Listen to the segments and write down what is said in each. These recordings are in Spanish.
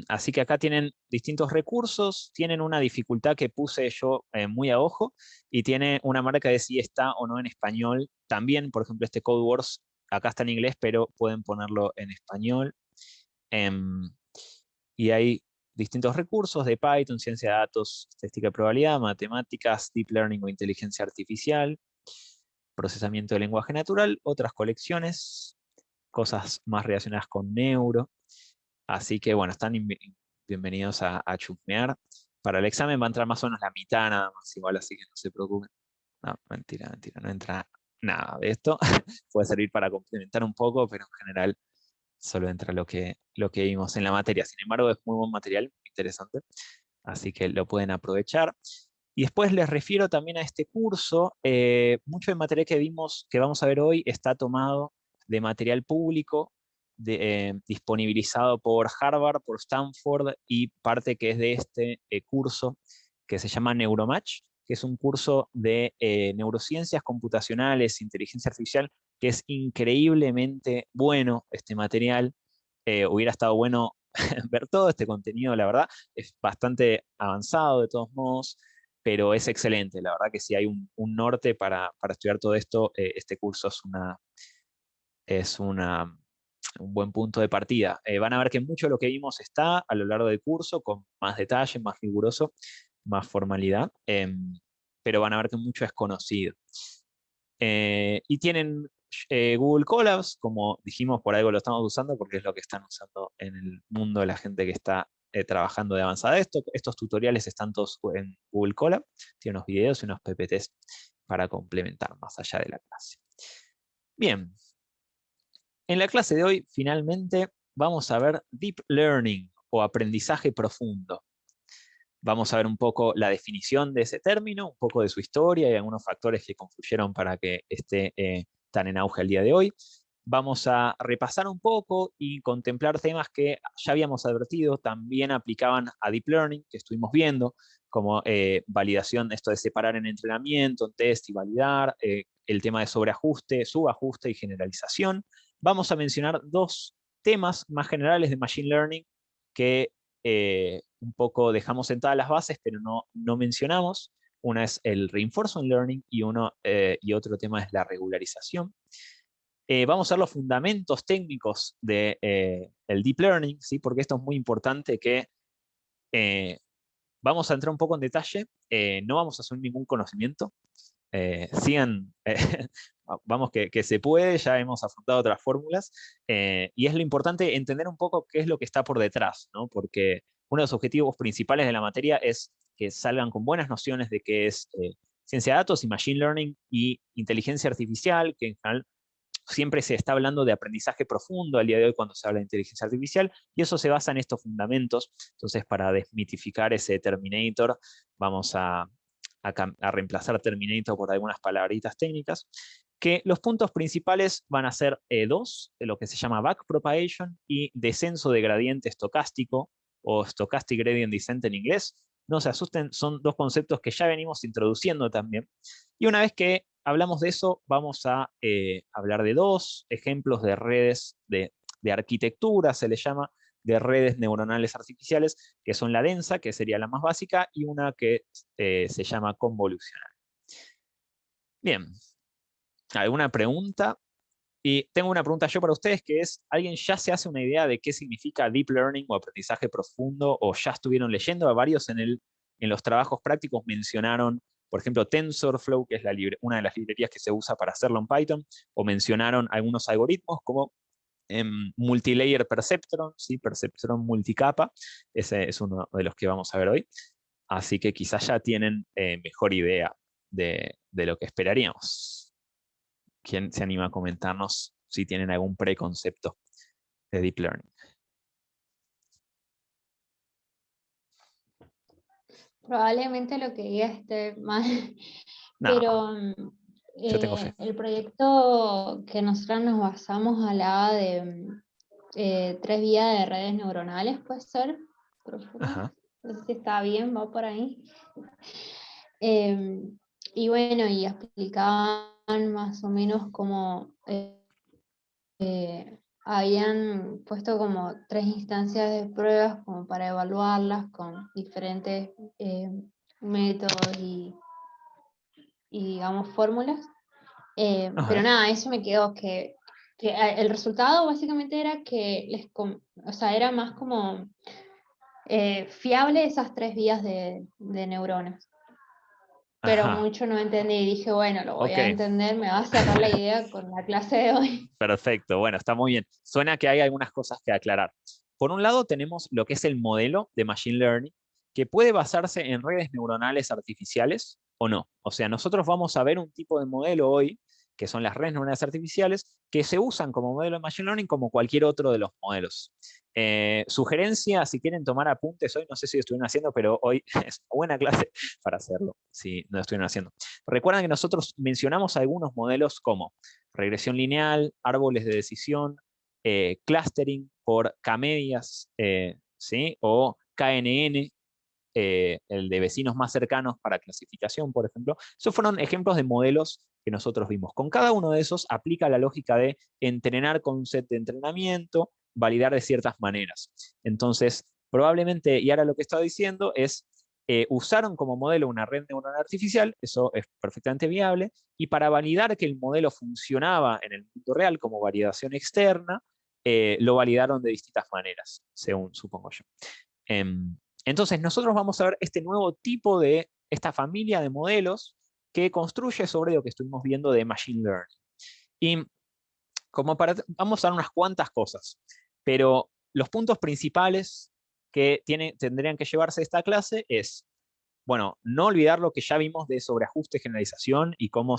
Así que acá tienen distintos recursos, tienen una dificultad que puse yo muy a ojo, y tiene una marca de si está o no en español. También, por ejemplo, este CodeWars acá está en inglés, pero pueden ponerlo en español. Em, y hay distintos recursos de Python, ciencia de datos, estadística de probabilidad, matemáticas, deep learning o inteligencia artificial, procesamiento de lenguaje natural, otras colecciones, cosas más relacionadas con neuro. Así que bueno, están bienvenidos a chusmear. Para el examen va a entrar más o menos la mitad nada más, igual, así que no se preocupen. No, mentira, mentira, no entra nada de esto. Puede servir para complementar un poco, pero en general solo entra lo que vimos en la materia. Sin embargo, es muy buen material, interesante, así que lo pueden aprovechar. Y después les refiero también a este curso. Mucho del material que vimos, que vamos a ver hoy, está tomado de material público, disponibilizado por Harvard, por Stanford, y parte que es de este curso que se llama Neuromatch, que es un curso de neurociencias computacionales, inteligencia artificial, que es increíblemente bueno este material. Hubiera estado bueno ver todo este contenido, la verdad. Es bastante avanzado de todos modos, pero es excelente. La verdad que si hay un norte para estudiar todo esto, este curso es un buen punto de partida. Van a ver que mucho de lo que vimos está a lo largo del curso, con más detalle, más riguroso, más formalidad, pero van a ver que mucho es conocido. Y tienen Google Colabs, como dijimos, por algo lo estamos usando, porque es lo que están usando en el mundo de la gente que está trabajando de avanzada. Estos tutoriales están todos en Google Colab, tiene unos videos y unos PPTs para complementar más allá de la clase. Bien, en la clase de hoy, finalmente, vamos a ver Deep Learning o aprendizaje profundo. Vamos a ver un poco la definición de ese término, un poco de su historia y algunos factores que confluyeron para que esté tan en auge el día de hoy. Vamos a repasar un poco y contemplar temas que ya habíamos advertido también aplicaban a Deep Learning, que estuvimos viendo, como validación, esto de separar en entrenamiento, test y validar, el tema de sobreajuste, subajuste y generalización. Vamos a mencionar dos temas más generales de Machine Learning que un poco dejamos sentadas las bases, pero no mencionamos. Una es el reinforcement learning y otro tema es la regularización. Vamos a ver los fundamentos técnicos del deep learning, ¿sí? Porque esto es muy importante que vamos a entrar un poco en detalle. No vamos a asumir ningún conocimiento. Sigan, vamos que se puede, ya hemos afrontado otras fórmulas, y es lo importante entender un poco qué es lo que está por detrás, ¿no? Porque uno de los objetivos principales de la materia es que salgan con buenas nociones de qué es ciencia de datos y machine learning y inteligencia artificial, que en general siempre se está hablando de aprendizaje profundo al día de hoy cuando se habla de inteligencia artificial, y eso se basa en estos fundamentos. Entonces, para desmitificar ese Terminator, vamos a reemplazar Terminator por algunas palabritas técnicas, que los puntos principales van a ser dos, de lo que se llama backpropagation y descenso de gradiente estocástico, o stochastic gradient descent en inglés. No se asusten, son dos conceptos que ya venimos introduciendo también. Y una vez que hablamos de eso, vamos a hablar de dos ejemplos de redes de arquitectura, se le llama, de redes neuronales artificiales, que son la densa, que sería la más básica, y una que se llama convolucional. Bien, ¿alguna pregunta? Y tengo una pregunta yo para ustedes, que es, ¿alguien ya se hace una idea de qué significa deep learning o aprendizaje profundo, o ya estuvieron leyendo? A varios en los trabajos prácticos mencionaron, por ejemplo, TensorFlow, que es una de las librerías que se usa para hacerlo en Python, o mencionaron algunos algoritmos como multilayer perceptron, ¿sí? Perceptron multicapa. Ese es uno de los que vamos a ver hoy. Así que quizás ya tienen mejor idea de lo que esperaríamos. ¿Quién se anima a comentarnos si tienen algún preconcepto de Deep Learning? Probablemente lo que diga esté mal, No, pero yo tengo fe. el proyecto que nosotros nos basamos hablaba de 3 vías de redes neuronales, puede ser, profundas. Ajá. No sé si está bien, va por ahí. Eh, y bueno, y explicaban más o menos cómo habían puesto como 3 instancias de pruebas como para evaluarlas con diferentes métodos y digamos fórmulas. Pero Ajá. nada, eso me quedó que el resultado básicamente era que o sea, era más como fiable esas 3 vías de neuronas. Pero Ajá. mucho no entendí y dije, bueno, lo voy Ok. a entender, me va a cerrar la idea con la clase de hoy. Perfecto, bueno, está muy bien. Suena que hay algunas cosas que aclarar. Por un lado tenemos lo que es el modelo de Machine Learning, que puede basarse en redes neuronales artificiales o no. O sea, nosotros vamos a ver un tipo de modelo hoy, que son las redes neuronales artificiales, que se usan como modelo de Machine Learning como cualquier otro de los modelos. Sugerencia, si quieren tomar apuntes hoy, no sé si estuvieron haciendo, pero hoy es una buena clase para hacerlo, si no estuvieron haciendo. Recuerden que nosotros mencionamos algunos modelos como regresión lineal, árboles de decisión, clustering por K-medias, ¿sí? O KNN, el de vecinos más cercanos para clasificación, por ejemplo. Esos fueron ejemplos de modelos que nosotros vimos. Con cada uno de esos aplica la lógica de entrenar con un set de entrenamiento, validar de ciertas maneras. Entonces, probablemente, y ahora lo que estaba diciendo es, usaron como modelo una red neuronal artificial, eso es perfectamente viable, y para validar que el modelo funcionaba en el mundo real como validación externa, lo validaron de distintas maneras, según supongo yo. Em, entonces, nosotros vamos a ver este nuevo tipo de, esta familia de modelos que construye sobre lo que estuvimos viendo de Machine Learning. Y vamos a ver unas cuantas cosas, pero los puntos principales que tendrían que llevarse de esta clase es, bueno, no olvidar lo que ya vimos de sobreajuste, generalización y cómo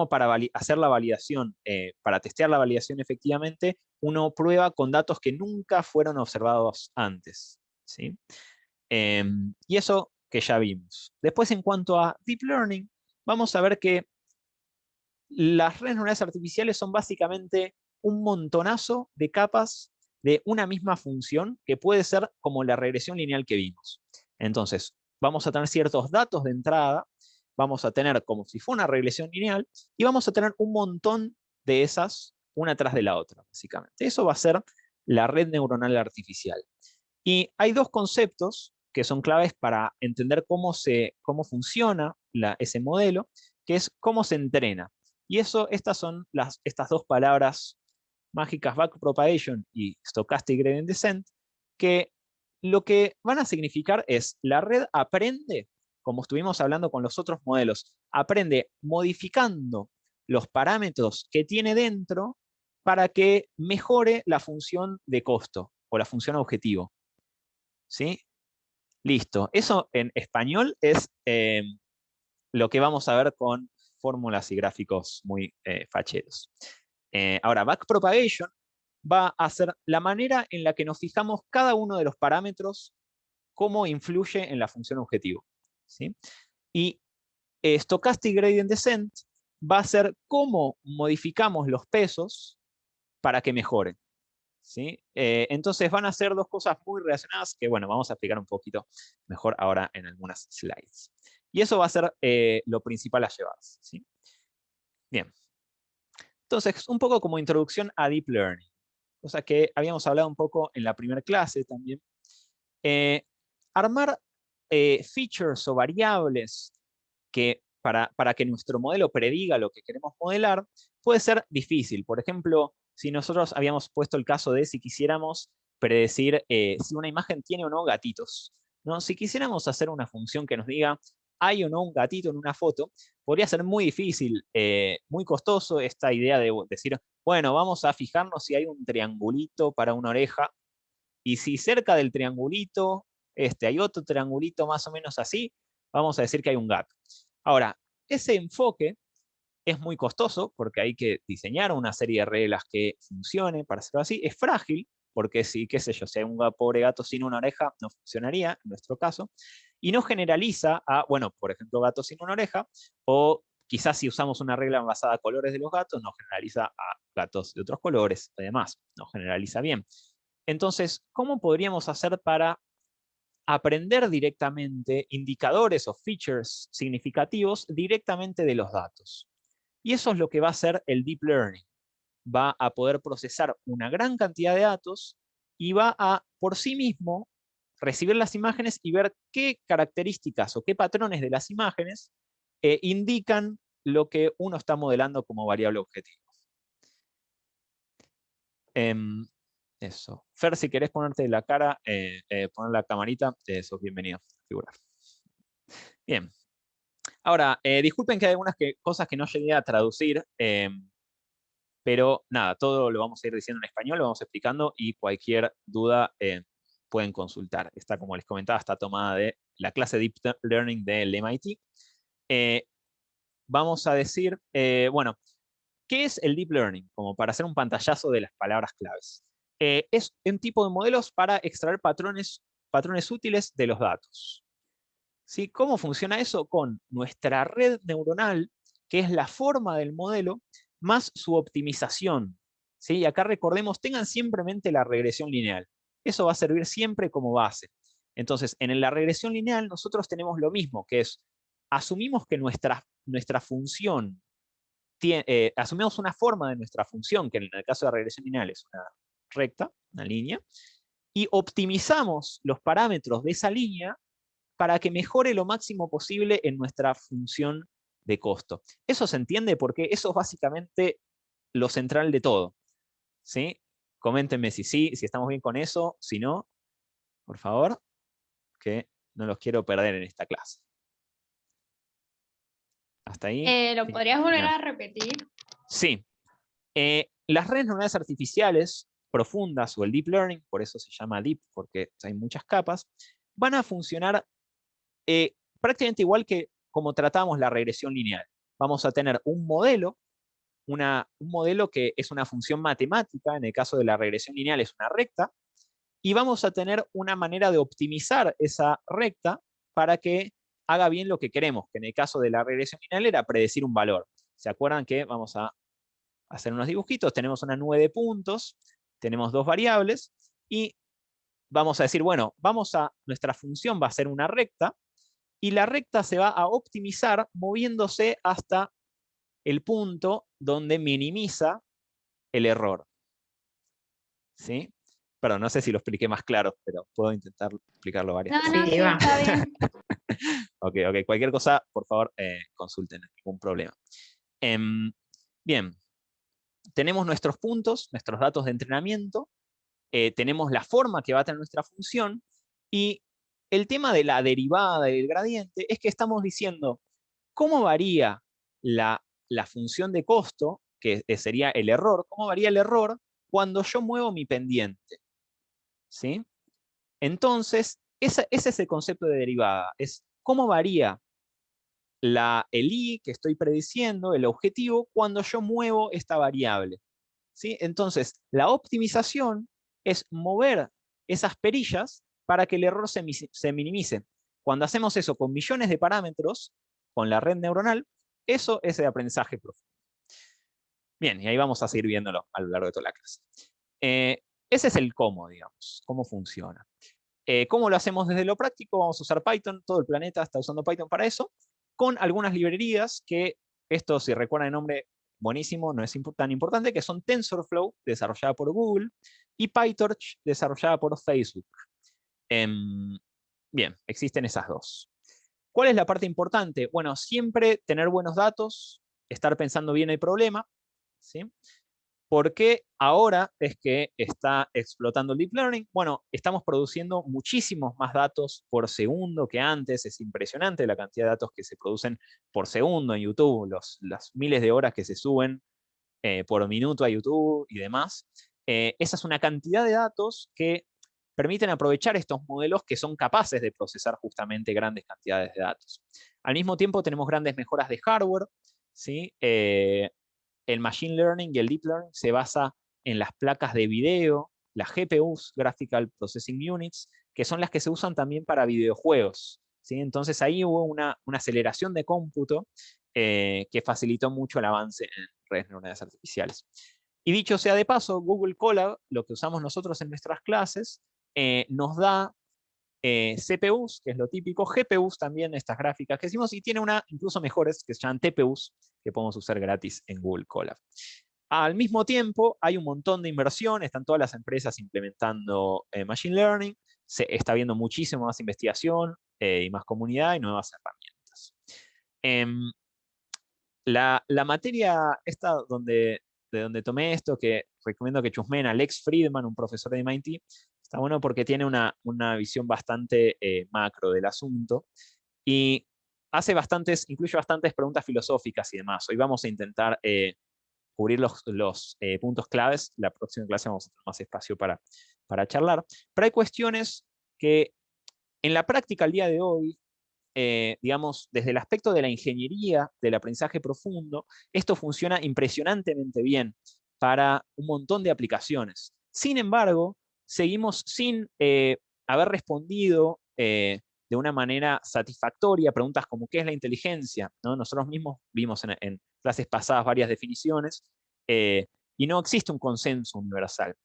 para hacer la validación, para testear la validación efectivamente, uno prueba con datos que nunca fueron observados antes, ¿sí? Y eso que ya vimos. Después, en cuanto a Deep Learning, vamos a ver que las redes neuronales artificiales son básicamente un montonazo de capas de una misma función que puede ser como la regresión lineal que vimos. Entonces, vamos a tener ciertos datos de entrada, vamos a tener como si fuera una regresión lineal y vamos a tener un montón de esas una tras de la otra, básicamente. Eso va a ser la red neuronal artificial. Y hay dos conceptos que son claves para entender cómo funciona ese modelo, que es cómo se entrena. Y estas son estas dos palabras mágicas, backpropagation y stochastic gradient descent, que lo que van a significar es la red aprende, como estuvimos hablando con los otros modelos, aprende modificando los parámetros que tiene dentro para que mejore la función de costo o la función objetivo. ¿Sí? Listo. Eso en español es lo que vamos a ver con fórmulas y gráficos muy facheros. Ahora, backpropagation va a ser la manera en la que nos fijamos cada uno de los parámetros, cómo influye en la función objetivo. ¿Sí? Y stochastic gradient descent va a ser cómo modificamos los pesos para que mejoren. ¿Sí? Entonces van a ser dos cosas muy relacionadas que, bueno, vamos a explicar un poquito mejor ahora en algunas slides. Y eso va a ser lo principal a llevarse. ¿Sí? Bien. Entonces, un poco como introducción a Deep Learning, cosa que habíamos hablado un poco en la primera clase también. Armar features o variables para que nuestro modelo prediga lo que queremos modelar puede ser difícil. Por ejemplo, si nosotros habíamos puesto el caso de si quisiéramos predecir si una imagen tiene o no gatitos, ¿no? Si quisiéramos hacer una función que nos diga hay o no un gatito en una foto, podría ser muy difícil, muy costoso esta idea de decir, bueno, vamos a fijarnos si hay un triangulito para una oreja y si cerca del triangulito hay otro triangulito más o menos así, vamos a decir que hay un gato. Ahora, ese enfoque es muy costoso porque hay que diseñar una serie de reglas que funcione para hacerlo así. Es frágil porque si, qué sé yo, si hay un pobre gato sin una oreja, no funcionaría en nuestro caso. Y no generaliza a, bueno, por ejemplo, gatos sin una oreja, o quizás si usamos una regla basada a colores de los gatos, no generaliza a gatos de otros colores, además, no generaliza bien. Entonces, ¿cómo podríamos hacer para aprender directamente indicadores o features significativos directamente de los datos? Y eso es lo que va a hacer el Deep Learning. va a poder procesar una gran cantidad de datos y va a, por sí mismo, recibir las imágenes y ver qué características o qué patrones de las imágenes indican lo que uno está modelando como variable objetivo. Eso. Fer, si querés ponerte la cara, poner la camarita, sos bienvenido a figurar. Bien. Ahora, disculpen que hay algunas cosas que no llegué a traducir, pero nada, todo lo vamos a ir diciendo en español, lo vamos explicando y cualquier duda pueden consultar. Está, como les comentaba, está tomada de la clase Deep Learning del MIT. Vamos a decir, bueno, ¿qué es el Deep Learning? Como para hacer un pantallazo de las palabras claves. Es un tipo de modelos para extraer patrones útiles de los datos. ¿Sí? ¿Cómo funciona eso? Con nuestra red neuronal, que es la forma del modelo, más su optimización. ¿Sí? Y acá recordemos, tengan siempre en mente la regresión lineal. Eso va a servir siempre como base. Entonces, en la regresión lineal nosotros tenemos lo mismo, que es, asumimos que nuestra función, asumimos una forma de nuestra función, que en el caso de la regresión lineal es una recta, una línea, y optimizamos los parámetros de esa línea para que mejore lo máximo posible en nuestra función de costo. Eso se entiende porque eso es básicamente lo central de todo. ¿Sí? Coméntenme si sí, si estamos bien con eso, si no, por favor, que no los quiero perder en esta clase. ¿Hasta ahí? ¿Lo Sí. podrías volver a repetir? Sí. Las redes neuronales artificiales profundas o el deep learning, por eso se llama deep, porque hay muchas capas, van a funcionar prácticamente igual que como tratamos la regresión lineal. Vamos a tener un modelo, un modelo que es una función matemática, en el caso de la regresión lineal es una recta, y vamos a tener una manera de optimizar esa recta para que haga bien lo que queremos, que en el caso de la regresión lineal era predecir un valor. ¿Se acuerdan que vamos a hacer unos dibujitos? Tenemos una nube de puntos, tenemos dos variables, y vamos a decir, bueno, nuestra función va a ser una recta, y la recta se va a optimizar moviéndose hasta el punto donde minimiza el error. ¿Sí? Perdón, no sé si lo expliqué más claro, pero puedo intentar explicarlo varias veces. No, sí, está bien. Ok, cualquier cosa, por favor, consulten, ningún problema. Bien, tenemos nuestros puntos, nuestros datos de entrenamiento, tenemos la forma que va a tener nuestra función, y el tema de la derivada y el gradiente es que estamos diciendo cómo varía la función de costo, que sería el error, cómo varía el error cuando yo muevo mi pendiente. ¿Sí? Entonces, ese es el concepto de derivada, es cómo varía el i que estoy prediciendo, el objetivo, cuando yo muevo esta variable. ¿Sí? Entonces, la optimización es mover esas perillas para que el error se minimice. Cuando hacemos eso con millones de parámetros, con la red neuronal, eso es el aprendizaje profundo. Bien, y ahí vamos a seguir viéndolo a lo largo de toda la clase. Ese es el cómo, digamos, cómo funciona. ¿Cómo lo hacemos desde lo práctico? Vamos a usar Python, todo el planeta está usando Python para eso, con algunas librerías que, esto si recuerdan el nombre, buenísimo, no es tan importante, que son TensorFlow, desarrollada por Google, y PyTorch, desarrollada por Facebook. Bien, existen esas dos. ¿Cuál es la parte importante? Bueno, siempre tener buenos datos, estar pensando bien el problema, ¿sí? ¿Por qué ahora es que está explotando el Deep Learning? Bueno, estamos produciendo muchísimos más datos por segundo que antes. Es impresionante la cantidad de datos que se producen por segundo en YouTube, las miles de horas que se suben por minuto a YouTube y demás. Esa es una cantidad de datos que permiten aprovechar estos modelos que son capaces de procesar justamente grandes cantidades de datos. Al mismo tiempo tenemos grandes mejoras de hardware, ¿sí? El Machine Learning y el Deep Learning se basa en las placas de video, las GPUs, Graphical Processing Units, que son las que se usan también para videojuegos. ¿Sí? Entonces ahí hubo una aceleración de cómputo que facilitó mucho el avance en redes neuronales artificiales. Y dicho sea de paso, Google Colab, lo que usamos nosotros en nuestras clases, nos da CPUs, que es lo típico, GPUs también, estas gráficas que hicimos, y tiene una incluso mejores que se llaman TPUs, que podemos usar gratis en Google Colab. Al mismo tiempo, hay un montón de inversión, están todas las empresas implementando Machine Learning, se está viendo muchísimo más investigación y más comunidad y nuevas herramientas. Em, la materia esta de donde tomé esto, que recomiendo que chusmeen a Lex Friedman, un profesor de MIT, está bueno porque tiene una visión bastante macro del asunto y incluye bastantes preguntas filosóficas y demás. Hoy vamos a intentar cubrir los puntos claves. La próxima clase vamos a tener más espacio para charlar. Pero hay cuestiones que en la práctica al día de hoy, digamos, desde el aspecto de la ingeniería, del aprendizaje profundo, esto funciona impresionantemente bien para un montón de aplicaciones. Sin embargo, seguimos sin haber respondido de una manera satisfactoria preguntas como ¿qué es la inteligencia? ¿No? Nosotros mismos vimos en clases pasadas varias definiciones eh, y no existe un consenso universal.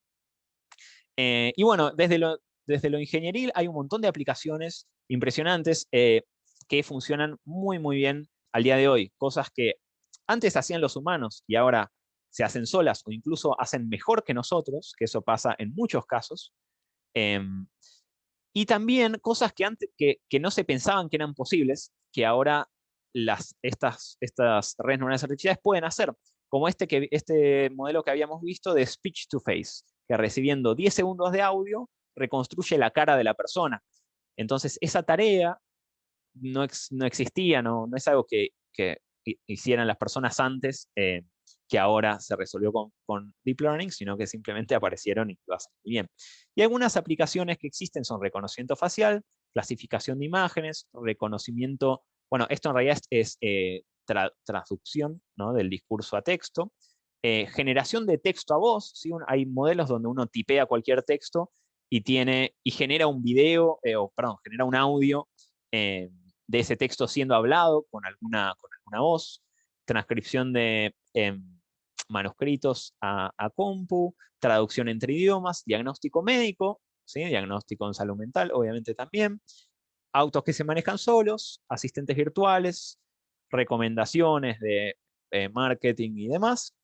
Y bueno, desde lo ingenieril hay un montón de aplicaciones impresionantes que funcionan muy, muy bien al día de hoy. Cosas que antes hacían los humanos y ahora se hacen solas o incluso hacen mejor que nosotros, que eso pasa en muchos casos. Em, y también cosas que no se pensaban que eran posibles, que ahora estas redes neuronales artificiales pueden hacer, como este modelo que habíamos visto de speech to face, que recibiendo 10 segundos de audio reconstruye la cara de la persona. Entonces, esa tarea no existía, no es algo que hicieran las personas antes, que ahora se resolvió con Deep Learning, sino que simplemente aparecieron y lo hacen muy bien. Y algunas aplicaciones que existen son reconocimiento facial, clasificación de imágenes, reconocimiento, bueno, esto en realidad es traducción, ¿no?, del discurso a texto, generación de texto a voz, ¿sí? Hay modelos donde uno tipea cualquier texto y genera un video, genera un audio de ese texto siendo hablado con alguna voz, transcripción de manuscritos a compu, traducción entre idiomas, diagnóstico médico, ¿sí? Diagnóstico en salud mental, obviamente también, autos que se manejan solos, asistentes virtuales, recomendaciones de marketing y demás,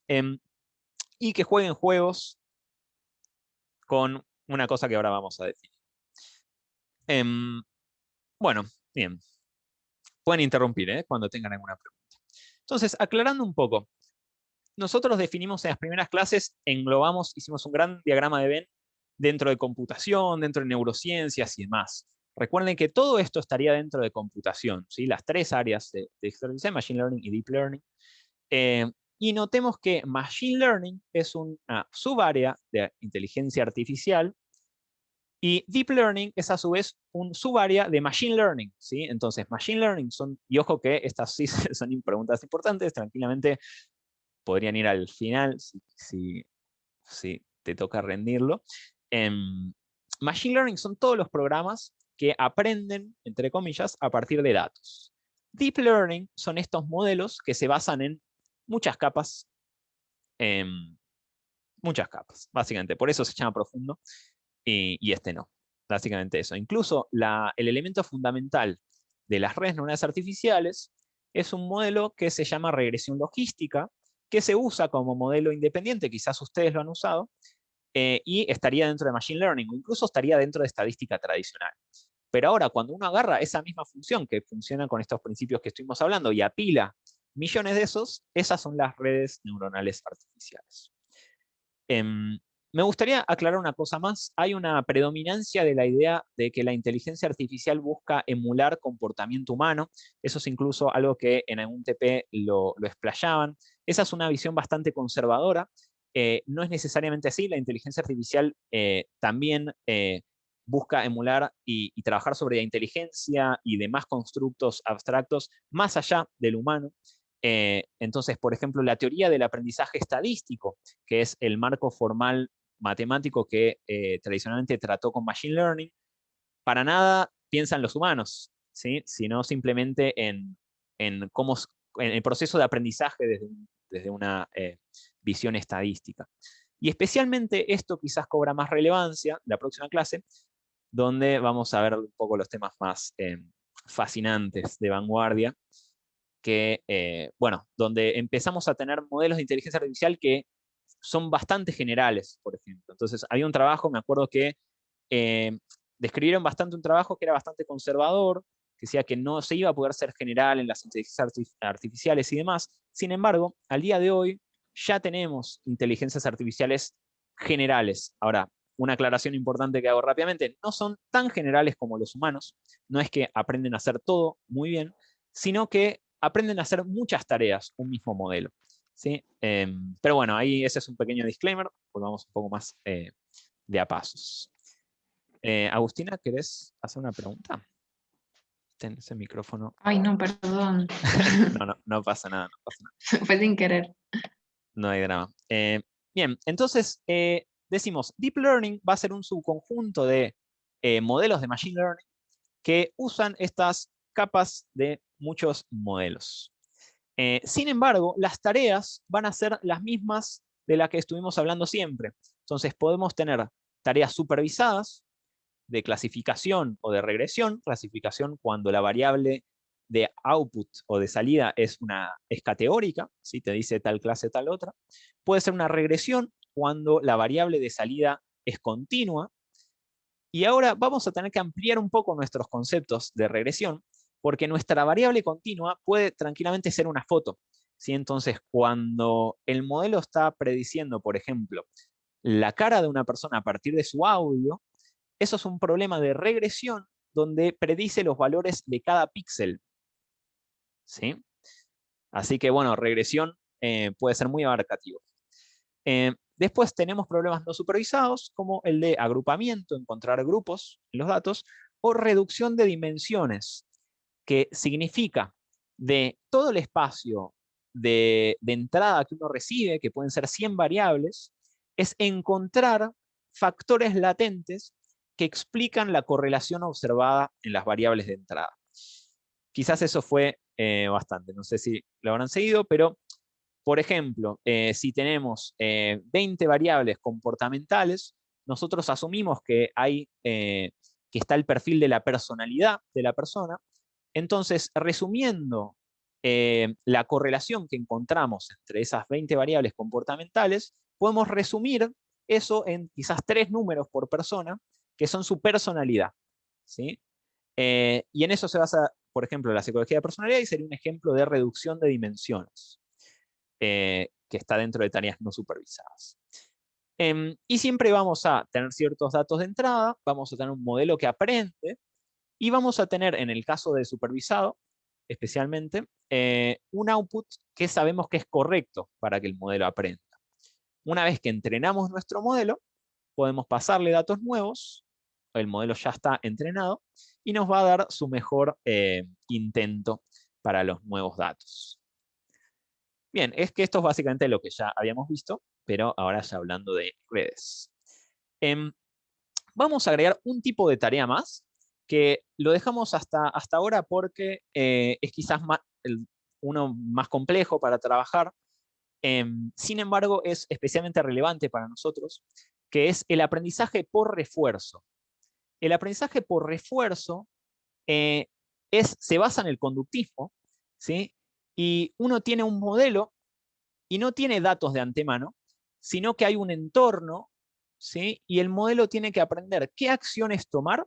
y que jueguen juegos con una cosa que ahora vamos a definir. Bueno, bien. Pueden interrumpir cuando tengan alguna pregunta. Entonces, aclarando un poco, nosotros definimos en las primeras clases, hicimos un gran diagrama de Venn dentro de computación, dentro de neurociencias y demás. Recuerden que todo esto estaría dentro de computación, ¿sí? Las tres áreas de Machine Learning y Deep Learning. Y notemos que Machine Learning es una subárea de inteligencia artificial y Deep Learning es a su vez un subárea de Machine Learning, ¿sí? Entonces, Machine Learning y ojo que estas sí son preguntas importantes, tranquilamente podrían ir al final si te toca rendirlo. Machine Learning son todos los programas que aprenden, entre comillas, a partir de datos. Deep Learning son estos modelos que se basan en muchas capas, básicamente. Por eso se llama profundo y este no. Básicamente eso. Incluso el elemento fundamental de las redes neuronales artificiales es un modelo que se llama regresión logística, que se usa como modelo independiente, quizás ustedes lo han usado, y estaría dentro de Machine Learning, o incluso estaría dentro de estadística tradicional. Pero ahora, cuando uno agarra esa misma función que funciona con estos principios que estuvimos hablando y apila millones de esas son las redes neuronales artificiales. Me gustaría aclarar una cosa más. Hay una predominancia de la idea de que la inteligencia artificial busca emular comportamiento humano. Eso es incluso algo que en algún TP lo explayaban. Esa es una visión bastante conservadora. No es necesariamente así. La inteligencia artificial también busca emular y trabajar sobre la inteligencia y demás constructos abstractos más allá del humano. Entonces, por ejemplo, la teoría del aprendizaje estadístico, que es el marco formal matemático que tradicionalmente trató con Machine Learning, para nada piensa en los humanos, ¿sí? Sino simplemente en el proceso de aprendizaje desde una visión estadística. Y especialmente esto quizás cobra más relevancia en la próxima clase, donde vamos a ver un poco los temas más fascinantes de vanguardia, que, bueno, donde empezamos a tener modelos de inteligencia artificial que son bastante generales, por ejemplo. Entonces, había un trabajo, me acuerdo que describieron bastante un trabajo que era bastante conservador, que decía que no se iba a poder ser general en las inteligencias artificiales y demás. Sin embargo, al día de hoy ya tenemos inteligencias artificiales generales. Ahora, una aclaración importante que hago rápidamente, no son tan generales como los humanos, no es que aprenden a hacer todo muy bien, sino que aprenden a hacer muchas tareas, un mismo modelo. ¿Sí? Pero bueno, ahí ese es un pequeño disclaimer, volvamos un poco más de a pasos. Agustina, ¿querés hacer una pregunta? Ten ese micrófono. Ay, no, perdón. No pasa nada, no pasa nada. Fue sin querer. No hay drama. Bien, entonces decimos, Deep Learning va a ser un subconjunto de modelos de Machine Learning que usan estas capas de muchos modelos. Sin embargo, las tareas van a ser las mismas de las que estuvimos hablando siempre. Entonces podemos tener tareas supervisadas de clasificación o de regresión. Clasificación cuando la variable de output o de salida es categórica, ¿sí? Te dice tal clase, tal otra. Puede ser una regresión cuando la variable de salida es continua. Y ahora vamos a tener que ampliar un poco nuestros conceptos de regresión, porque nuestra variable continua puede tranquilamente ser una foto. ¿Sí? Entonces, cuando el modelo está prediciendo, por ejemplo, la cara de una persona a partir de su audio, eso es un problema de regresión donde predice los valores de cada píxel. ¿Sí? Así que, bueno, regresión puede ser muy abarcativo. Después tenemos problemas no supervisados, como el de agrupamiento, encontrar grupos en los datos, o reducción de dimensiones, que significa de todo el espacio de entrada que uno recibe, que pueden ser 100 variables, es encontrar factores latentes que explican la correlación observada en las variables de entrada. Quizás eso fue bastante, no sé si lo habrán seguido, pero por ejemplo, si tenemos 20 variables comportamentales, nosotros asumimos que está el perfil de la personalidad de la persona. Entonces, resumiendo la correlación que encontramos entre esas 20 variables comportamentales, podemos resumir eso en quizás 3 números por persona, que son su personalidad. ¿Sí? Y en eso se basa, por ejemplo, la psicología de personalidad y sería un ejemplo de reducción de dimensiones. Que está dentro de tareas no supervisadas. Y siempre vamos a tener ciertos datos de entrada, vamos a tener un modelo que aprende y vamos a tener, en el caso de supervisado, especialmente, un output que sabemos que es correcto para que el modelo aprenda. Una vez que entrenamos nuestro modelo, podemos pasarle datos nuevos, el modelo ya está entrenado y nos va a dar su mejor intento para los nuevos datos. Bien, es que esto es básicamente lo que ya habíamos visto, pero ahora ya hablando de redes. Vamos a agregar un tipo de tarea más, que lo dejamos hasta ahora porque es quizás uno más complejo para trabajar. Sin embargo, es especialmente relevante para nosotros, que es el aprendizaje por refuerzo. El aprendizaje por refuerzo se basa en el conductismo, ¿sí? Y uno tiene un modelo y no tiene datos de antemano, sino que hay un entorno, ¿sí? Y el modelo tiene que aprender qué acciones tomar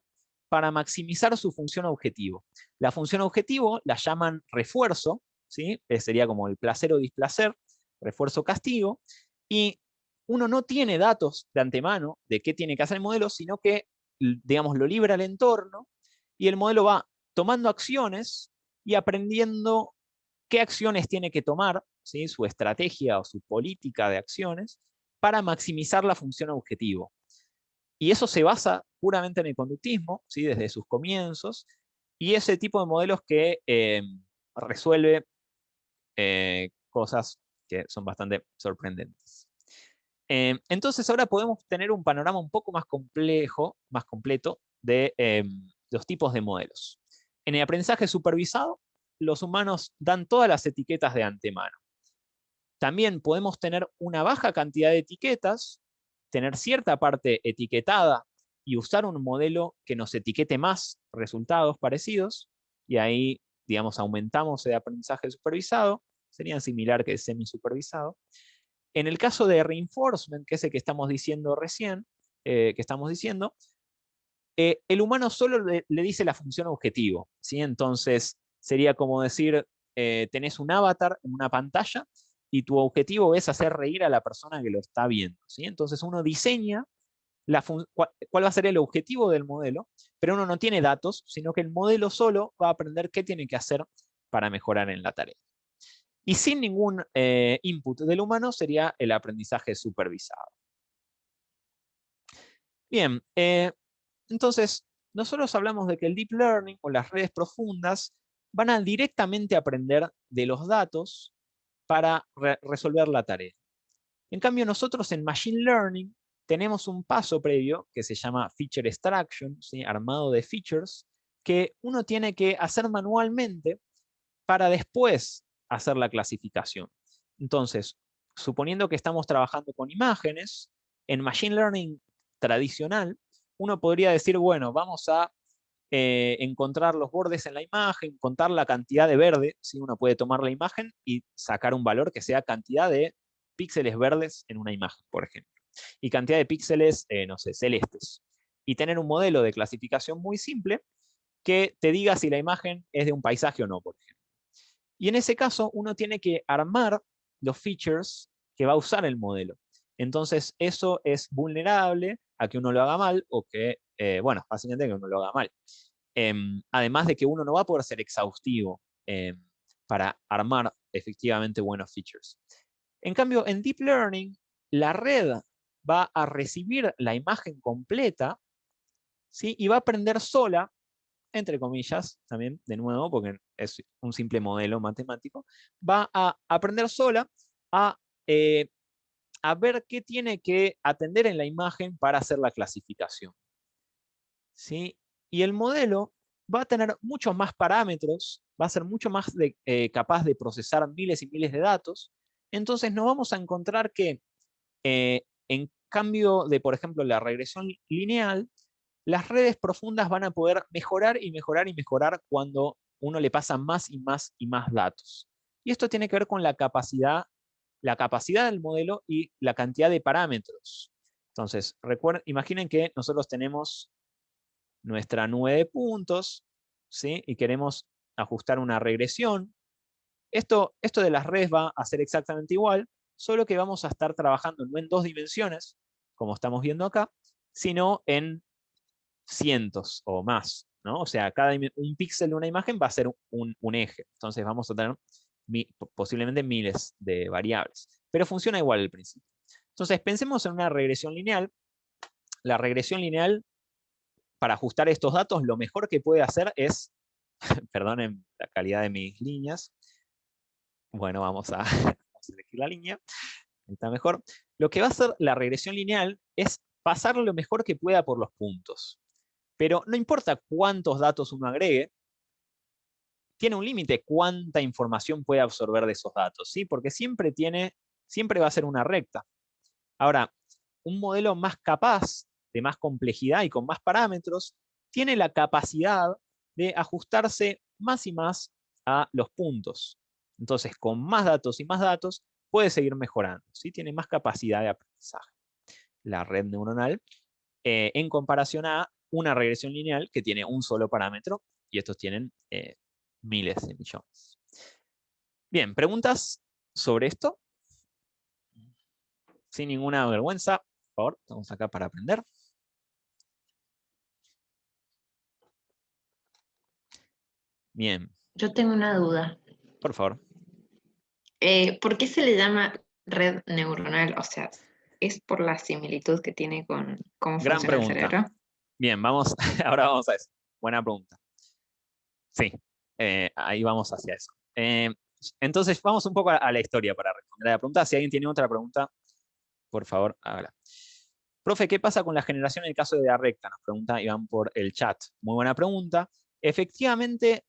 para maximizar su función objetivo. La función objetivo la llaman refuerzo, ¿sí? Sería como el placer o displacer, refuerzo castigo, y uno no tiene datos de antemano de qué tiene que hacer el modelo, sino que, digamos, lo libra el entorno y el modelo va tomando acciones y aprendiendo qué acciones tiene que tomar, ¿sí? Su estrategia o su política de acciones para maximizar la función objetivo. Y eso se basa puramente en el conductismo, ¿sí? Desde sus comienzos, y ese tipo de modelos que resuelve cosas que son bastante sorprendentes. Entonces ahora podemos tener un panorama un poco más complejo, más completo de los tipos de modelos. En el aprendizaje supervisado, los humanos dan todas las etiquetas de antemano. También podemos tener una baja cantidad de etiquetas, tener cierta parte etiquetada y usar un modelo que nos etiquete más resultados parecidos, y ahí, digamos, aumentamos el aprendizaje supervisado, sería similar que el semi-supervisado. En el caso de reinforcement, que es el que estamos diciendo recién, el humano solo le dice la función objetivo, ¿sí? Entonces, sería como decir, tenés un avatar en una pantalla y tu objetivo es hacer reír a la persona que lo está viendo, ¿sí? Entonces, uno diseña cuál va a ser el objetivo del modelo, pero uno no tiene datos, sino que el modelo solo va a aprender qué tiene que hacer para mejorar en la tarea. Y sin ningún input del humano sería el aprendizaje supervisado. Bien, entonces, nosotros hablamos de que el deep learning o las redes profundas van a directamente aprender de los datos para resolver la tarea. En cambio, nosotros en Machine Learning tenemos un paso previo que se llama Feature Extraction, ¿sí? Armado de features, que uno tiene que hacer manualmente para después hacer la clasificación. Entonces, suponiendo que estamos trabajando con imágenes, en Machine Learning tradicional, uno podría decir, bueno, vamos a encontrar los bordes en la imagen, contar la cantidad de verde, ¿sí? Uno puede tomar la imagen y sacar un valor que sea cantidad de píxeles verdes en una imagen, por ejemplo, y cantidad de píxeles, no sé, celestes. Y tener un modelo de clasificación muy simple que te diga si la imagen es de un paisaje o no, por ejemplo. Y en ese caso, uno tiene que armar los features que va a usar el modelo. Entonces, eso es vulnerable a que uno lo haga mal o que, bueno, básicamente que uno lo haga mal. Además de que uno no va a poder ser exhaustivo para armar efectivamente buenos features. En cambio, en Deep Learning, la red va a recibir la imagen completa, ¿sí? Y va a aprender sola, entre comillas, también, de nuevo, porque es un simple modelo matemático, va a aprender sola a, eh, a ver qué tiene que atender en la imagen para hacer la clasificación, ¿sí? Y el modelo va a tener muchos más parámetros, va a ser mucho más capaz de procesar miles y miles de datos. Entonces nos vamos a encontrar que en cambio de, por ejemplo, la regresión lineal, las redes profundas van a poder mejorar y mejorar y mejorar cuando uno le pasa más y más y más datos. Y esto tiene que ver con la capacidad del modelo y la cantidad de parámetros. Entonces, imaginen que nosotros tenemos nuestra nube de puntos, ¿sí? Y queremos ajustar una regresión. Esto de las redes va a ser exactamente igual, solo que vamos a estar trabajando no en 2 dimensiones, como estamos viendo acá, sino en cientos o más, ¿no? O sea, un píxel de una imagen va a ser un eje. Entonces vamos a tener posiblemente miles de variables. Pero funciona igual al principio. Entonces pensemos en una regresión lineal. La regresión lineal, para ajustar estos datos, lo mejor que puede hacer es, perdonen la calidad de mis líneas, bueno, vamos a elegir la línea, ahí está mejor. Lo que va a hacer la regresión lineal es pasar lo mejor que pueda por los puntos. Pero no importa cuántos datos uno agregue, tiene un límite cuánta información puede absorber de esos datos, ¿sí? Porque siempre va a ser una recta. Ahora, un modelo más capaz, de más complejidad y con más parámetros, tiene la capacidad de ajustarse más y más a los puntos. Entonces, con más datos, puede seguir mejorando, ¿sí? Tiene más capacidad de aprendizaje. La red neuronal, en comparación a una regresión lineal que tiene un solo parámetro, y estos tienen miles de millones. Bien, ¿preguntas sobre esto? Sin ninguna vergüenza, por favor, estamos acá para aprender. Bien. Yo tengo una duda. Por favor. ¿Por qué se le llama red neuronal? O sea, ¿es por la similitud que tiene con cómo Gran funciona el pregunta. cerebro? Bien, ahora vamos a eso. Buena pregunta. Sí, ahí vamos hacia eso. Entonces, vamos un poco a la historia para responder a la pregunta. Si alguien tiene otra pregunta, por favor, hágala. Profe, ¿qué pasa con la generación en el caso de la recta? Nos pregunta Iván por el chat. Muy buena pregunta. Efectivamente,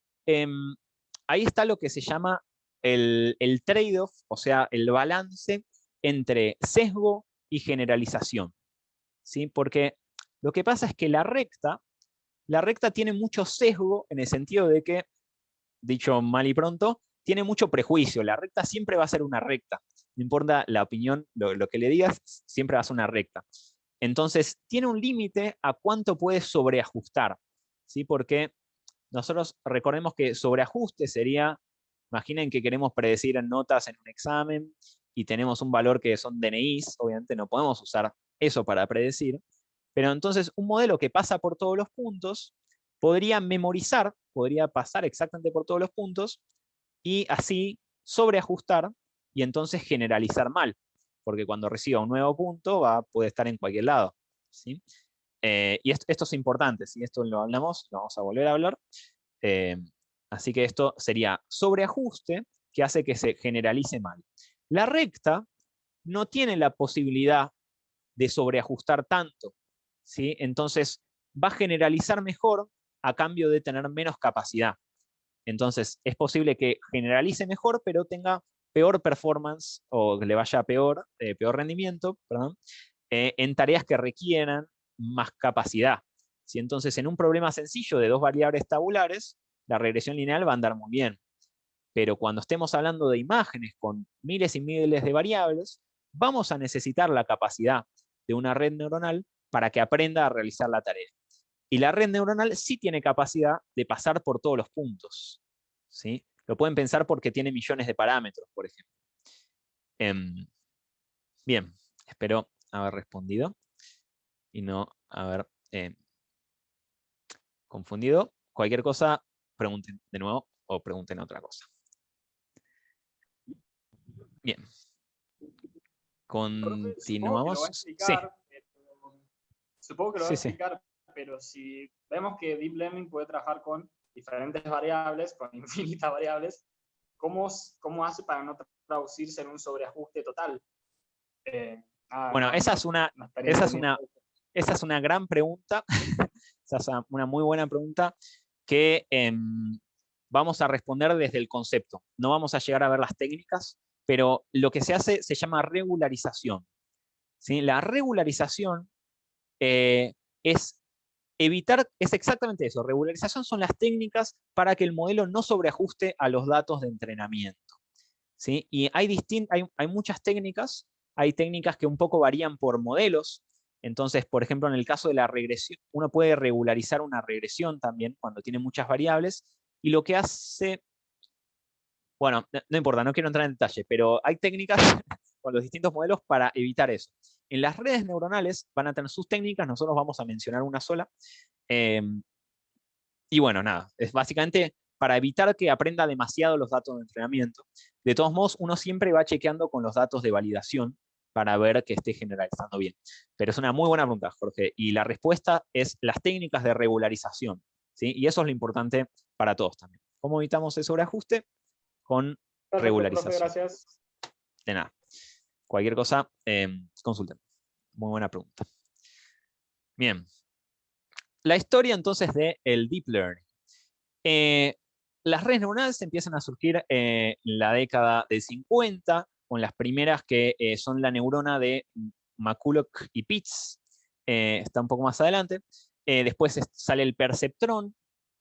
ahí está lo que se llama el trade-off, o sea, el balance entre sesgo y generalización, ¿sí? Porque lo que pasa es que la recta tiene mucho sesgo en el sentido de que, dicho mal y pronto, tiene mucho prejuicio. La recta siempre va a ser una recta. no importa la opinión, lo que le digas, siempre va a ser una recta. Entonces, tiene un límite a cuánto puede sobreajustar, ¿sí? Porque nosotros recordemos que sobreajuste sería, imaginen que queremos predecir en notas en un examen y tenemos un valor que son DNIs, obviamente no podemos usar eso para predecir, pero entonces un modelo que pasa por todos los puntos podría memorizar, podría pasar exactamente por todos los puntos y así sobreajustar y entonces generalizar mal, porque cuando reciba un nuevo punto puede estar en cualquier lado, ¿sí? Y esto es importante, si esto lo hablamos, lo vamos a volver a hablar. Eh, Así que esto sería sobreajuste que hace que se generalice mal. La recta no tiene la posibilidad de sobreajustar tanto, ¿sí? Entonces va a generalizar mejor a cambio de tener menos capacidad. Entonces es posible que generalice mejor, pero tenga peor performance o que le vaya peor, peor rendimiento, perdón, en tareas que requieran más capacidad. ¿Sí? Entonces, en un problema sencillo de dos variables tabulares, la regresión lineal va a andar muy bien. Pero cuando estemos hablando de imágenes con miles y miles de variables, vamos a necesitar la capacidad de una red neuronal para que aprenda a realizar la tarea. Y la red neuronal sí tiene capacidad de pasar por todos los puntos, ¿sí? Lo pueden pensar porque tiene millones de parámetros, por ejemplo. Bien, espero haber respondido y no haber confundido. Cualquier cosa, pregunten de nuevo o pregunten otra cosa. Bien. Profe, supongo que lo va a Continuamos. explicar, supongo que lo va a Sí. explicar, pero si vemos que Deep Learning puede trabajar con diferentes variables, con infinitas variables, ¿cómo hace para no traducirse en un sobreajuste total? Bueno, esa es una gran pregunta. Esa es una muy buena pregunta que vamos a responder desde el concepto. No vamos a llegar a ver las técnicas, pero lo que se hace se llama regularización, ¿sí? La regularización es evitar, es exactamente eso. Regularización son las técnicas para que el modelo no sobreajuste a los datos de entrenamiento, ¿sí? Y hay muchas técnicas. Hay técnicas que un poco varían por modelos. Entonces, por ejemplo, en el caso de la regresión, uno puede regularizar una regresión también cuando tiene muchas variables. Y lo que hace, bueno, no importa, no quiero entrar en detalle, pero hay técnicas con los distintos modelos para evitar eso. En las redes neuronales van a tener sus técnicas, nosotros vamos a mencionar una sola. Y bueno, nada, es básicamente para evitar que aprenda demasiado los datos de entrenamiento. De todos modos, uno siempre va chequeando con los datos de validación para ver que esté generalizando bien. Pero es una muy buena pregunta, Jorge. Y la respuesta es las técnicas de regularización, ¿sí? Y eso es lo importante para todos también. ¿Cómo evitamos el sobreajuste? Con Perfecto, regularización. profe, gracias. De nada. Cualquier cosa, consulten. Muy buena pregunta. Bien. La historia entonces del Deep Learning. Las redes neuronales empiezan a surgir en la década del 50, con las primeras que son la neurona de McCulloch y Pitts, está un poco más adelante. Después sale el perceptrón,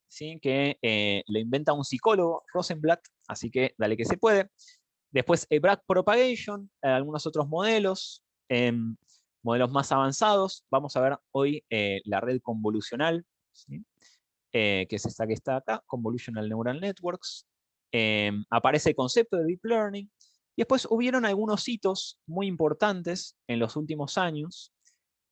¿sí? Que lo inventa un psicólogo, Rosenblatt, así que dale que se puede. Después backpropagation, algunos otros modelos, modelos más avanzados. Vamos a ver hoy la red convolucional, ¿sí? Que es esta que está acá, Convolutional Neural Networks. Aparece el concepto de Deep Learning. Y después hubieron algunos hitos muy importantes en los últimos años,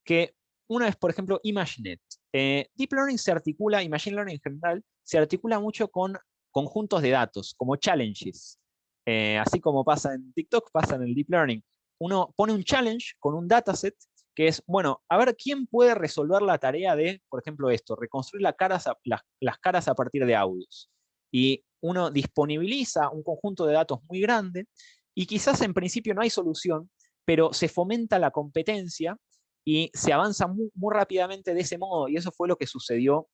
que una es, por ejemplo, ImageNet. Deep Learning se articula, y Machine Learning en general, se articula mucho con conjuntos de datos, como challenges. Así como pasa en TikTok, pasa en el Deep Learning. Uno pone un challenge con un dataset que es, bueno, a ver quién puede resolver la tarea de, por ejemplo, esto, reconstruir las caras a partir de audios. Y uno disponibiliza un conjunto de datos muy grande y quizás en principio no hay solución, pero se fomenta la competencia y se avanza muy, muy rápidamente de ese modo, y eso fue lo que sucedió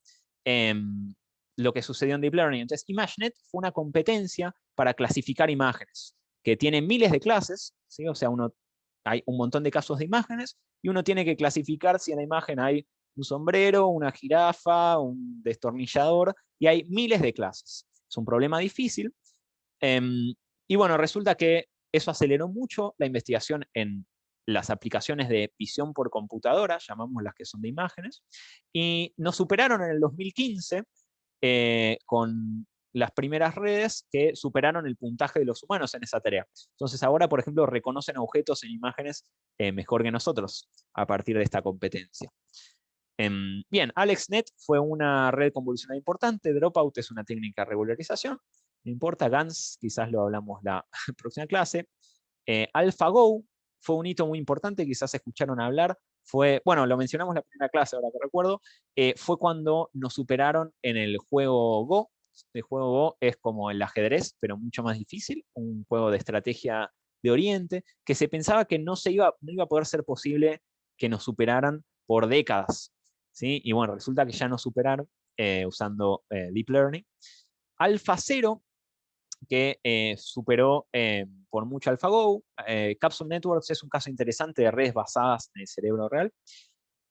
en Deep Learning. Entonces, ImageNet fue una competencia para clasificar imágenes, que tiene miles de clases, ¿sí? O sea, hay un montón de casos de imágenes, y uno tiene que clasificar si en la imagen hay un sombrero, una jirafa, un destornillador, y hay miles de clases. Es un problema difícil. Y bueno, resulta que eso aceleró mucho la investigación en las aplicaciones de visión por computadora, llamamos las que son de imágenes, y nos superaron en el 2015 con las primeras redes que superaron el puntaje de los humanos en esa tarea. Entonces ahora, por ejemplo, reconocen objetos en imágenes mejor que nosotros a partir de esta competencia. Bien, AlexNet fue una red convolucional importante, Dropout es una técnica de regularización, no importa, GANS quizás lo hablamos la próxima clase. AlphaGo fue un hito muy importante, quizás escucharon hablar, fue, bueno, lo mencionamos en la primera clase, ahora que recuerdo, fue cuando nos superaron en el juego Go. El juego Go es como el ajedrez, pero mucho más difícil, un juego de estrategia de Oriente, que se pensaba que no iba a poder ser posible que nos superaran por décadas, ¿sí? Y bueno, resulta que ya nos superaron usando Deep Learning. AlphaZero, que superó por mucho AlphaGo. Capsule Networks es un caso interesante de redes basadas en el cerebro real.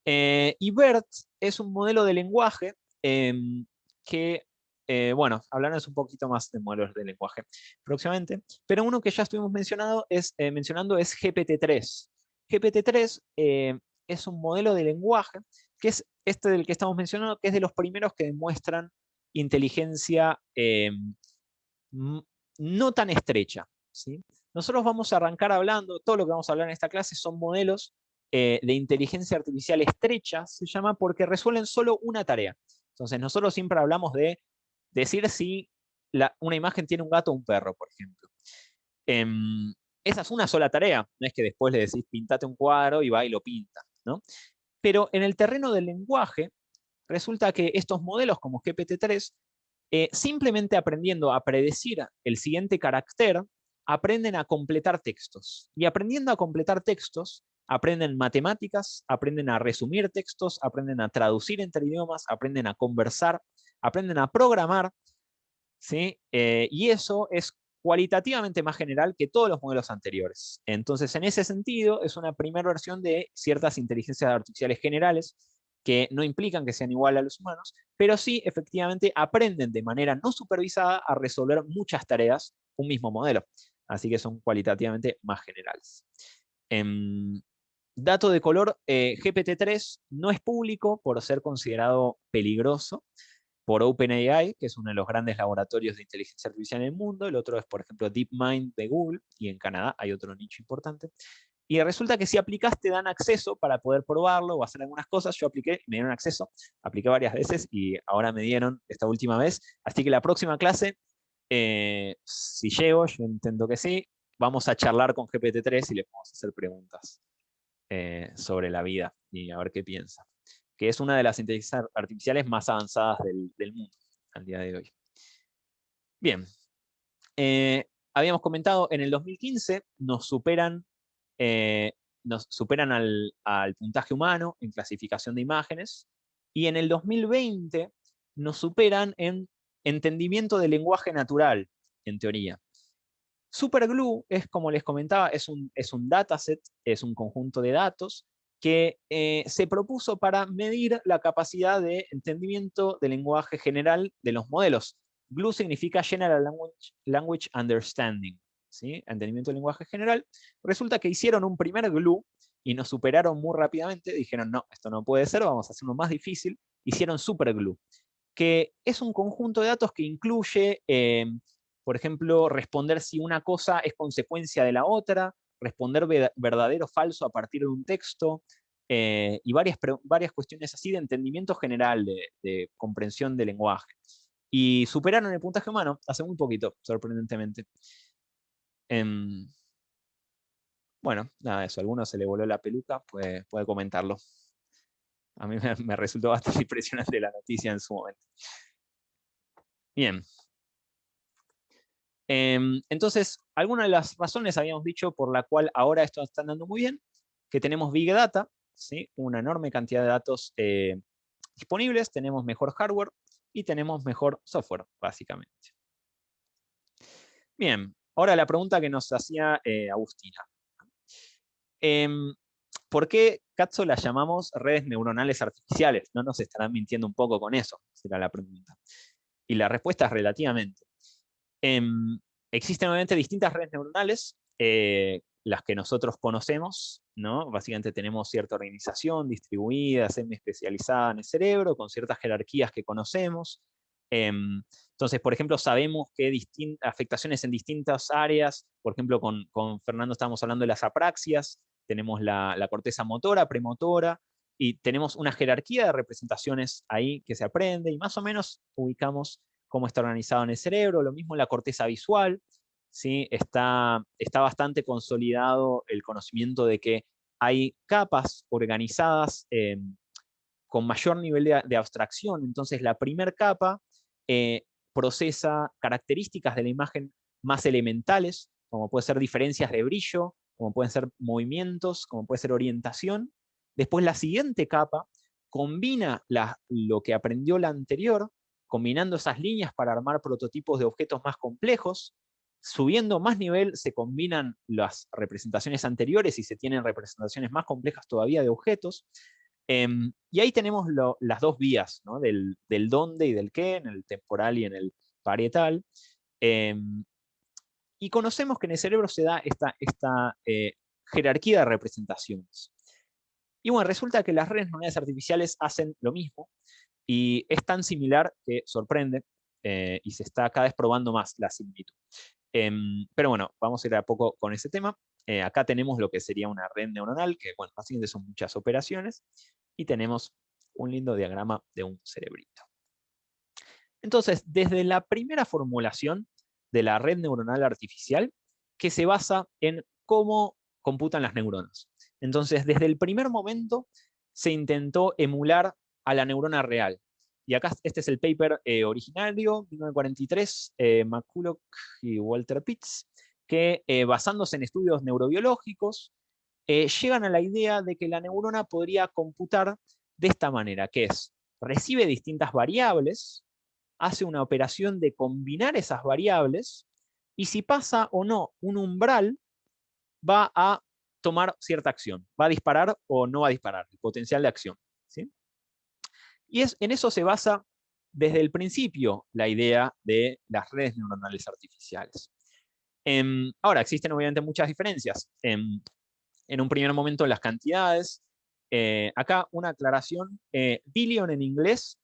Y BERT es un modelo de lenguaje que, bueno, hablaremos un poquito más de modelos de lenguaje próximamente, pero uno que ya estuvimos mencionando es GPT-3. GPT-3 es un modelo de lenguaje que es este del que estamos mencionando, que es de los primeros que demuestran inteligencia no tan estrecha, ¿sí? Nosotros vamos a arrancar hablando, todo lo que vamos a hablar en esta clase son modelos de inteligencia artificial estrecha, se llama, porque resuelven solo una tarea. Entonces nosotros siempre hablamos de decir si una imagen tiene un gato o un perro, por ejemplo. Esa es una sola tarea, no es que después le decís pintate un cuadro y va y lo pinta, ¿no? Pero en el terreno del lenguaje, resulta que estos modelos como GPT-3 simplemente aprendiendo a predecir el siguiente carácter, aprenden a completar textos. Y aprendiendo a completar textos, aprenden matemáticas, aprenden a resumir textos, aprenden a traducir entre idiomas, aprenden a conversar, aprenden a programar, ¿sí? Y eso es cualitativamente más general que todos los modelos anteriores. Entonces, en ese sentido, es una primera versión de ciertas inteligencias artificiales generales que no implican que sean iguales a los humanos, pero sí efectivamente aprenden de manera no supervisada a resolver muchas tareas un mismo modelo. Así que son cualitativamente más generales. Dato de color, GPT-3 no es público por ser considerado peligroso por OpenAI, que es uno de los grandes laboratorios de inteligencia artificial en el mundo. El otro es, por ejemplo, DeepMind de Google, y en Canadá hay otro nicho importante. Y resulta que si aplicas te dan acceso para poder probarlo o hacer algunas cosas. Yo apliqué, me dieron acceso, apliqué varias veces y ahora me dieron esta última vez. Así que la próxima clase, si llego, yo intento que sí, vamos a charlar con GPT-3 y le vamos a hacer preguntas sobre la vida y a ver qué piensa. Que es una de las inteligencias artificiales más avanzadas del mundo al día de hoy. Bien, habíamos comentado, en el 2015 nos superan al puntaje humano en clasificación de imágenes, y en el 2020 nos superan en entendimiento del lenguaje natural, en teoría. Superglue es, como les comentaba, es un dataset, es un conjunto de datos que se propuso para medir la capacidad de entendimiento del lenguaje general de los modelos. GLUE significa General Language Understanding, ¿sí? Entendimiento del lenguaje general. Resulta que hicieron un primer GLUE y nos superaron muy rápidamente. Dijeron, no, esto no puede ser, vamos a hacerlo más difícil. Hicieron SuperGLUE, que es un conjunto de datos que incluye, por ejemplo, responder si una cosa es consecuencia de la otra, responder verdadero o falso a partir de un texto, y varias cuestiones así de entendimiento general, de comprensión del lenguaje. Y superaron el puntaje humano hace muy poquito, sorprendentemente. Bueno, nada, eso. A alguno se le voló la peluca, puede comentarlo. A mí me resultó bastante impresionante la noticia en su momento. Bien. Entonces, algunas de las razones habíamos dicho por la cual ahora esto está andando muy bien, que tenemos Big Data, ¿sí? Una enorme cantidad de datos disponibles, tenemos mejor hardware y tenemos mejor software, básicamente. Bien, ahora la pregunta que nos hacía Agustina. ¿Por qué, Katso, las llamamos redes neuronales artificiales? ¿No nos estarán mintiendo un poco con eso? Será la pregunta. Y la respuesta es relativamente. Existen obviamente distintas redes neuronales. las que nosotros conocemos, ¿no? Básicamente tenemos cierta organización distribuida, semi-especializada en el cerebro, con ciertas jerarquías que conocemos. Entonces, por ejemplo, sabemos que afectaciones en distintas áreas, por ejemplo, con Fernando estábamos hablando de las apraxias, tenemos la corteza motora, premotora, y tenemos una jerarquía de representaciones ahí que se aprende, y más o menos ubicamos cómo está organizado en el cerebro. Lo mismo en la corteza visual, ¿sí? Está bastante consolidado el conocimiento de que hay capas organizadas con mayor nivel de abstracción. Entonces, la primera capa procesa características de la imagen más elementales, como pueden ser diferencias de brillo, como pueden ser movimientos, como puede ser orientación. Después, la siguiente capa combina lo que aprendió la anterior, combinando esas líneas para armar prototipos de objetos más complejos. Subiendo más nivel, se combinan las representaciones anteriores y se tienen representaciones más complejas todavía de objetos. Y ahí tenemos las dos vías, ¿no? del dónde y del qué, en el temporal y en el parietal. Y conocemos que en el cerebro se da esta jerarquía de representaciones. Y bueno, resulta que las redes neuronales artificiales hacen lo mismo, y es tan similar que sorprende, y se está cada vez probando más la similitud. Pero bueno, vamos a ir a poco con ese tema. Acá tenemos lo que sería una red neuronal, que bueno, básicamente son muchas operaciones, y tenemos un lindo diagrama de un cerebrito. Entonces, desde la primera formulación de la red neuronal artificial, que se basa en cómo computan las neuronas. Entonces, desde el primer momento se intentó emular a la neurona real. Y acá este es el paper originario, 1943, McCulloch y Walter Pitts, que basándose en estudios neurobiológicos, llegan a la idea de que la neurona podría computar de esta manera, que es, recibe distintas variables, hace una operación de combinar esas variables, y si pasa o no un umbral, va a tomar cierta acción, va a disparar o no va a disparar, el potencial de acción, ¿sí? Y en eso se basa desde el principio la idea de las redes neuronales artificiales. Ahora, existen obviamente muchas diferencias. En un primer momento, las cantidades. Acá una aclaración, billion en inglés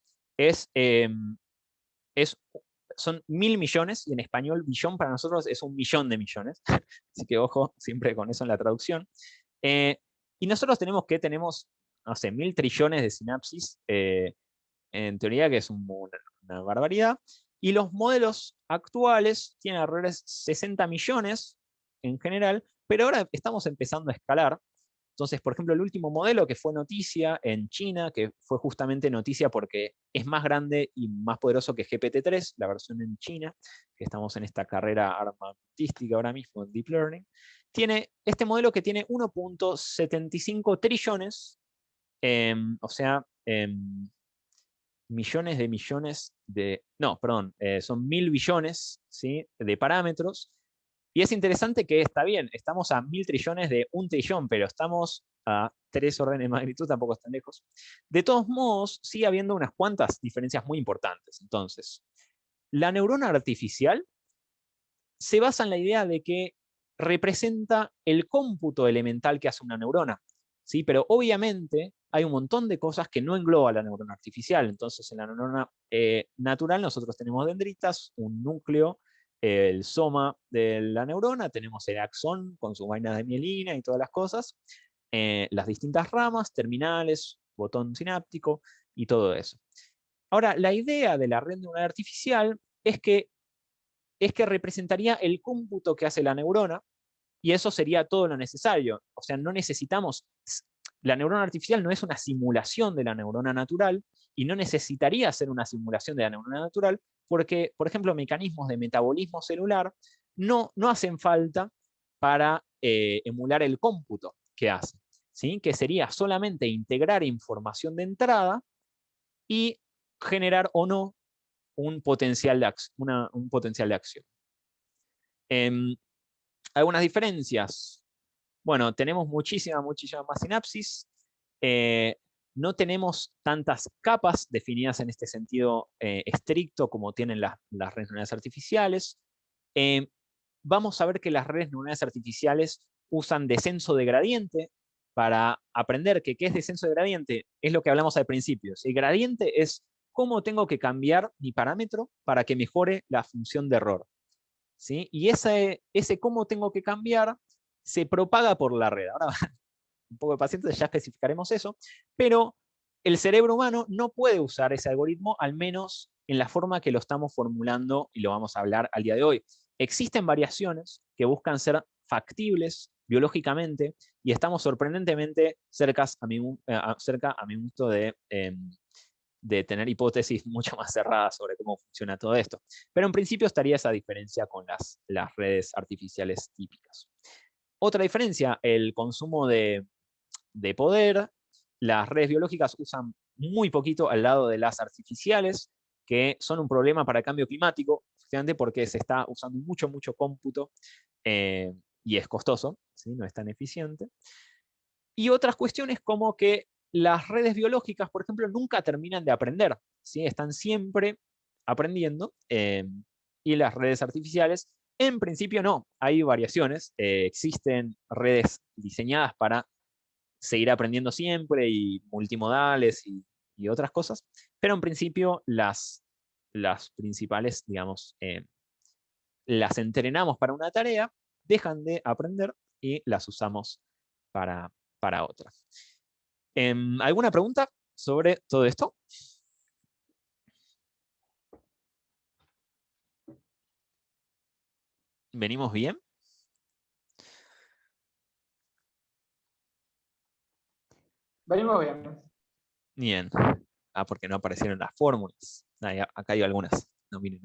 son 1000 millones, y en español billón para nosotros es 1.000.000 de millones. Así que ojo siempre con eso en la traducción. Y nosotros tenemos, no sé, 1000 trillones de sinapsis, en teoría, que es una barbaridad. Y los modelos actuales tienen alrededor de 60 millones en general, pero ahora estamos empezando a escalar. Entonces, por ejemplo, el último modelo que fue noticia en China, que fue justamente noticia porque es más grande y más poderoso que GPT-3, la versión en China, que estamos en esta carrera armamentística ahora mismo en Deep Learning, tiene este modelo que tiene 1.75 trillones, o sea, millones de millones de... No, perdón, son 1000 billones, ¿sí?, de parámetros. Y es interesante que está bien, estamos a 1000 trillones de 1 trillón, pero estamos a 3 órdenes de magnitud, tampoco están lejos. De todos modos, sigue habiendo unas cuantas diferencias muy importantes. Entonces, la neurona artificial se basa en la idea de que representa el cómputo elemental que hace una neurona, ¿sí? Pero obviamente hay un montón de cosas que no engloba la neurona artificial. Entonces, en la neurona natural nosotros tenemos dendritas, un núcleo, el soma de la neurona, tenemos el axón con sus vainas de mielina y todas las cosas, las distintas ramas, terminales, botón sináptico y todo eso. Ahora, la idea de la red neuronal artificial es que representaría el cómputo que hace la neurona, y eso sería todo lo necesario. O sea, no necesitamos... La neurona artificial no es una simulación de la neurona natural, y no necesitaría ser una simulación de la neurona natural, porque, por ejemplo, mecanismos de metabolismo celular no hacen falta para emular el cómputo que hace, ¿sí? Que sería solamente integrar información de entrada y generar o no un potencial de acción. Algunas diferencias. Bueno, tenemos muchísimas más sinapsis. No tenemos tantas capas definidas en este sentido estricto como tienen las redes neuronales artificiales. vamos a ver que las redes neuronales artificiales usan descenso de gradiente para aprender que qué es descenso de gradiente. Es lo que hablamos al principio. El gradiente es cómo tengo que cambiar mi parámetro para que mejore la función de error, ¿sí? Y ese cómo tengo que cambiar se propaga por la red. Ahora, un poco de paciencia, ya especificaremos eso, pero el cerebro humano no puede usar ese algoritmo, al menos en la forma que lo estamos formulando y lo vamos a hablar al día de hoy. Existen variaciones que buscan ser factibles biológicamente y estamos sorprendentemente cerca a mi gusto de tener hipótesis mucho más cerradas sobre cómo funciona todo esto. Pero en principio estaría esa diferencia con las redes artificiales típicas. Otra diferencia, el consumo de poder. Las redes biológicas usan muy poquito al lado de las artificiales, que son un problema para el cambio climático, justamente porque se está usando mucho cómputo y es costoso, ¿sí? No es tan eficiente. Y otras cuestiones como que las redes biológicas, por ejemplo, nunca terminan de aprender, ¿sí? Están siempre aprendiendo, y las redes artificiales, en principio no, hay variaciones, existen redes diseñadas para seguir aprendiendo siempre y multimodales y otras cosas, pero en principio las principales, digamos, las entrenamos para una tarea, dejan de aprender y las usamos para otra. ¿Alguna pregunta sobre todo esto? ¿Venimos bien? Venimos bien. Bien. Ah, porque no aparecieron las fórmulas. Acá hay algunas. No miren.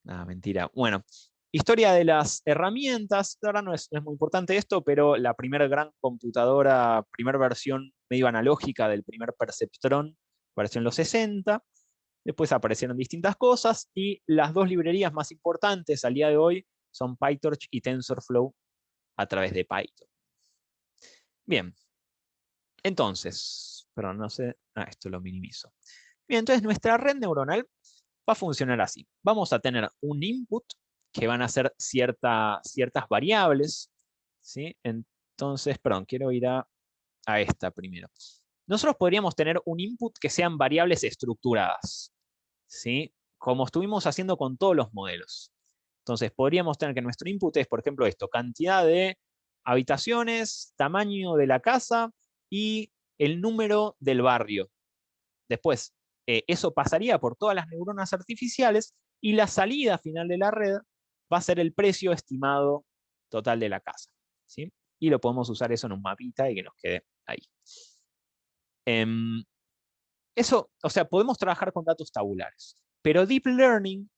Nada, mentira. Bueno, historia de las herramientas. Ahora no es muy importante esto, pero la primera gran computadora, primera versión medio analógica del primer perceptrón, apareció en los 60. Después aparecieron distintas cosas y las dos librerías más importantes al día de hoy son PyTorch y TensorFlow a través de Python. Bien, entonces, pero no sé, esto lo minimizo. Bien, entonces nuestra red neuronal va a funcionar así. Vamos a tener un input que van a ser ciertas variables, ¿sí? Entonces, perdón, quiero ir a esta primero. Nosotros podríamos tener un input que sean variables estructuradas, ¿sí? Como estuvimos haciendo con todos los modelos. Entonces, podríamos tener que nuestro input es, por ejemplo, esto, cantidad de habitaciones, tamaño de la casa y el número del barrio. Después, eso pasaría por todas las neuronas artificiales y la salida final de la red va a ser el precio estimado total de la casa, ¿sí? Y lo podemos usar eso en un mapita y que nos quede ahí. Eso, o sea, podemos trabajar con datos tabulares, pero Deep Learning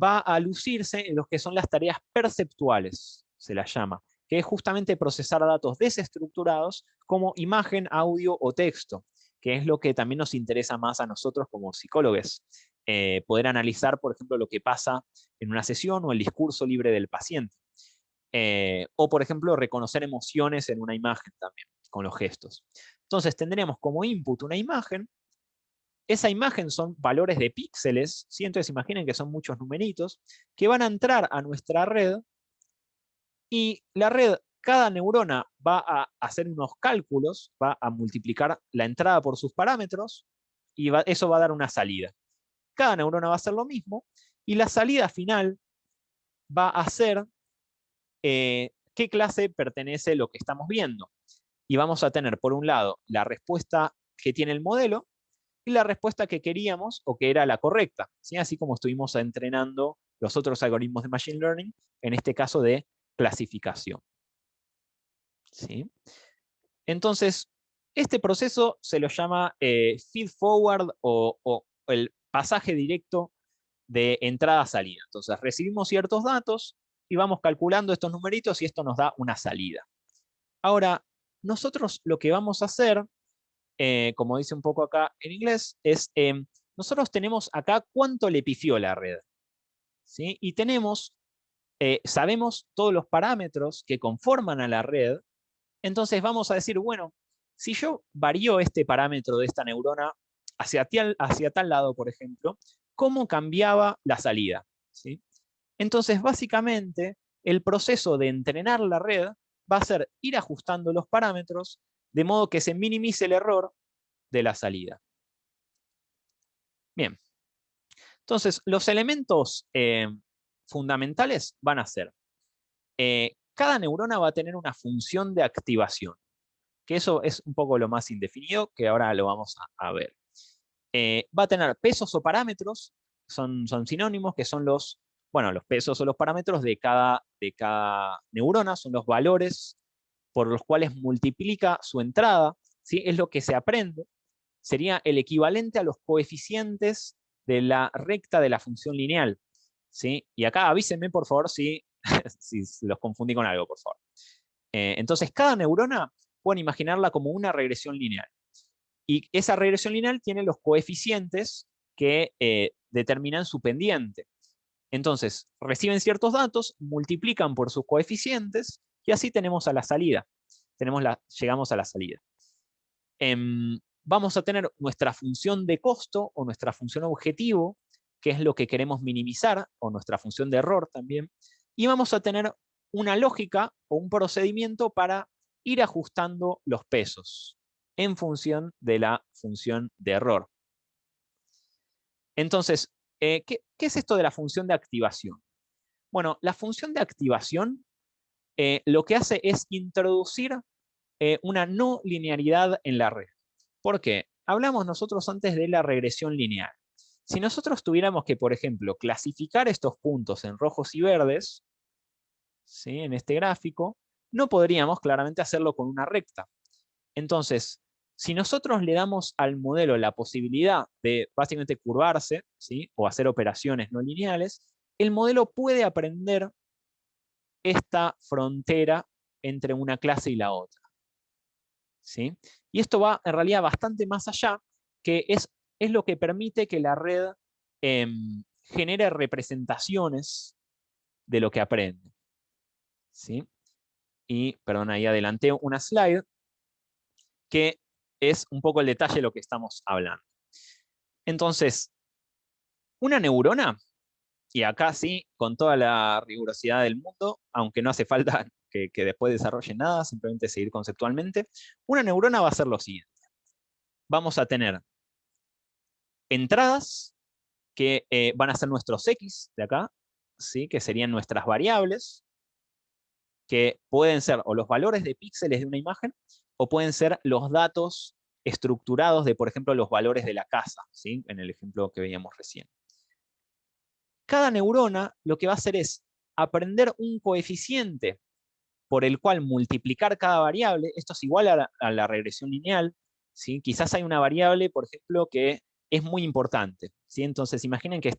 va a lucirse en lo que son las tareas perceptuales, se las llama, que es justamente procesar datos desestructurados como imagen, audio o texto, que es lo que también nos interesa más a nosotros como psicólogos. Poder analizar, por ejemplo, lo que pasa en una sesión o el discurso libre del paciente. O, por ejemplo, reconocer emociones en una imagen también, con los gestos. Entonces, tendremos como input una imagen. Esa imagen son valores de píxeles, ¿sí? Entonces imaginen que son muchos numeritos, que van a entrar a nuestra red y la red, cada neurona va a hacer unos cálculos, va a multiplicar la entrada por sus parámetros y eso va a dar una salida. Cada neurona va a hacer lo mismo y la salida final va a ser qué clase pertenece lo que estamos viendo. Y vamos a tener, por un lado, la respuesta que tiene el modelo y la respuesta que queríamos o que era la correcta, ¿sí? Así como estuvimos entrenando los otros algoritmos de Machine Learning, en este caso de clasificación, ¿sí? Entonces, este proceso se lo llama feed forward o el pasaje directo de entrada-salida. Entonces, recibimos ciertos datos y vamos calculando estos numeritos y esto nos da una salida. Ahora, nosotros lo que vamos a hacer, como dice un poco acá en inglés, es nosotros tenemos acá cuánto le pifió la red, ¿sí? Y tenemos, sabemos todos los parámetros que conforman a la red, entonces vamos a decir, bueno, si yo varío este parámetro de esta neurona hacia tal lado, por ejemplo, ¿cómo cambiaba la salida? ¿Sí? Entonces, básicamente, el proceso de entrenar la red va a ser ir ajustando los parámetros de modo que se minimice el error de la salida. Bien. Entonces, los elementos fundamentales van a ser, cada neurona va a tener una función de activación, que eso es un poco lo más indefinido, que ahora lo vamos a ver. Va a tener pesos o parámetros, son sinónimos, que son los pesos o los parámetros de cada neurona, son los valores por los cuales multiplica su entrada, ¿sí? Es lo que se aprende, sería el equivalente a los coeficientes de la recta de la función lineal, ¿sí? Y acá avísenme, por favor, si los confundí con algo, por favor. Entonces, cada neurona pueden imaginarla como una regresión lineal. Y esa regresión lineal tiene los coeficientes que determinan su pendiente. Entonces, reciben ciertos datos, multiplican por sus coeficientes, y así tenemos a la salida. Llegamos a la salida. Vamos a tener nuestra función de costo o nuestra función objetivo, que es lo que queremos minimizar, o nuestra función de error también, y vamos a tener una lógica o un procedimiento para ir ajustando los pesos en función de la función de error. Entonces, ¿qué es esto de la función de activación? Bueno, la función de activación lo que hace es introducir una no linealidad en la red. ¿Por qué? Hablamos nosotros antes de la regresión lineal. Si nosotros tuviéramos que, por ejemplo, clasificar estos puntos en rojos y verdes, ¿sí? En este gráfico, no podríamos claramente hacerlo con una recta. Entonces, si nosotros le damos al modelo la posibilidad de básicamente curvarse, ¿sí? O hacer operaciones no lineales, el modelo puede aprender esta frontera entre una clase y la otra, ¿sí? Y esto va en realidad bastante más allá, que es lo que permite que la red genere representaciones de lo que aprende, ¿sí? Y, perdón, ahí adelanté una slide, que es un poco el detalle de lo que estamos hablando. Entonces, una neurona, y acá sí, con toda la rigurosidad del mundo, aunque no hace falta que después desarrolle nada, simplemente seguir conceptualmente, una neurona va a ser lo siguiente. Vamos a tener entradas que van a ser nuestros X de acá, ¿sí? Que serían nuestras variables, que pueden ser o los valores de píxeles de una imagen, o pueden ser los datos estructurados de, por ejemplo, los valores de la casa, ¿sí? En el ejemplo que veíamos recién. Cada neurona lo que va a hacer es aprender un coeficiente por el cual multiplicar cada variable. Esto es igual a la regresión lineal, ¿sí? Quizás hay una variable, por ejemplo, que es muy importante, ¿sí? Entonces, imaginen que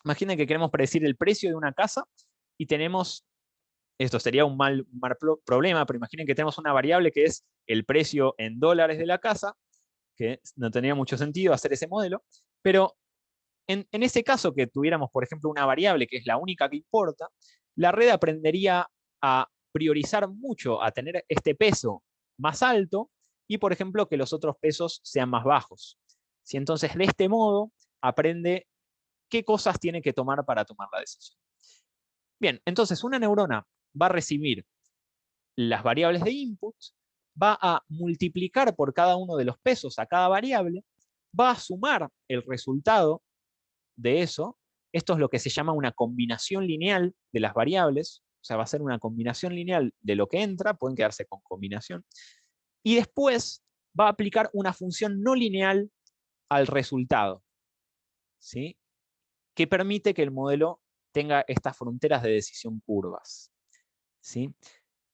imaginen que queremos predecir el precio de una casa y tenemos, esto sería un mal problema, pero imaginen que tenemos una variable que es el precio en dólares de la casa, que no tendría mucho sentido hacer ese modelo, pero en ese caso que tuviéramos, por ejemplo, una variable que es la única que importa, la red aprendería a priorizar mucho, a tener este peso más alto y, por ejemplo, que los otros pesos sean más bajos. ¿Sí? Entonces, de este modo, aprende qué cosas tiene que tomar para tomar la decisión. Bien, entonces una neurona va a recibir las variables de input, va a multiplicar por cada uno de los pesos a cada variable, va a sumar el resultado de eso. Esto es lo que se llama una combinación lineal de las variables, o sea, va a ser una combinación lineal de lo que entra, pueden quedarse con combinación, y después va a aplicar una función no lineal al resultado, ¿sí? Que permite que el modelo tenga estas fronteras de decisión curvas, ¿sí?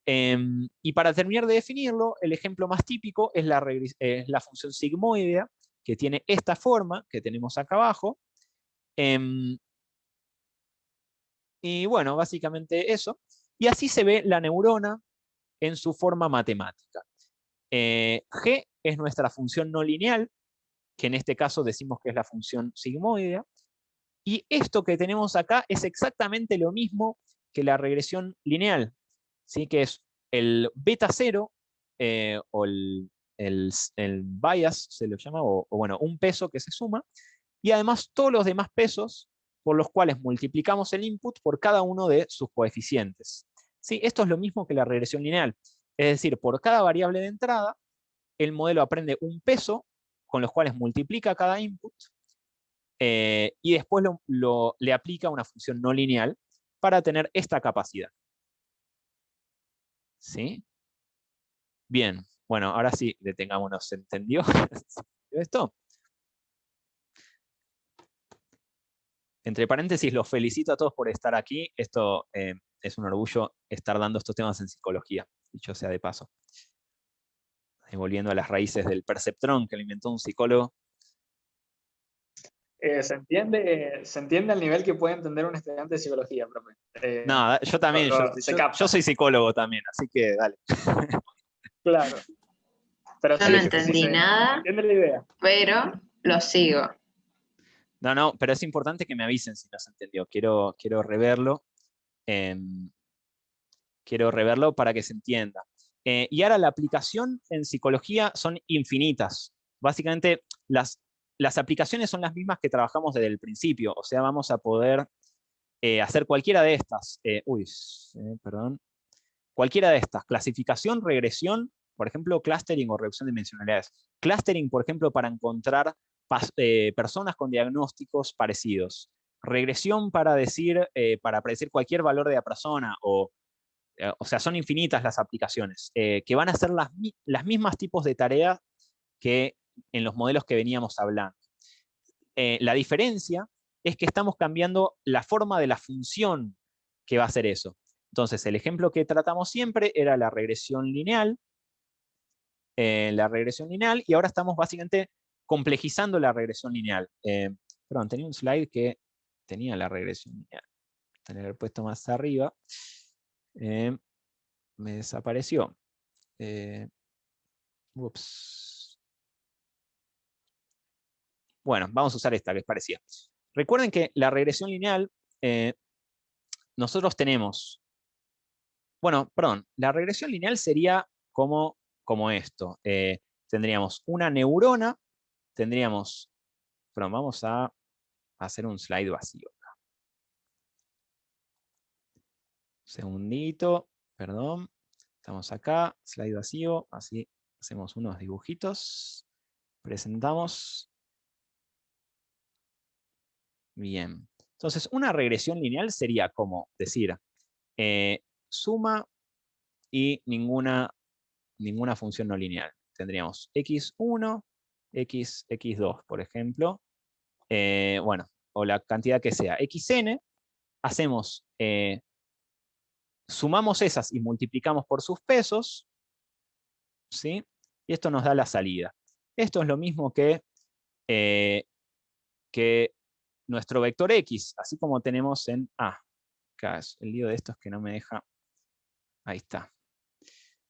Y para terminar de definirlo, el ejemplo más típico es la función sigmoidea, que tiene esta forma que tenemos acá abajo. Y bueno, básicamente eso. Y así se ve la neurona en su forma matemática. G es nuestra función no lineal, que en este caso decimos que es la función sigmoidea. Y esto que tenemos acá es exactamente lo mismo que la regresión lineal, ¿sí? Que es el beta 0 o el bias, se lo llama, o bueno, un peso que se suma, y además todos los demás pesos por los cuales multiplicamos el input por cada uno de sus coeficientes. ¿Sí? Esto es lo mismo que la regresión lineal. Es decir, por cada variable de entrada, el modelo aprende un peso, con los cuales multiplica cada input, y después le aplica una función no lineal para tener esta capacidad. ¿Sí? Bien, bueno, ahora sí, detengámonos. ¿Se entendió esto? Entre paréntesis, los felicito a todos por estar aquí. Esto es un orgullo estar dando estos temas en psicología, dicho sea de paso. Y volviendo a las raíces del perceptrón que lo inventó un psicólogo. ¿Se entiende al nivel que puede entender un estudiante de psicología, profe? No, yo también, Se capta. yo soy psicólogo también, así que dale. Claro. Pero Yo sí, no sí, entendí se nada, entiende la idea. pero lo sigo. No, pero es importante que me avisen si no se entendió. Quiero reverlo. Quiero reverlo para que se entienda. Y ahora la aplicación en psicología son infinitas. Básicamente, las aplicaciones son las mismas que trabajamos desde el principio. O sea, vamos a poder hacer cualquiera de estas. Perdón. Cualquiera de estas. Clasificación, regresión, por ejemplo, clustering o reducción de dimensionalidades. Clustering, por ejemplo, para encontrar personas con diagnósticos parecidos. Regresión para predecir cualquier valor de la persona, o sea, son infinitas las aplicaciones, que van a hacer las mismas tipos de tareas que en los modelos que veníamos hablando. La diferencia es que estamos cambiando la forma de la función que va a hacer eso. Entonces, el ejemplo que tratamos siempre era la regresión lineal, y ahora estamos básicamente complejizando la regresión lineal. Perdón, tenía un slide que tenía la regresión lineal. Tenía que haber puesto más arriba. Me desapareció. Ups. Bueno, vamos a usar esta que es parecida. Recuerden que la regresión lineal, nosotros tenemos, bueno, perdón, la regresión lineal sería como esto. Tendríamos una neurona, tendríamos, perdón, vamos a hacer un slide vacío. Segundito, perdón. Estamos acá, slide vacío, así hacemos unos dibujitos, presentamos. Bien. Entonces, una regresión lineal sería como decir, suma y ninguna función no lineal. Tendríamos x1, x2, por ejemplo. Bueno, o la cantidad que sea. xn, hacemos, sumamos esas y multiplicamos por sus pesos, ¿sí? Y esto nos da la salida. Esto es lo mismo que nuestro vector x, así como tenemos en... acá es el lío de esto es que no me deja... Ahí está.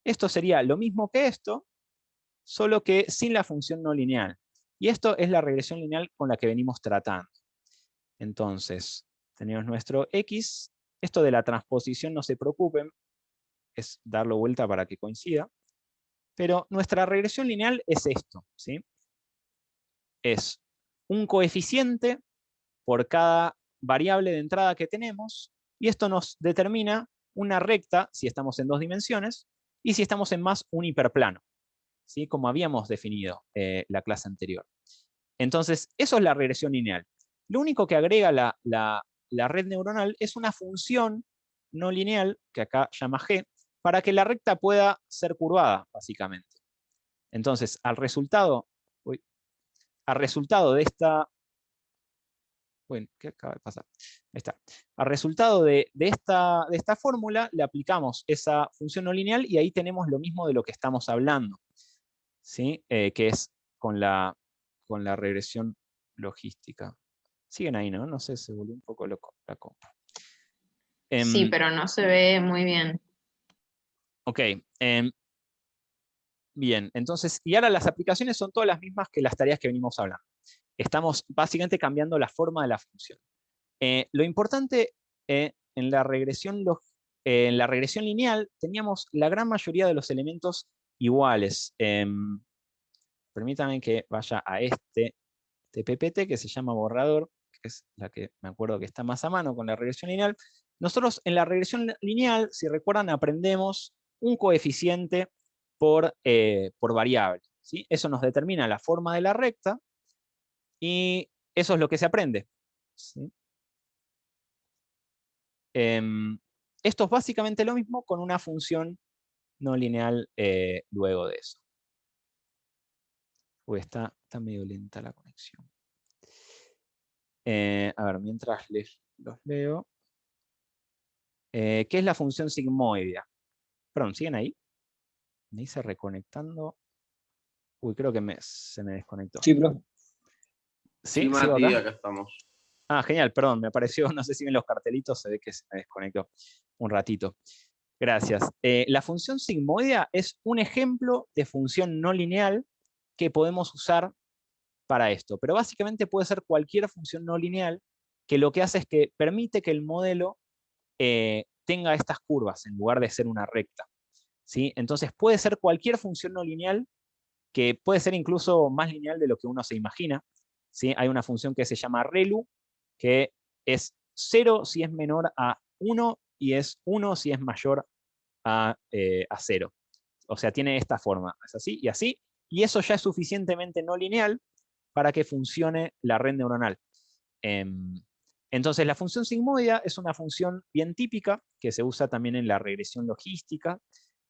Esto sería lo mismo que esto, solo que sin la función no lineal. Y esto es la regresión lineal con la que venimos tratando. Entonces, tenemos nuestro x. Esto de la transposición no se preocupen, es darlo vuelta para que coincida. Pero nuestra regresión lineal es esto, ¿sí? Es un coeficiente por cada variable de entrada que tenemos, y esto nos determina una recta si estamos en 2 dimensiones, y si estamos en más, un hiperplano, ¿sí? Como habíamos definido la clase anterior. Entonces, eso es la regresión lineal. Lo único que agrega la red neuronal es una función no lineal, que acá llama g, para que la recta pueda ser curvada, básicamente. Entonces, al resultado de esta... Bueno, ¿qué acaba de pasar? Ahí está. Al resultado de esta fórmula le aplicamos esa función no lineal y ahí tenemos lo mismo de lo que estamos hablando, ¿sí? Que es con la regresión logística. Siguen ahí, ¿no? No sé, se volvió un poco loco la compu. Sí, pero no se ve muy bien. Ok. Bien, entonces, y ahora las aplicaciones son todas las mismas que las tareas que venimos hablando. Estamos básicamente cambiando la forma de la función. Lo importante en la regresión lineal teníamos la gran mayoría de los elementos iguales. Permítanme que vaya a este PPT que se llama borrador, que es la que me acuerdo que está más a mano con la regresión lineal. Nosotros en la regresión lineal, si recuerdan, aprendemos un coeficiente por variable, ¿sí? Eso nos determina la forma de la recta y eso es lo que se aprende, ¿sí? Esto es básicamente lo mismo con una función no lineal luego de eso. Uy, está medio lenta la conexión. A ver, mientras los leo. ¿Qué es la función sigmoidea? Perdón, ¿siguen ahí? Me hice reconectando. Uy, creo que se me desconectó. Sí, profe. ¿Sí? Sí, ¿Sigo Mati, acá? acá estamos. Ah, genial, perdón, me apareció, no sé si ven los cartelitos, se ve que se me desconectó un ratito. Gracias. La función sigmoidea es un ejemplo de función no lineal que podemos usar para esto, pero básicamente puede ser cualquier función no lineal que lo que hace es que permite que el modelo tenga estas curvas en lugar de ser una recta, ¿sí? Entonces puede ser cualquier función no lineal que puede ser incluso más lineal de lo que uno se imagina, ¿sí? Hay una función que se llama ReLU, que es 0 si es menor a 1 y es 1 si es mayor a 0. O sea, tiene esta forma, es así, y eso ya es suficientemente no lineal para que funcione la red neuronal. Entonces, la función sigmoidea es una función bien típica que se usa también en la regresión logística,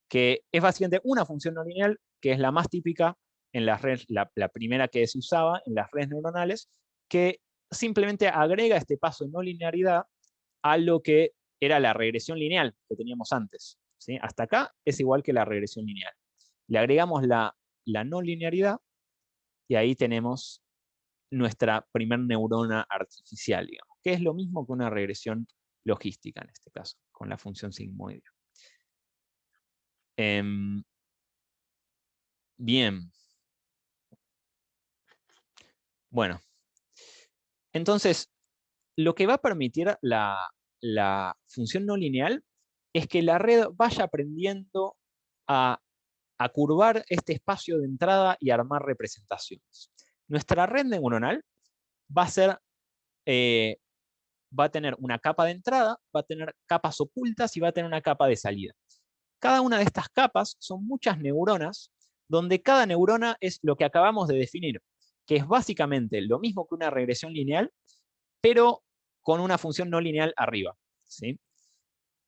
que es básicamente una función no lineal, que es la más típica en las redes, la primera que se usaba en las redes neuronales, que simplemente agrega este paso de no linearidad a lo que era la regresión lineal que teníamos antes, ¿sí? Hasta acá es igual que la regresión lineal. Le agregamos la no linearidad y ahí tenemos nuestra primer neurona artificial, digamos, que es lo mismo que una regresión logística en este caso, con la función sigmoidea. Bien. Bueno. Entonces, lo que va a permitir la función no lineal es que la red vaya aprendiendo a curvar este espacio de entrada y armar representaciones. Nuestra red neuronal va a tener una capa de entrada, va a tener capas ocultas y va a tener una capa de salida. Cada una de estas capas son muchas neuronas, donde cada neurona es lo que acabamos de definir, que es básicamente lo mismo que una regresión lineal, pero con una función no lineal arriba, ¿sí?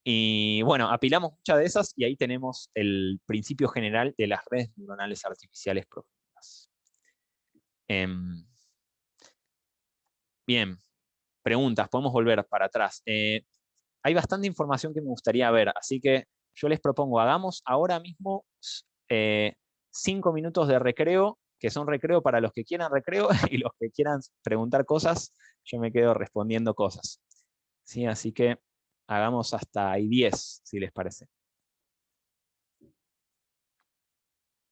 Y bueno, apilamos muchas de esas y ahí tenemos el principio general de las redes neuronales artificiales profundas. Bien, preguntas, podemos volver para atrás. Hay bastante información que me gustaría ver, así que yo les propongo, hagamos ahora mismo 5 minutos de recreo, que son recreo para los que quieran recreo y los que quieran preguntar cosas, yo me quedo respondiendo cosas. ¿Sí? Así que hagamos hasta ahí 10, si les parece.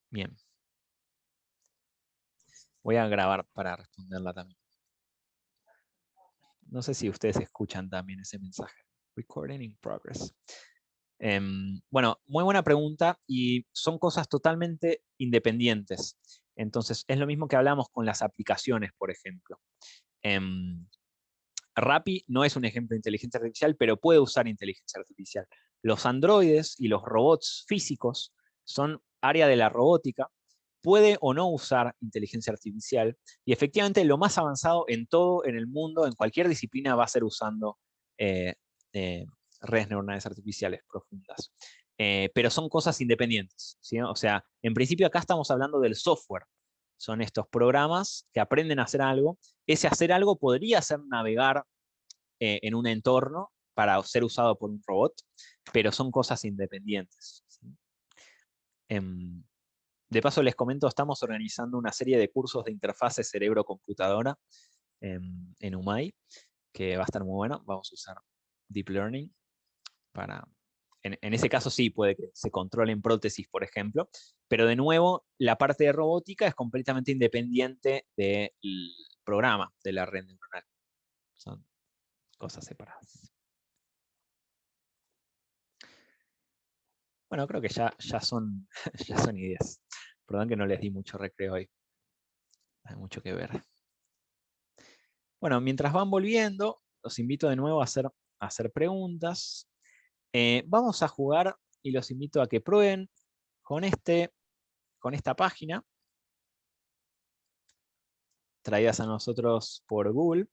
Bien. Voy a grabar para responderla también. No sé si ustedes escuchan también ese mensaje. Recording in progress. Bueno, muy buena pregunta y son cosas totalmente independientes. Entonces, es lo mismo que hablamos con las aplicaciones, por ejemplo. Rappi no es un ejemplo de inteligencia artificial, pero puede usar inteligencia artificial. Los androides y los robots físicos son área de la robótica, puede o no usar inteligencia artificial, y efectivamente lo más avanzado en todo en el mundo, en cualquier disciplina, va a ser usando redes neuronales artificiales profundas. Pero son cosas independientes, ¿sí? O sea, en principio acá estamos hablando del software. Son estos programas que aprenden a hacer algo. Ese hacer algo podría ser navegar en un entorno para ser usado por un robot, pero son cosas independientes, ¿sí? De paso les comento, estamos organizando una serie de cursos de interfase cerebro-computadora en UMAI, que va a estar muy bueno. Vamos a usar Deep Learning para... En ese caso sí puede que se controlen prótesis, por ejemplo, pero de nuevo la parte de robótica es completamente independiente del programa de la red neuronal. Son cosas separadas. Bueno, creo que ya son ideas. Perdón que no les di mucho recreo hoy. Hay mucho que ver. Bueno, mientras van volviendo, los invito de nuevo a hacer preguntas. Vamos a jugar y los invito a que prueben con esta página, traídas a nosotros por Google,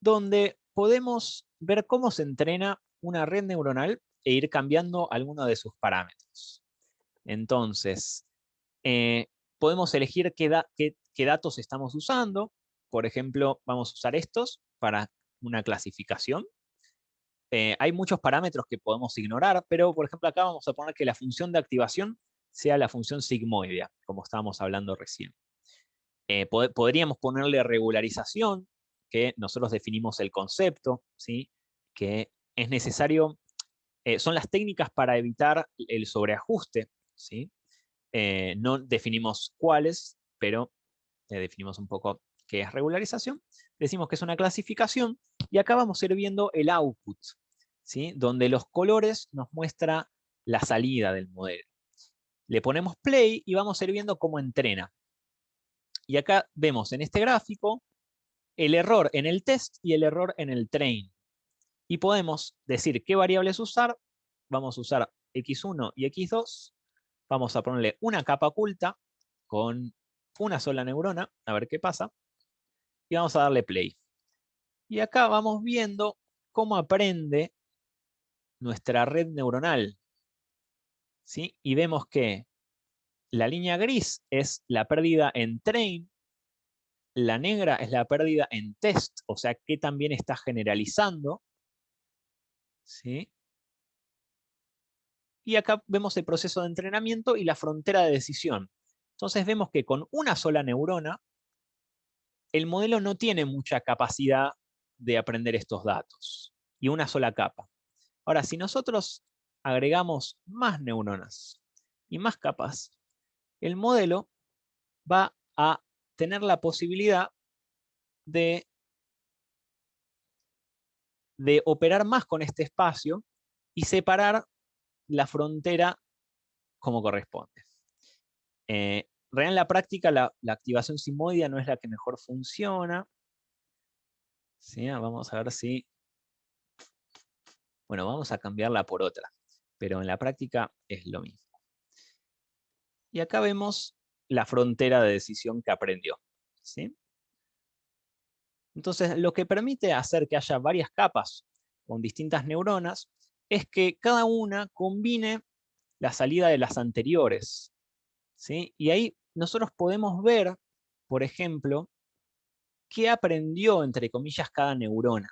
donde podemos ver cómo se entrena una red neuronal e ir cambiando algunos de sus parámetros. Entonces, podemos elegir qué datos estamos usando. Por ejemplo, vamos a usar estos para una clasificación. Hay muchos parámetros que podemos ignorar, pero por ejemplo acá vamos a poner que la función de activación sea la función sigmoidea, como estábamos hablando recién. Podríamos ponerle regularización, que nosotros definimos el concepto, ¿sí? Que es necesario, son las técnicas para evitar el sobreajuste, ¿sí? No definimos cuáles, pero definimos un poco qué es regularización. Decimos que es una clasificación, y acá vamos a ir viendo el output, ¿sí? Donde los colores nos muestra la salida del modelo. Le ponemos play y vamos a ir viendo cómo entrena. Y acá vemos en este gráfico el error en el test y el error en el train. Y podemos decir qué variables usar. Vamos a usar x1 y x2. Vamos a ponerle una capa oculta con una sola neurona, a ver qué pasa. Y vamos a darle play. Y acá vamos viendo cómo aprende nuestra red neuronal, ¿sí? Y vemos que la línea gris es la pérdida en train, la negra es la pérdida en test, o sea que también está generalizando, ¿sí? Y acá vemos el proceso de entrenamiento y la frontera de decisión. Entonces vemos que con una sola neurona, el modelo no tiene mucha capacidad de aprender estos datos, y una sola capa. Ahora, si nosotros agregamos más neuronas y más capas, el modelo va a tener la posibilidad de operar más con este espacio y separar la frontera como corresponde. En la práctica, la activación sigmoidea no es la que mejor funciona. ¿Sí? Vamos a ver si... Bueno, vamos a cambiarla por otra, pero en la práctica es lo mismo. Y acá vemos la frontera de decisión que aprendió, ¿sí? Entonces, lo que permite hacer que haya varias capas con distintas neuronas es que cada una combine la salida de las anteriores, ¿sí? Y ahí nosotros podemos ver, por ejemplo, qué aprendió, entre comillas, cada neurona,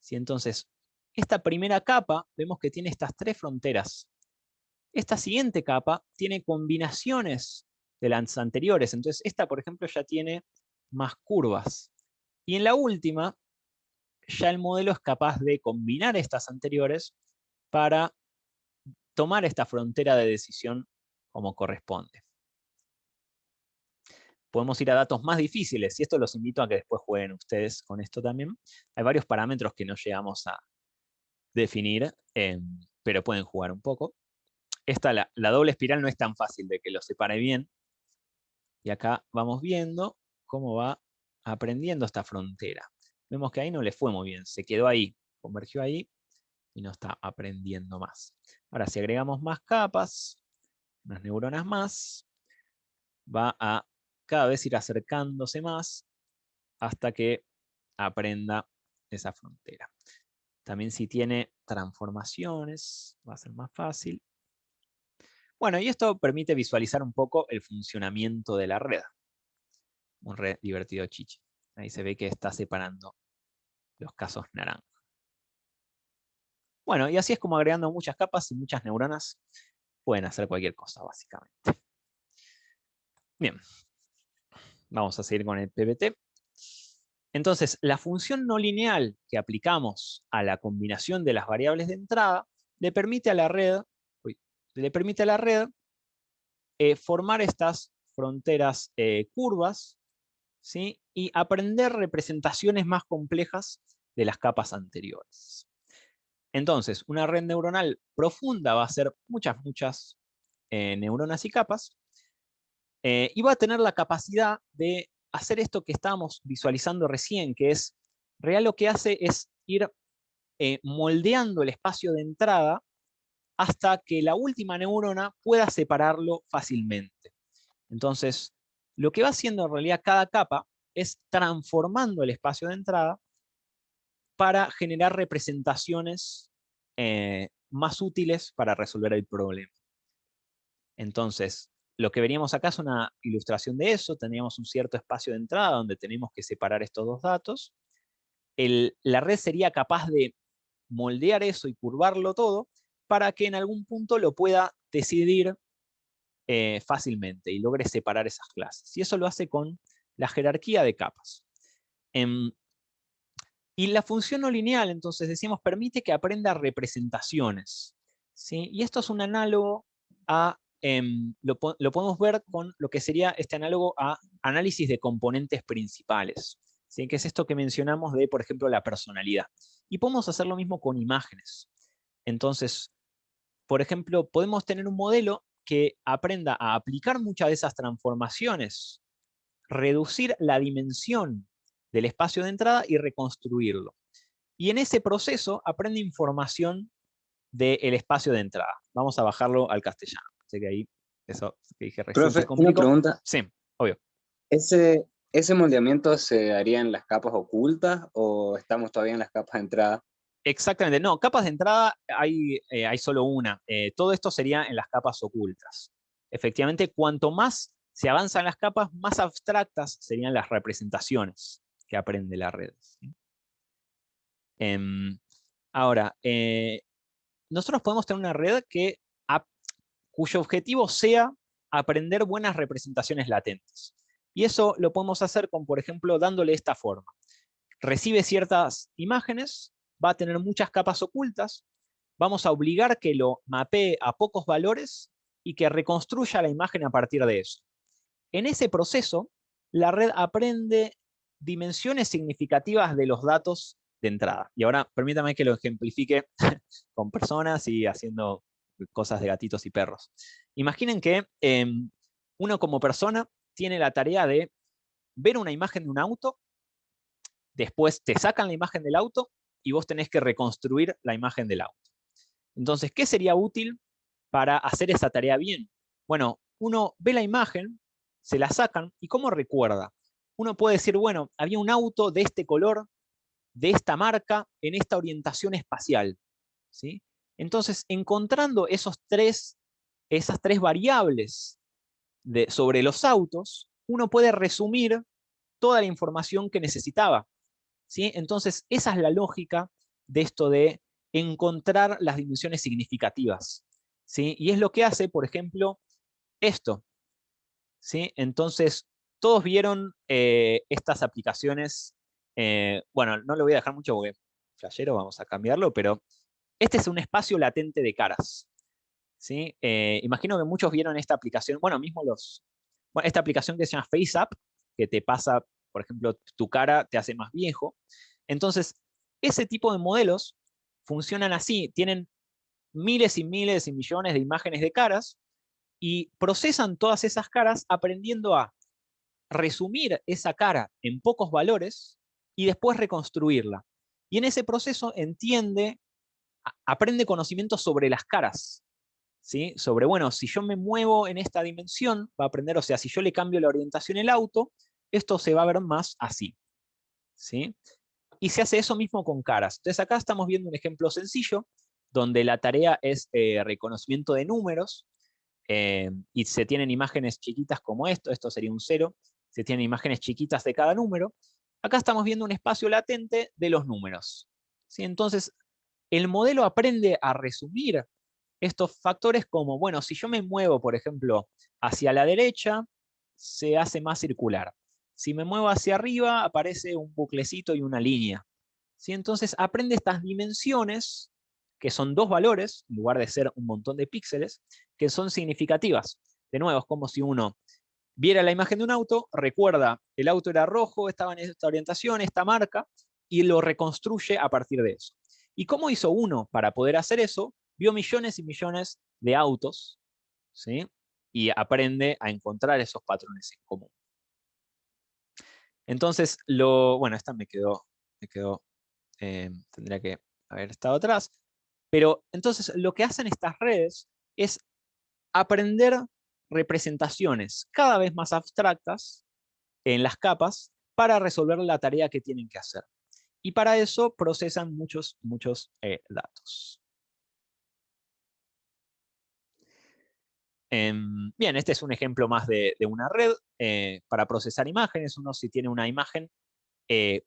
¿sí? Entonces, esta primera capa vemos que tiene estas tres fronteras. Esta siguiente capa tiene combinaciones de las anteriores. Entonces, esta, por ejemplo, ya tiene más curvas. Y en la última, ya el modelo es capaz de combinar estas anteriores para tomar esta frontera de decisión como corresponde. Podemos ir a datos más difíciles, y esto los invito a que después jueguen ustedes con esto también. Hay varios parámetros que no llegamos a definir, pero pueden jugar un poco. La doble espiral no es tan fácil de que lo separe bien. Y acá vamos viendo cómo va aprendiendo esta frontera. Vemos que ahí no le fue muy bien, se quedó ahí, convergió ahí y no está aprendiendo más. Ahora, si agregamos más capas, unas neuronas más, va a cada vez ir acercándose más hasta que aprenda esa frontera. También si tiene transformaciones, va a ser más fácil. Bueno, y esto permite visualizar un poco el funcionamiento de la red. Un re divertido chichi. Ahí se ve que está separando los casos naranja. Bueno, y así es como agregando muchas capas y muchas neuronas pueden hacer cualquier cosa, básicamente. Bien, vamos a seguir con el PPT. Entonces, la función no lineal que aplicamos a la combinación de las variables de entrada le permite a la red, formar estas fronteras curvas, ¿sí? Y aprender representaciones más complejas de las capas anteriores. Entonces, una red neuronal profunda va a ser muchas neuronas y capas, y va a tener la capacidad de hacer esto que estábamos visualizando recién, que es real lo que hace es ir moldeando el espacio de entrada hasta que la última neurona pueda separarlo fácilmente. Entonces, lo que va haciendo en realidad cada capa es transformando el espacio de entrada para generar representaciones más útiles para resolver el problema. Entonces, lo que veríamos acá es una ilustración de eso. Teníamos un cierto espacio de entrada donde tenemos que separar estos dos datos. La red sería capaz de moldear eso y curvarlo todo para que en algún punto lo pueda decidir fácilmente y logre separar esas clases. Y eso lo hace con la jerarquía de capas. Y la función no lineal, entonces decimos, permite que aprenda representaciones, ¿sí? Y esto es un análogo a, lo podemos ver con lo que sería este análogo a análisis de componentes principales, ¿sí? Que es esto que mencionamos de, por ejemplo, la personalidad. Y podemos hacer lo mismo con imágenes. Entonces, por ejemplo, podemos tener un modelo que aprenda a aplicar muchas de esas transformaciones, reducir la dimensión del espacio de entrada y reconstruirlo. Y en ese proceso aprende información del espacio de entrada. Vamos a bajarlo al castellano. Sé que ahí eso que dije recién se Profe, complicó. una pregunta. Sí, obvio. ¿Ese moldeamiento se daría en las capas ocultas o estamos todavía en las capas de entrada? Exactamente, no, capas de entrada hay solo una. Todo esto sería en las capas ocultas. Efectivamente, cuanto más se avanza en las capas, más abstractas serían las representaciones que aprende la red, ¿sí? Ahora, nosotros podemos tener una red cuyo objetivo sea aprender buenas representaciones latentes. Y eso lo podemos hacer con, por ejemplo, dándole esta forma. Recibe ciertas imágenes, va a tener muchas capas ocultas, vamos a obligar que lo mapee a pocos valores y que reconstruya la imagen a partir de eso. En ese proceso, la red aprende dimensiones significativas de los datos de entrada. Y ahora permítame que lo ejemplifique con personas y haciendo cosas de gatitos y perros. Imaginen que uno como persona tiene la tarea de ver una imagen de un auto, después te sacan la imagen del auto y vos tenés que reconstruir la imagen del auto. Entonces, ¿qué sería útil para hacer esa tarea bien? Bueno, uno ve la imagen, se la sacan, ¿y cómo recuerda? Uno puede decir, bueno, había un auto de este color, de esta marca, en esta orientación espacial, ¿sí? Entonces, encontrando esas tres variables sobre los autos, uno puede resumir toda la información que necesitaba, ¿sí? Entonces, esa es la lógica de esto de encontrar las dimensiones significativas, ¿sí? Y es lo que hace, por ejemplo, esto, ¿sí? Entonces, todos vieron estas aplicaciones, bueno, no lo voy a dejar mucho porque flashero, vamos a cambiarlo, pero este es un espacio latente de caras, ¿sí? Imagino que muchos vieron esta aplicación, bueno, esta aplicación que se llama FaceApp, que te pasa, por ejemplo, tu cara te hace más viejo. Entonces, ese tipo de modelos funcionan así, tienen miles y miles y millones de imágenes de caras y procesan todas esas caras aprendiendo a resumir esa cara en pocos valores y después reconstruirla. Y en ese proceso aprende conocimientos sobre las caras, ¿sí? Sobre, bueno, si yo me muevo en esta dimensión, va a aprender, o sea, si yo le cambio la orientación al auto, esto se va a ver más así, ¿sí? Y se hace eso mismo con caras. Entonces acá estamos viendo un ejemplo sencillo, donde la tarea es reconocimiento de números, y se tienen imágenes chiquitas como esto sería un 0, se tienen imágenes chiquitas de cada número. Acá estamos viendo un espacio latente de los números, ¿sí? Entonces, el modelo aprende a resumir estos factores como, bueno, si yo me muevo, por ejemplo, hacia la derecha, se hace más circular. Si me muevo hacia arriba, aparece un buclecito y una línea, ¿sí? Entonces aprende estas dimensiones, que son dos valores, en lugar de ser un montón de píxeles, que son significativas. De nuevo, es como si uno viera la imagen de un auto, recuerda, el auto era rojo, estaba en esta orientación, esta marca, y lo reconstruye a partir de eso. ¿Y cómo hizo uno para poder hacer eso? Vio millones y millones de autos, ¿sí? Y aprende a encontrar esos patrones en común. Entonces, bueno, esta me quedó me quedó, tendría que haber estado atrás. Pero entonces lo que hacen estas redes es aprender representaciones cada vez más abstractas en las capas para resolver la tarea que tienen que hacer. Y para eso procesan muchos datos. Bien, este es un ejemplo más de una red para procesar imágenes. Uno, si tiene una imagen,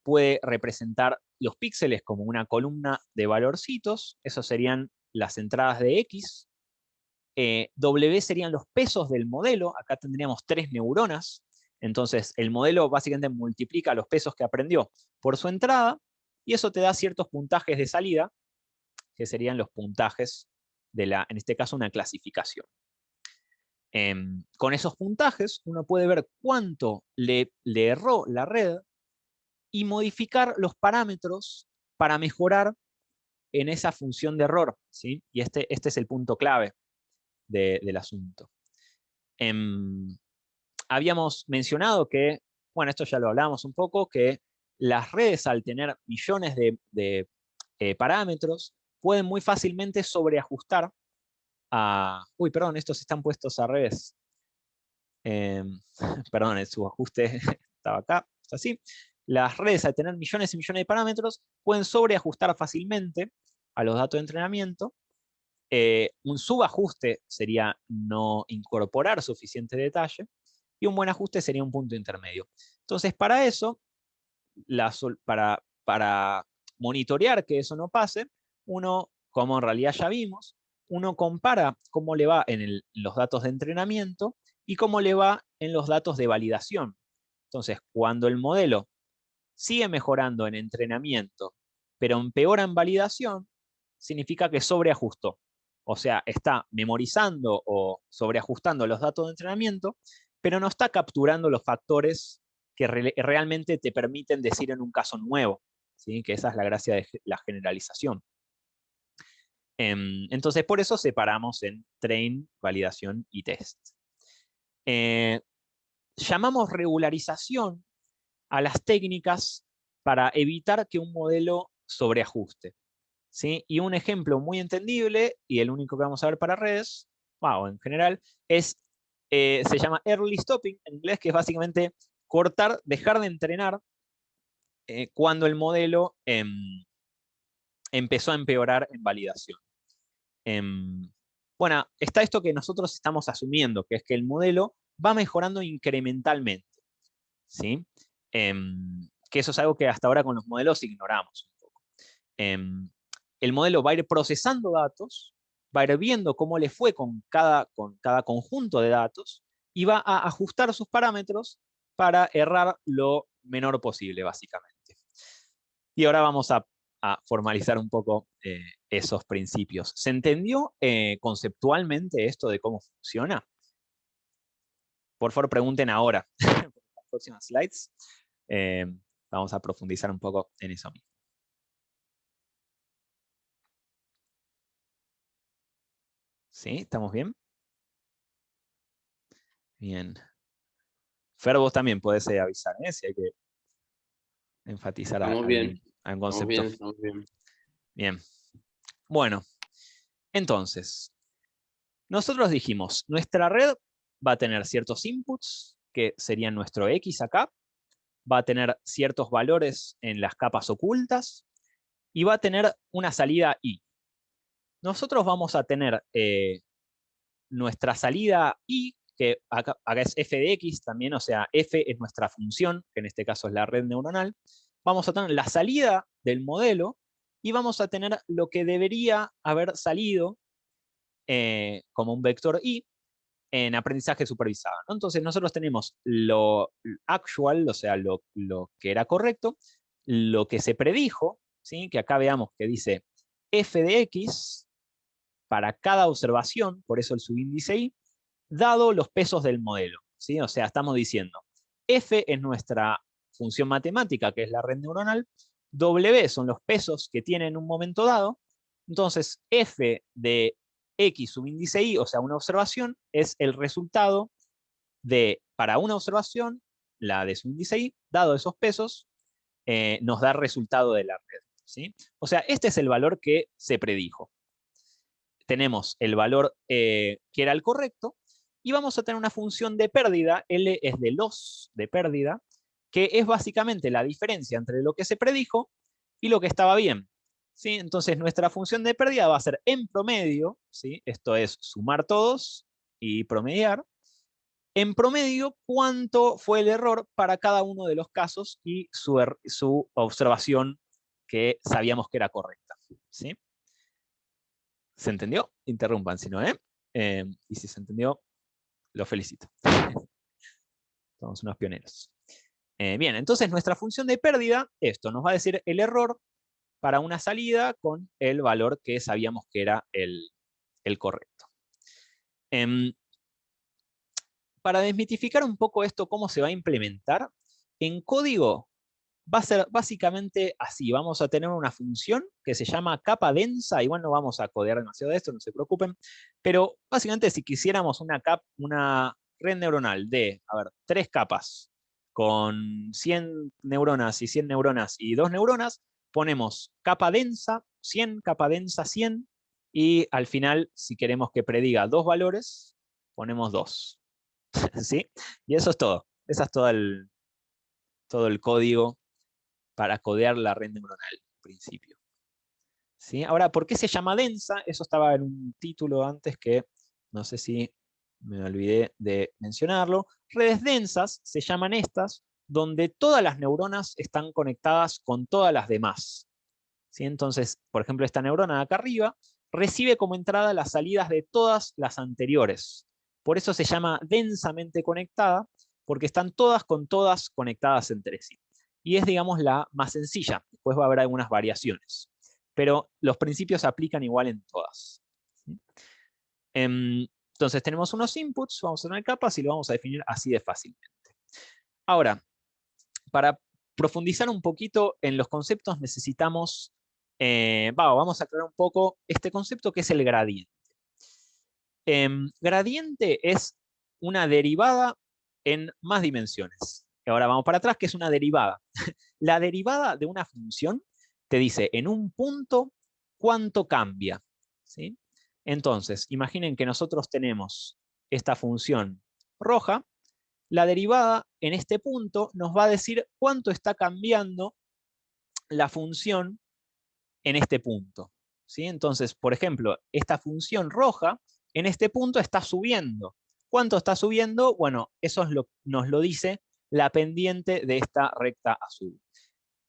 puede representar los píxeles como una columna de valorcitos. Esos serían las entradas de X. W serían los pesos del modelo. Acá tendríamos 3 neuronas. Entonces, el modelo básicamente multiplica los pesos que aprendió por su entrada, y eso te da ciertos puntajes de salida, que serían los puntajes de en este caso, una clasificación. Con esos puntajes, uno puede ver cuánto le erró la red y modificar los parámetros para mejorar en esa función de error, ¿sí? Y este es el punto clave del asunto. Habíamos mencionado que, bueno, esto ya lo hablamos un poco, que las redes, al tener millones de parámetros, pueden muy fácilmente sobreajustar a... Uy, perdón, estos están puestos al revés. Perdón, el subajuste estaba acá, así. Las redes, al tener millones y millones de parámetros, pueden sobreajustar fácilmente a los datos de entrenamiento. Un subajuste sería no incorporar suficiente detalle, y un buen ajuste sería un punto intermedio. Entonces, para eso, para monitorear que eso no pase, uno, como en realidad ya vimos, uno compara cómo le va en los datos de entrenamiento y cómo le va en los datos de validación. Entonces, cuando el modelo sigue mejorando en entrenamiento, pero empeora en validación, significa que sobreajustó. O sea, está memorizando o sobreajustando los datos de entrenamiento, pero no está capturando los factores que realmente te permiten decir en un caso nuevo, ¿sí? Que esa es la gracia de la generalización. Entonces, por eso separamos en train, validación y test. Llamamos regularización a las técnicas para evitar que un modelo sobreajuste, ¿sí? Y un ejemplo muy entendible, y el único que vamos a ver para redes, wow, en general, se llama early stopping en inglés, que es básicamente cortar, dejar de entrenar cuando el modelo empezó a empeorar en validación. Bueno, está esto que nosotros estamos asumiendo, que es que el modelo va mejorando incrementalmente, ¿sí? Que eso es algo que hasta ahora con los modelos ignoramos un poco. El modelo va a ir procesando datos, va a ir viendo cómo le fue con cada conjunto de datos, y va a ajustar sus parámetros para errar lo menor posible, básicamente. Y ahora vamos a formalizar un poco esos principios. ¿Se entendió conceptualmente esto de cómo funciona? Por favor, pregunten ahora. En las próximas slides vamos a profundizar un poco en eso mismo. ¿Sí? ¿Estamos bien? Bien. Fer, vos también podés avisar, si hay que enfatizar algún concepto. Estamos bien. Bien. Bueno, entonces, nosotros dijimos, nuestra red va a tener ciertos inputs, que serían nuestro X acá, va a tener ciertos valores en las capas ocultas, y va a tener una salida Y. Nosotros vamos a tener nuestra salida Y, que acá es f de x también, o sea, f es nuestra función, que en este caso es la red neuronal. Vamos a tener la salida del modelo, y vamos a tener lo que debería haber salido como un vector Y en aprendizaje supervisado, ¿no? Entonces nosotros tenemos lo actual, o sea, lo que era correcto, lo que se predijo, ¿sí? Que acá veamos que dice f de x para cada observación, por eso el subíndice Y, dado los pesos del modelo, ¿sí? O sea, estamos diciendo, f es nuestra función matemática, que es la red neuronal, w son los pesos que tiene en un momento dado, entonces f de x subíndice Y, o sea, una observación, es el resultado de, para una observación, la de subíndice Y, dado esos pesos, nos da resultado de la red, ¿sí? O sea, este es el valor que se predijo. Tenemos el valor que era el correcto, y vamos a tener una función de pérdida, L es de loss, de pérdida, que es básicamente la diferencia entre lo que se predijo y lo que estaba bien, ¿sí? Entonces nuestra función de pérdida va a ser en promedio, ¿sí? Esto es sumar todos y promediar. En promedio, cuánto fue el error para cada uno de los casos y su observación que sabíamos que era correcta, ¿sí? ¿Se entendió? Interrumpan si no, ¿eh? Y si se entendió, lo felicito. Somos unos pioneros. Bien, entonces nuestra función de pérdida, esto nos va a decir el error para una salida con el valor que sabíamos que era el correcto. Para desmitificar un poco esto, cómo se va a implementar, en código va a ser básicamente así. Vamos a tener una función que se llama capa densa. Igual no vamos a codear demasiado de esto, no se preocupen. Pero básicamente si quisiéramos una red neuronal de, 3 capas con 100 neuronas y 100 neuronas y 2 neuronas, ponemos capa densa 100, capa densa 100, y al final, si queremos que prediga 2 valores, ponemos 2. ¿Sí? Y eso es todo. Ese es todo el código para codear la red neuronal, en principio. ¿Sí? Ahora, ¿por qué se llama densa? Eso estaba en un título antes que no sé si me olvidé de mencionarlo. Redes densas se llaman estas, donde todas las neuronas están conectadas con todas las demás. ¿Sí? Entonces, por ejemplo, esta neurona de acá arriba recibe como entrada las salidas de todas las anteriores. Por eso se llama densamente conectada, porque están todas con todas conectadas entre sí. Y es, digamos, la más sencilla. Después va a haber algunas variaciones. Pero los principios se aplican igual en todas. ¿Sí? Entonces tenemos unos inputs, vamos a tener capas y lo vamos a definir así de fácilmente. Ahora, para profundizar un poquito en los conceptos necesitamos, vamos a aclarar un poco este concepto que es el gradiente. Gradiente es una derivada en más dimensiones. Ahora vamos para atrás, que es una derivada. La derivada de una función te dice en un punto cuánto cambia, ¿sí? Entonces, imaginen que nosotros tenemos esta función roja. La derivada en este punto nos va a decir cuánto está cambiando la función en este punto, ¿sí? Entonces, por ejemplo, esta función roja en este punto está subiendo. ¿Cuánto está subiendo? Bueno, eso nos lo dice la pendiente de esta recta azul.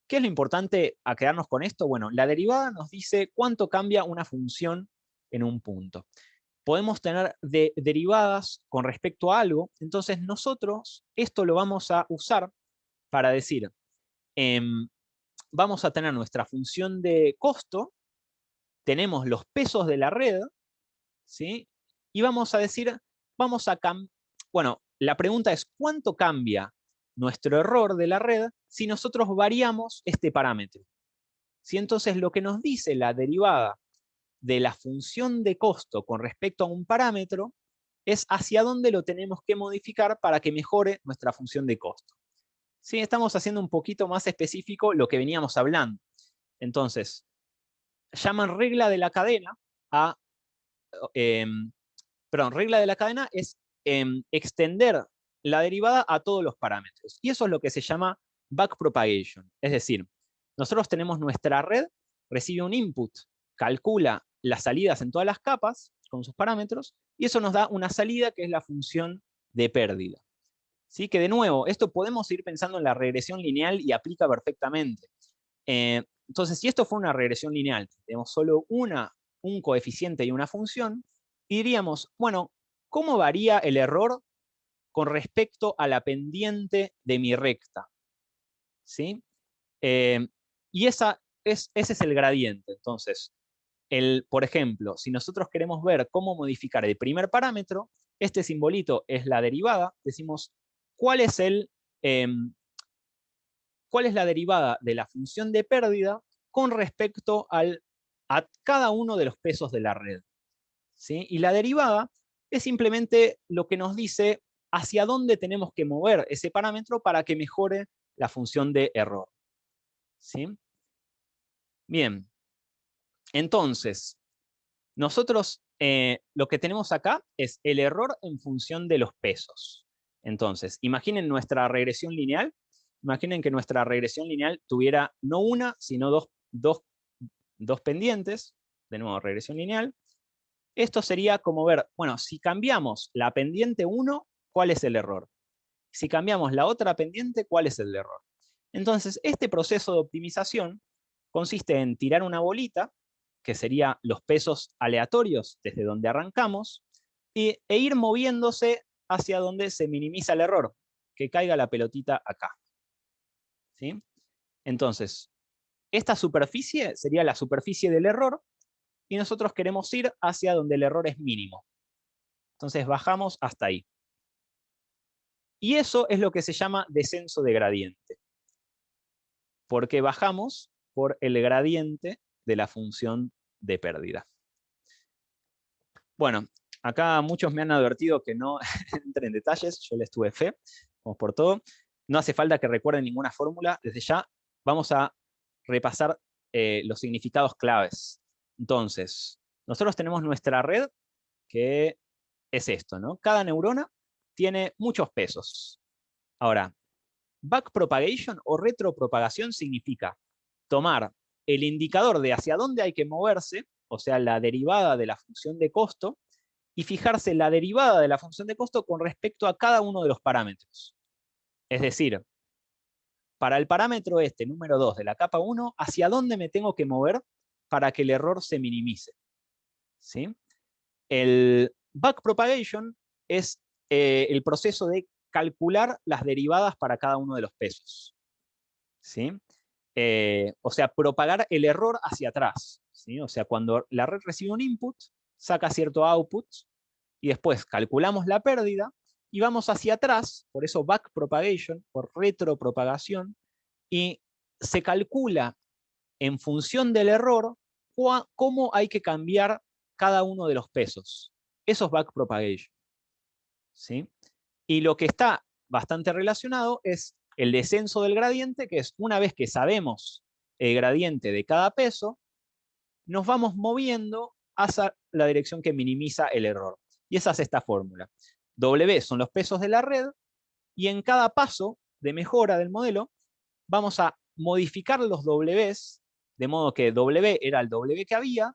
¿Qué es lo importante a quedarnos con esto? Bueno, la derivada nos dice cuánto cambia una función en un punto. Podemos tener derivadas con respecto a algo, entonces nosotros esto lo vamos a usar para decir, vamos a tener nuestra función de costo, tenemos los pesos de la red, ¿sí? Y vamos a decir, bueno, la pregunta es, ¿cuánto cambia nuestro error de la red si nosotros variamos este parámetro? ¿Sí? Entonces lo que nos dice la derivada de la función de costo con respecto a un parámetro es hacia dónde lo tenemos que modificar para que mejore nuestra función de costo. ¿Sí? Estamos haciendo un poquito más específico lo que veníamos hablando. Entonces, llaman regla de la cadena a... regla de la cadena es extender la derivada a todos los parámetros. Y eso es lo que se llama backpropagation. Es decir, nosotros tenemos nuestra red, recibe un input, calcula las salidas en todas las capas con sus parámetros, y eso nos da una salida que es la función de pérdida. ¿Sí? Que de nuevo, esto podemos ir pensando en la regresión lineal y aplica perfectamente. Entonces, si esto fue una regresión lineal, tenemos solo un coeficiente y una función, y diríamos, bueno, ¿cómo varía el error con respecto a la pendiente de mi recta? ¿Sí? Y ese es el gradiente. Entonces, por ejemplo, si nosotros queremos ver cómo modificar el primer parámetro, este simbolito es la derivada, decimos, ¿cuál es la derivada de la función de pérdida con respecto a cada uno de los pesos de la red? ¿Sí? Y la derivada es simplemente lo que nos dice hacia dónde tenemos que mover ese parámetro para que mejore la función de error. ¿Sí? Bien, entonces, nosotros lo que tenemos acá es el error en función de los pesos. Entonces, imaginen nuestra regresión lineal. Imaginen que nuestra regresión lineal tuviera no una, sino dos pendientes. De nuevo, regresión lineal. Esto sería como ver, bueno, si cambiamos la pendiente 1, ¿cuál es el error? Si cambiamos la otra pendiente, ¿cuál es el error? Entonces, este proceso de optimización consiste en tirar una bolita, que sería los pesos aleatorios desde donde arrancamos, e ir moviéndose hacia donde se minimiza el error, que caiga la pelotita acá. ¿Sí? Entonces, esta superficie sería la superficie del error, y nosotros queremos ir hacia donde el error es mínimo. Entonces bajamos hasta ahí. Y eso es lo que se llama descenso de gradiente, porque bajamos por el gradiente de la función de pérdida. Bueno, acá muchos me han advertido que no entre en detalles, yo les tuve fe, vamos por todo. No hace falta que recuerden ninguna fórmula, desde ya vamos a repasar los significados claves. Entonces, nosotros tenemos nuestra red, que es esto, ¿no? Cada neurona tiene muchos pesos. Ahora, backpropagation o retropropagación significa tomar el indicador de hacia dónde hay que moverse, o sea, la derivada de la función de costo, y fijarse la derivada de la función de costo con respecto a cada uno de los parámetros. Es decir, para el parámetro este, número 2 de la capa 1, ¿hacia dónde me tengo que mover para que el error se minimice? ¿Sí? El backpropagation es el proceso de calcular las derivadas para cada uno de los pesos. ¿Sí? O sea, propagar el error hacia atrás. ¿Sí? O sea, cuando la red recibe un input, saca cierto output, y después calculamos la pérdida, y vamos hacia atrás, por eso backpropagation, por retropropagación, y se calcula en función del error cómo hay que cambiar cada uno de los pesos. Eso es backpropagation. ¿Sí? Y lo que está bastante relacionado es el descenso del gradiente, que es una vez que sabemos el gradiente de cada peso, nos vamos moviendo hacia la dirección que minimiza el error. Y esa es esta fórmula. W son los pesos de la red, y en cada paso de mejora del modelo vamos a modificar los Ws, de modo que W era el W que había,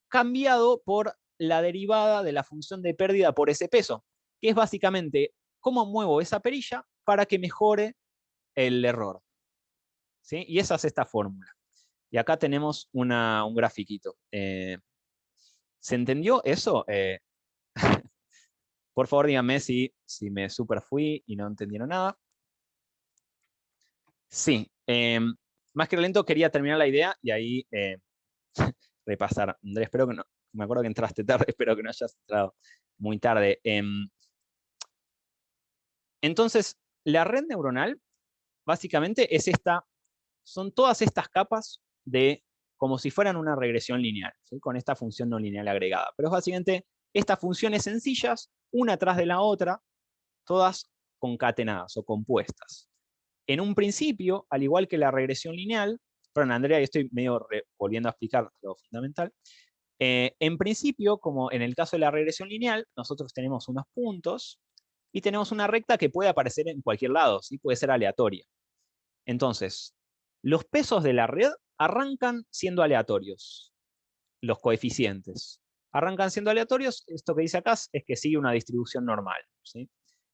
cambiado por la derivada de la función de pérdida por ese peso, que es básicamente cómo muevo esa perilla para que mejore el error. ¿Sí? Y esa es esta fórmula. Y acá tenemos un grafiquito. ¿Se entendió eso? Por favor, díganme si me super fui y no entendieron nada. Sí. Más que lento, quería terminar la idea y ahí repasar. Andrés, espero que no. Me acuerdo que entraste tarde, espero que no hayas entrado muy tarde. Entonces, la red neuronal básicamente es son todas estas capas de como si fueran una regresión lineal, ¿sí? Con esta función no lineal agregada. Pero es básicamente estas funciones sencillas, una tras de la otra, todas concatenadas o compuestas. En un principio, al igual que la regresión lineal, perdón, Andrea, estoy medio volviendo a explicar lo fundamental. En principio, como en el caso de la regresión lineal, nosotros tenemos unos puntos y tenemos una recta que puede aparecer en cualquier lado, ¿sí? Puede ser aleatoria. Entonces, los pesos de la red arrancan siendo aleatorios, los coeficientes. Arrancan siendo aleatorios, esto que dice acá es que sigue una distribución normal, ¿sí?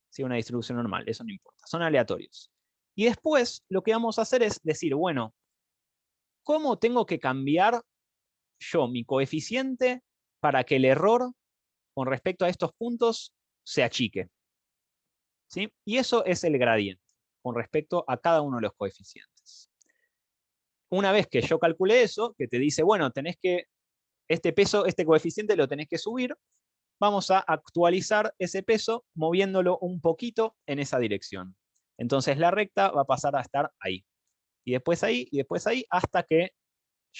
Sigue una distribución normal, eso no importa, son aleatorios. Y después lo que vamos a hacer es decir, bueno, ¿cómo tengo que cambiar yo mi coeficiente para que el error con respecto a estos puntos se achique? ¿Sí? Y eso es el gradiente con respecto a cada uno de los coeficientes. Una vez que yo calculé eso, que te dice, bueno, tenés que, este peso, este coeficiente lo tenés que subir, vamos a actualizar ese peso moviéndolo un poquito en esa dirección. Entonces la recta va a pasar a estar ahí. Y después ahí, hasta que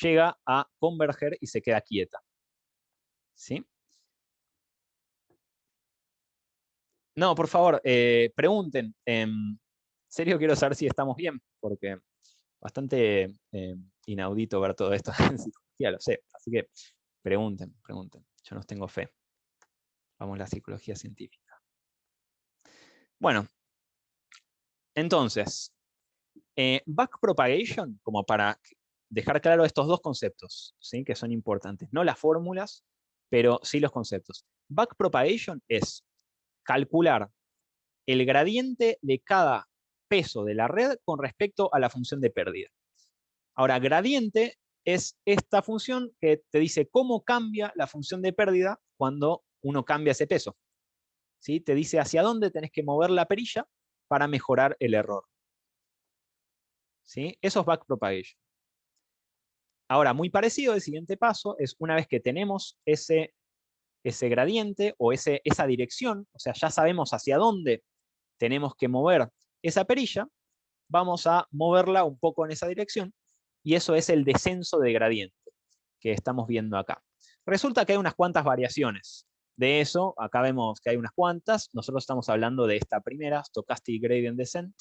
llega a converger y se queda quieta. ¿Sí? No, por favor, pregunten. En serio quiero saber si estamos bien, porque Bastante inaudito ver todo esto en psicología, lo sé. Así que pregunten. Yo no tengo fe. Vamos a la psicología científica. Bueno, entonces, backpropagation, como para dejar claro estos dos conceptos, ¿sí? Que son importantes. No las fórmulas, pero sí los conceptos. Backpropagation es calcular el gradiente de cada peso de la red con respecto a la función de pérdida. Ahora, gradiente es esta función que te dice cómo cambia la función de pérdida cuando uno cambia ese peso. ¿Sí? Te dice hacia dónde tenés que mover la perilla para mejorar el error. ¿Sí? Eso es backpropagation. Ahora, muy parecido, el siguiente paso es una vez que tenemos ese gradiente o esa dirección, o sea, ya sabemos hacia dónde tenemos que mover esa perilla, vamos a moverla un poco en esa dirección, y eso es el descenso de gradiente que estamos viendo acá. Resulta que hay unas cuantas variaciones de eso, acá vemos que hay unas cuantas, nosotros estamos hablando de esta primera, Stochastic Gradient Descent,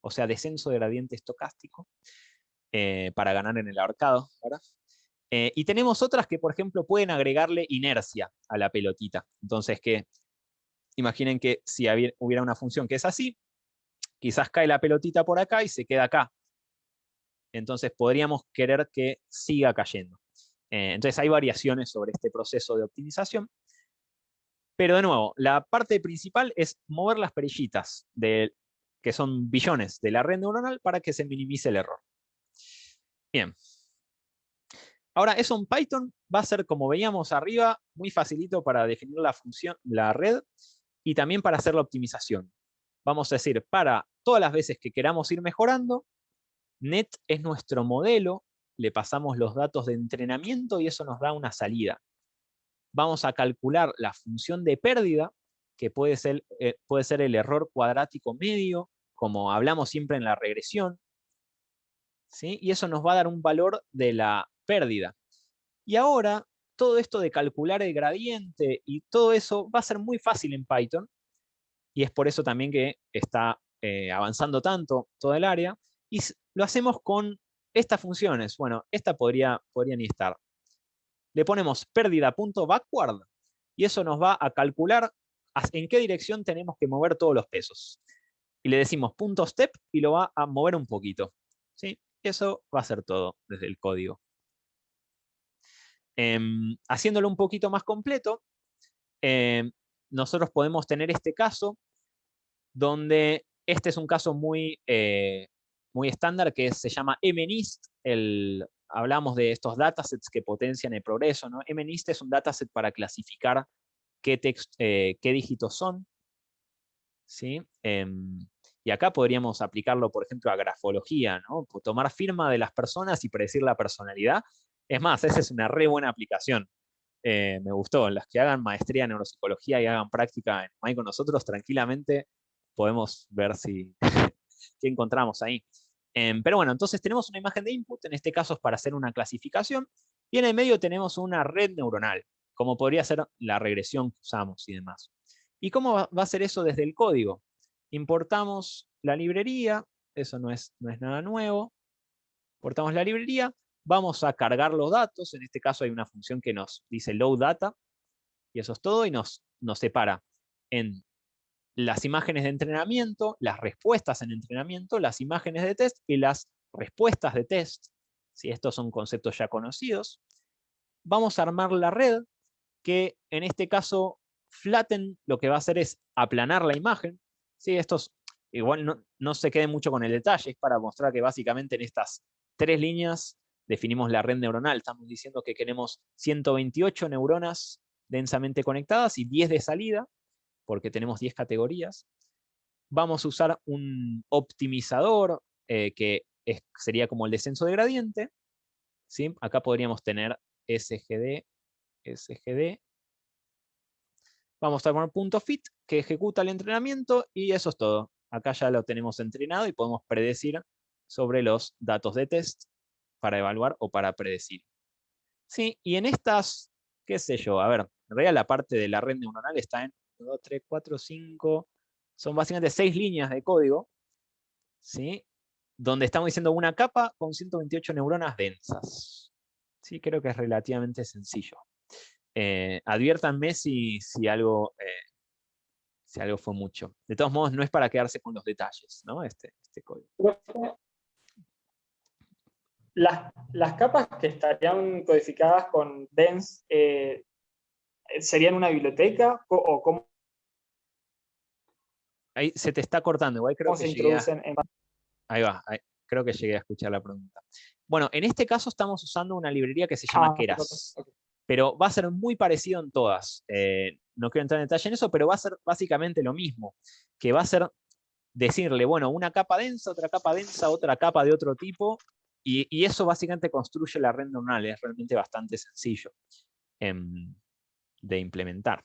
o sea, descenso de gradiente estocástico, para ganar en el ahorcado, ¿verdad? Y tenemos otras que, por ejemplo, pueden agregarle inercia a la pelotita. Entonces, que imaginen que si hubiera una función que es así, quizás cae la pelotita por acá y se queda acá. Entonces podríamos querer que siga cayendo. Entonces hay variaciones sobre este proceso de optimización. Pero de nuevo, la parte principal es mover las perillitas, que son billones de la red neuronal, para que se minimice el error. Bien. Ahora, eso en Python va a ser, como veíamos arriba, muy facilito para definir la función, la red, y también para hacer la optimización. Vamos a decir, para todas las veces que queramos ir mejorando, net es nuestro modelo, le pasamos los datos de entrenamiento y eso nos da una salida. Vamos a calcular la función de pérdida, que puede ser el error cuadrático medio, como hablamos siempre en la regresión, ¿sí? Y eso nos va a dar un valor de la pérdida. Y ahora, todo esto de calcular el gradiente y todo eso va a ser muy fácil en Python, y es por eso también que está avanzando tanto todo el área, y lo hacemos con estas funciones. Bueno, esta podría ni estar. Le ponemos pérdida.backward, y eso nos va a calcular en qué dirección tenemos que mover todos los pesos. Y le decimos .step y lo va a mover un poquito. ¿Sí? Eso va a ser todo desde el código. Haciéndolo un poquito más completo, nosotros podemos tener este caso donde este es un caso muy estándar que se llama MNIST. Hablamos de estos datasets que potencian el progreso, ¿no? MNIST es un dataset para clasificar qué dígitos son, ¿sí? Y acá podríamos aplicarlo, por ejemplo, a grafología, ¿no? Tomar firma de las personas y predecir la personalidad. Es más, esa es una re buena aplicación. Me gustó. Las que hagan maestría en neuropsicología y hagan práctica en MAI con nosotros, tranquilamente podemos ver qué encontramos ahí. Pero bueno, entonces tenemos una imagen de input, en este caso es para hacer una clasificación, y en el medio tenemos una red neuronal, como podría ser la regresión que usamos y demás. ¿Y cómo va a ser eso desde el código? Importamos la librería, eso no es nada nuevo, importamos la librería, vamos a cargar los datos, en este caso hay una función que nos dice load data, y eso es todo, y nos separa en las imágenes de entrenamiento, las respuestas en entrenamiento, las imágenes de test y las respuestas de test. ¿Sí? Estos son conceptos ya conocidos. Vamos a armar la red, que en este caso flatten lo que va a hacer es aplanar la imagen. ¿Sí? Estos igual no se queden mucho con el detalle, es para mostrar que básicamente en estas 3 líneas definimos la red neuronal. Estamos diciendo que queremos 128 neuronas densamente conectadas y 10 de salida, porque tenemos 10 categorías. Vamos a usar un optimizador que sería como el descenso de gradiente. ¿Sí? Acá podríamos tener SGD. Vamos a poner .fit que ejecuta el entrenamiento y eso es todo. Acá ya lo tenemos entrenado y podemos predecir sobre los datos de test para evaluar o para predecir. ¿Sí? Y en estas, qué sé yo, a ver, en realidad la parte de la red neuronal está en 1, 2, 3, 4, 5, son básicamente 6 líneas de código, ¿sí? donde estamos diciendo una capa con 128 neuronas densas. Sí, creo que es relativamente sencillo. Adviértanme si algo fue mucho. De todos modos, no es para quedarse con los detalles, ¿no? Este código. Las capas que estarían codificadas con DENS serían una biblioteca o cómo Ahí se te está cortando, igual creo se que llegué a... introducen en... Ahí va, creo que llegué a escuchar la pregunta. Bueno, en este caso estamos usando una librería que se llama Keras, ok. pero va a ser muy parecido en todas. No quiero entrar en detalle en eso, pero va a ser básicamente lo mismo, que va a ser decirle, bueno, una capa densa, otra capa de otro tipo, y eso básicamente construye la red neuronal. Es realmente bastante sencillo de implementar.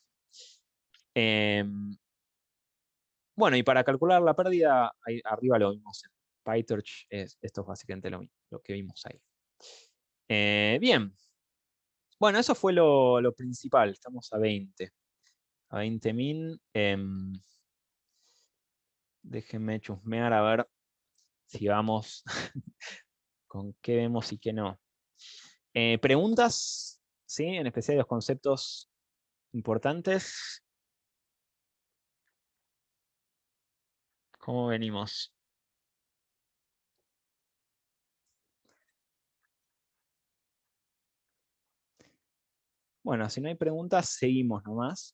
Bueno, y para calcular la pérdida, ahí arriba lo vimos en PyTorch, esto es básicamente lo que vimos ahí. Bien, bueno, eso fue lo principal, estamos a 20. A 20 min. Déjenme chusmear a ver si vamos con qué vemos y qué no. Preguntas, ¿sí? En especial los conceptos importantes. ¿Cómo venimos? Bueno, si no hay preguntas, seguimos nomás.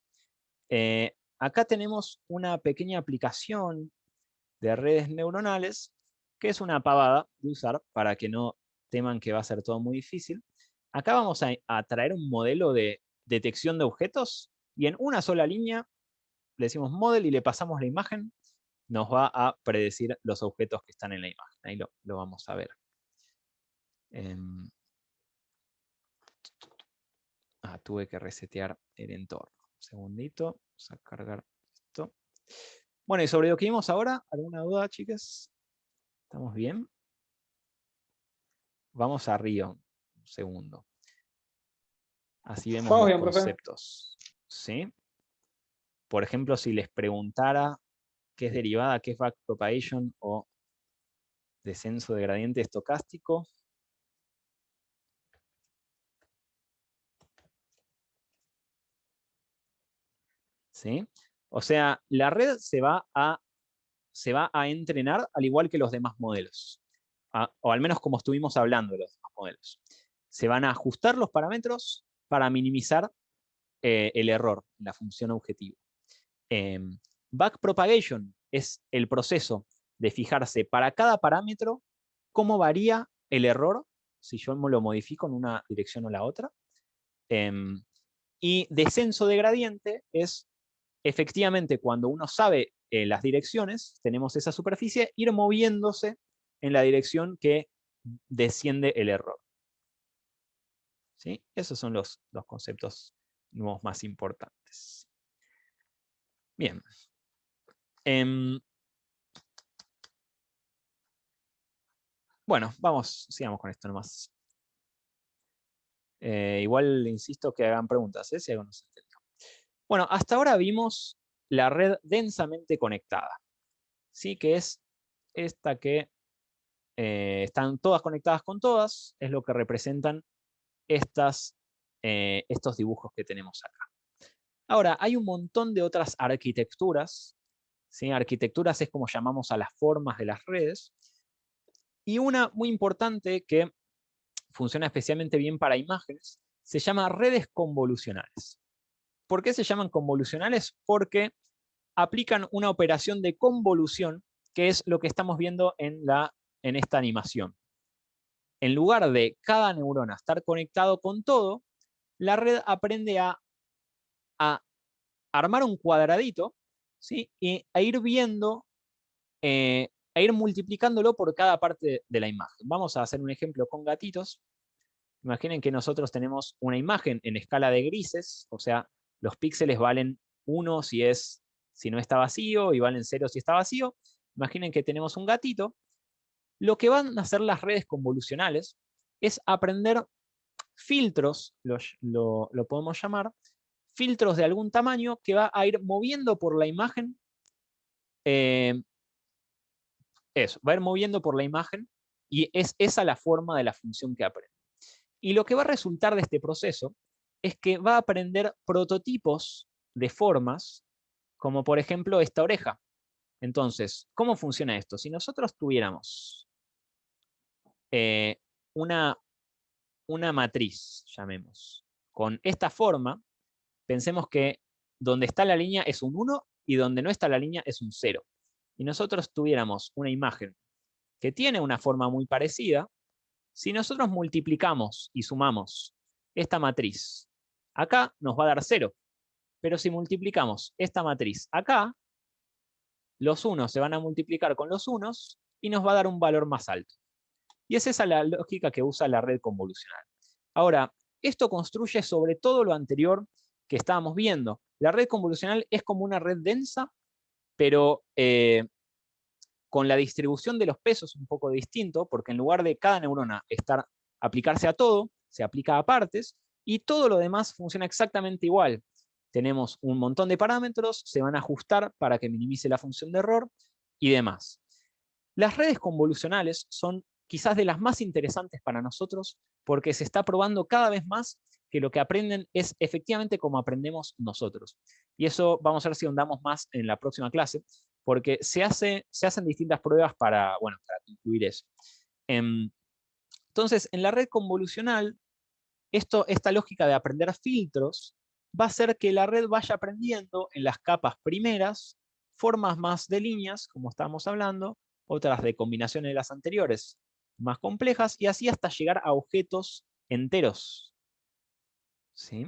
Acá tenemos una pequeña aplicación de redes neuronales, que es una pavada de usar para que no teman que va a ser todo muy difícil. Acá vamos a traer un modelo de detección de objetos y en una sola línea le decimos model y le pasamos la imagen, nos va a predecir los objetos que están en la imagen. Ahí lo vamos a ver. Tuve que resetear el entorno. Un segundito, vamos a cargar esto. Bueno, y sobre lo que vimos ahora, ¿alguna duda, chicas? ¿Estamos bien? Vamos arriba, un segundo. Así vemos Vamos los bien, profe. conceptos. ¿Sí? Por ejemplo, si les preguntara qué es derivada, qué es backpropagation o descenso de gradiente estocástico. ¿Sí? O sea, la red se va a entrenar al igual que los demás modelos. O al menos como estuvimos hablando de los demás modelos. Se van a ajustar los parámetros para minimizar el error, la función objetivo. Backpropagation es el proceso de fijarse para cada parámetro cómo varía el error si yo lo modifico en una dirección o la otra. Y descenso de gradiente es efectivamente cuando uno sabe las direcciones, tenemos esa superficie, ir moviéndose en la dirección que desciende el error. ¿Sí? Esos son los conceptos nuevos más importantes. Bien. Bueno, sigamos con esto nomás. Igual insisto que hagan preguntas, si algo no se entendió. Bueno, hasta ahora vimos la red densamente conectada, ¿sí? Que es esta que están todas conectadas con todas, es lo que representan estos dibujos que tenemos acá. Ahora, hay un montón de otras arquitecturas, ¿sí? Arquitecturas es como llamamos a las formas de las redes, y una muy importante que funciona especialmente bien para imágenes, se llama redes convolucionales. ¿Por qué se llaman convolucionales? Porque aplican una operación de convolución, que es lo que estamos viendo en esta animación. En lugar de cada neurona estar conectado con todo, la red aprende a armar un cuadradito, ¿sí? Y a ir viendo, a ir multiplicándolo por cada parte de la imagen. Vamos a hacer un ejemplo con gatitos. Imaginen que nosotros tenemos una imagen en escala de grises, o sea, los píxeles valen 1 si no está vacío y valen 0 si está vacío. Imaginen que tenemos un gatito. Lo que van a hacer las redes convolucionales es aprender filtros, lo podemos llamar, filtros de algún tamaño que va a ir moviendo por la imagen Eso, va a ir moviendo por la imagen y es esa la forma de la función que aprende. Y lo que va a resultar de este proceso es que va a aprender prototipos de formas, como por ejemplo esta oreja. Entonces, ¿cómo funciona esto? Si nosotros tuviéramos una matriz, llamemos, con esta forma, pensemos que donde está la línea es un 1 y donde no está la línea es un 0. Y nosotros tuviéramos una imagen que tiene una forma muy parecida, si nosotros multiplicamos y sumamos esta matriz, acá nos va a dar 0. Pero si multiplicamos esta matriz acá, los unos se van a multiplicar con los unos y nos va a dar un valor más alto. Y es esa la lógica que usa la red convolucional. Ahora, esto construye sobre todo lo anterior que estábamos viendo. La red convolucional es como una red densa, pero con la distribución de los pesos un poco distinto, porque en lugar de cada neurona aplicarse a todo, se aplica a partes, y todo lo demás funciona exactamente igual. Tenemos un montón de parámetros, se van a ajustar para que minimice la función de error y demás. Las redes convolucionales son quizás de las más interesantes para nosotros porque se está probando cada vez más que lo que aprenden es efectivamente como aprendemos nosotros. Y eso vamos a ver si ahondamos más en la próxima clase, porque se hacen distintas pruebas para concluir eso. Entonces, en la red convolucional, esta lógica de aprender filtros va a hacer que la red vaya aprendiendo en las capas primeras formas más de líneas, como estábamos hablando, otras de combinaciones de las anteriores más complejas, y así hasta llegar a objetos enteros. ¿Sí?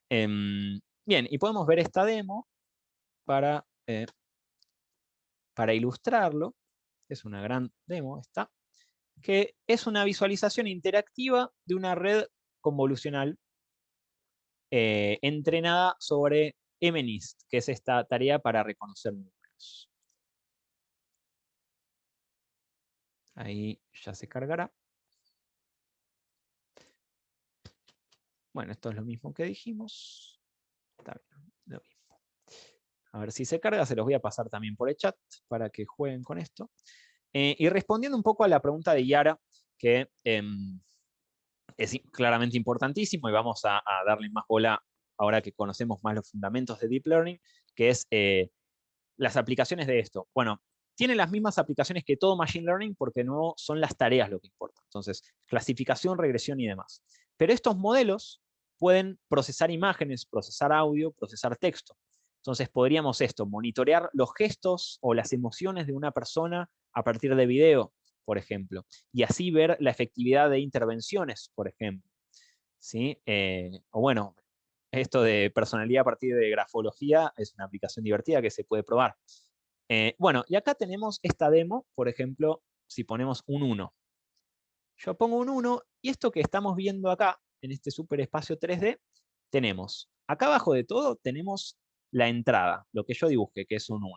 Bien, y podemos ver esta demo para ilustrarlo. Es una gran demo esta, que es una visualización interactiva de una red convolucional entrenada sobre MNIST, que es esta tarea para reconocer números. Ahí ya se cargará. Bueno, esto es lo mismo que dijimos. Está bien, lo mismo. A ver si se carga, se los voy a pasar también por el chat para que jueguen con esto. Y respondiendo un poco a la pregunta de Yara, que es claramente importantísimo y vamos a darle más bola ahora que conocemos más los fundamentos de Deep Learning, que es las aplicaciones de esto. Bueno, tiene las mismas aplicaciones que todo Machine Learning porque no son las tareas lo que importa. Entonces, clasificación, regresión y demás. Pero estos modelos pueden procesar imágenes, procesar audio, procesar texto. Entonces, podríamos monitorear los gestos o las emociones de una persona a partir de video, por ejemplo, y así ver la efectividad de intervenciones, por ejemplo. ¿Sí? O bueno, esto de personalidad a partir de grafología es una aplicación divertida que se puede probar. Bueno, y acá tenemos esta demo, por ejemplo, si ponemos un 1. Yo pongo un 1 y esto que estamos viendo acá, en este superespacio 3D, tenemos, acá abajo de todo, tenemos la entrada, lo que yo dibujé, que es un 1.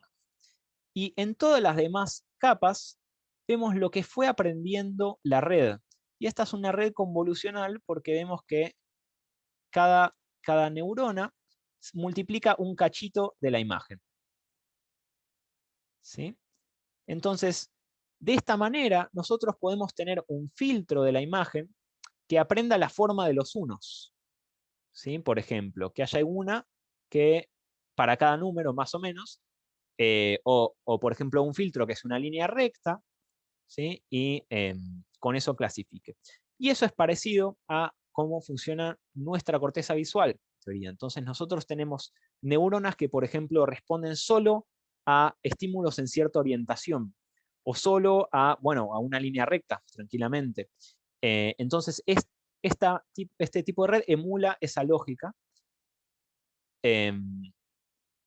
Y en todas las demás capas, vemos lo que fue aprendiendo la red. Y esta es una red convolucional porque vemos que cada neurona multiplica un cachito de la imagen. ¿Sí? Entonces, de esta manera, nosotros podemos tener un filtro de la imagen que aprenda la forma de los unos. ¿Sí? Por ejemplo, que haya una que para cada número, más o menos, o por ejemplo, un filtro que es una línea recta, ¿sí? Y con eso clasifique. Y eso es parecido a cómo funciona nuestra corteza visual, en teoría. Entonces nosotros tenemos neuronas que, por ejemplo, responden solo a estímulos en cierta orientación, o solo a una línea recta, tranquilamente. Entonces, este tipo de red emula esa lógica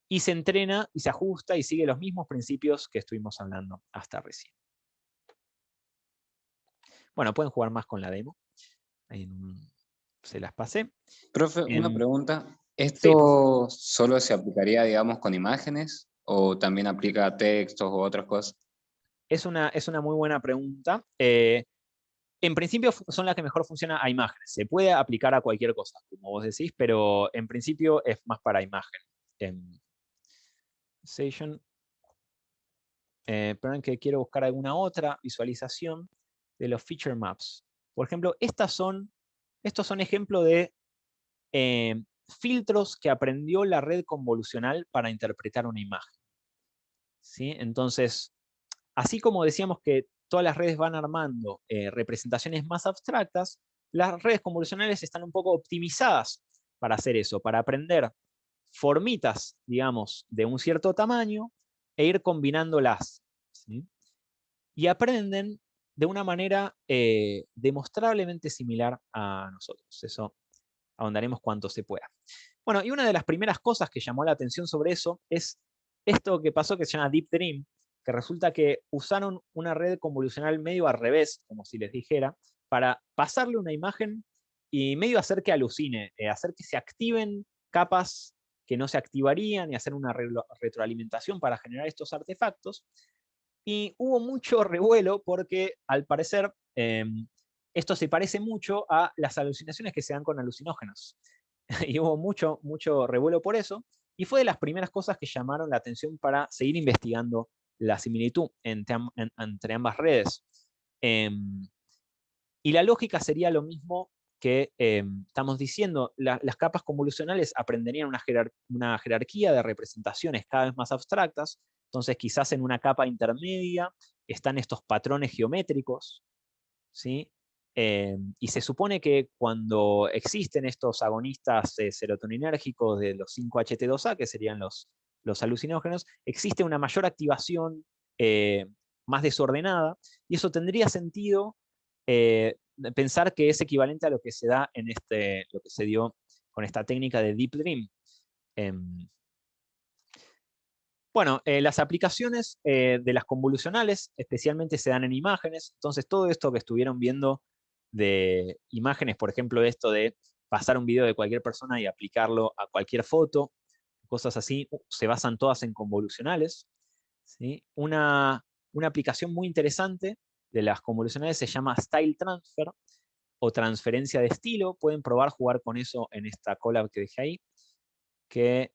y se entrena y se ajusta y sigue los mismos principios que estuvimos hablando hasta recién. Bueno, pueden jugar más con la demo. Ahí se las pasé. Profe, una pregunta. Sí, ¿Esto solo se aplicaría, digamos, con imágenes o también aplica a textos o otras cosas? es una muy buena pregunta. En principio son las que mejor funcionan a imágenes. Se puede aplicar a cualquier cosa, como vos decís, pero en principio es más para imagen. Session. Perdón que quiero buscar alguna otra visualización de los feature maps. Por ejemplo, estos son ejemplos de filtros que aprendió la red convolucional para interpretar una imagen. ¿Sí? Entonces, así como decíamos que todas las redes van armando representaciones más abstractas, las redes convolucionales están un poco optimizadas para hacer eso, para aprender formitas, digamos, de un cierto tamaño e ir combinándolas. ¿Sí? Y aprenden de una manera demostrablemente similar a nosotros. Eso ahondaremos cuanto se pueda. Bueno, y una de las primeras cosas que llamó la atención sobre eso es esto que pasó que se llama Deep Dream, que resulta que usaron una red convolucional medio al revés, como si les dijera, para pasarle una imagen y medio hacer que alucine, hacer que se activen capas que no se activarían y hacer una retroalimentación para generar estos artefactos. Y hubo mucho revuelo porque, al parecer, esto se parece mucho a las alucinaciones que se dan con alucinógenos. Y hubo mucho revuelo por eso. Y fue de las primeras cosas que llamaron la atención para seguir investigando la similitud entre ambas redes. Y la lógica sería lo mismo que estamos diciendo. Las capas convolucionales aprenderían una jerarquía de representaciones cada vez más abstractas. Entonces, quizás en una capa intermedia están estos patrones geométricos, ¿sí? Y se supone que cuando existen estos agonistas serotoninérgicos de los 5-HT2A, que serían los alucinógenos, existe una mayor activación más desordenada, y eso tendría sentido pensar que es equivalente a lo que se da en lo que se dio con esta técnica de Deep Dream. Bueno, las aplicaciones de las convolucionales especialmente se dan en imágenes. Entonces, todo esto que estuvieron viendo de imágenes, por ejemplo, esto de pasar un video de cualquier persona y aplicarlo a cualquier foto, cosas así, se basan todas en convolucionales. ¿Sí? Una aplicación muy interesante de las convolucionales se llama Style Transfer o transferencia de estilo. Pueden probar jugar con eso en esta collab que dejé ahí, que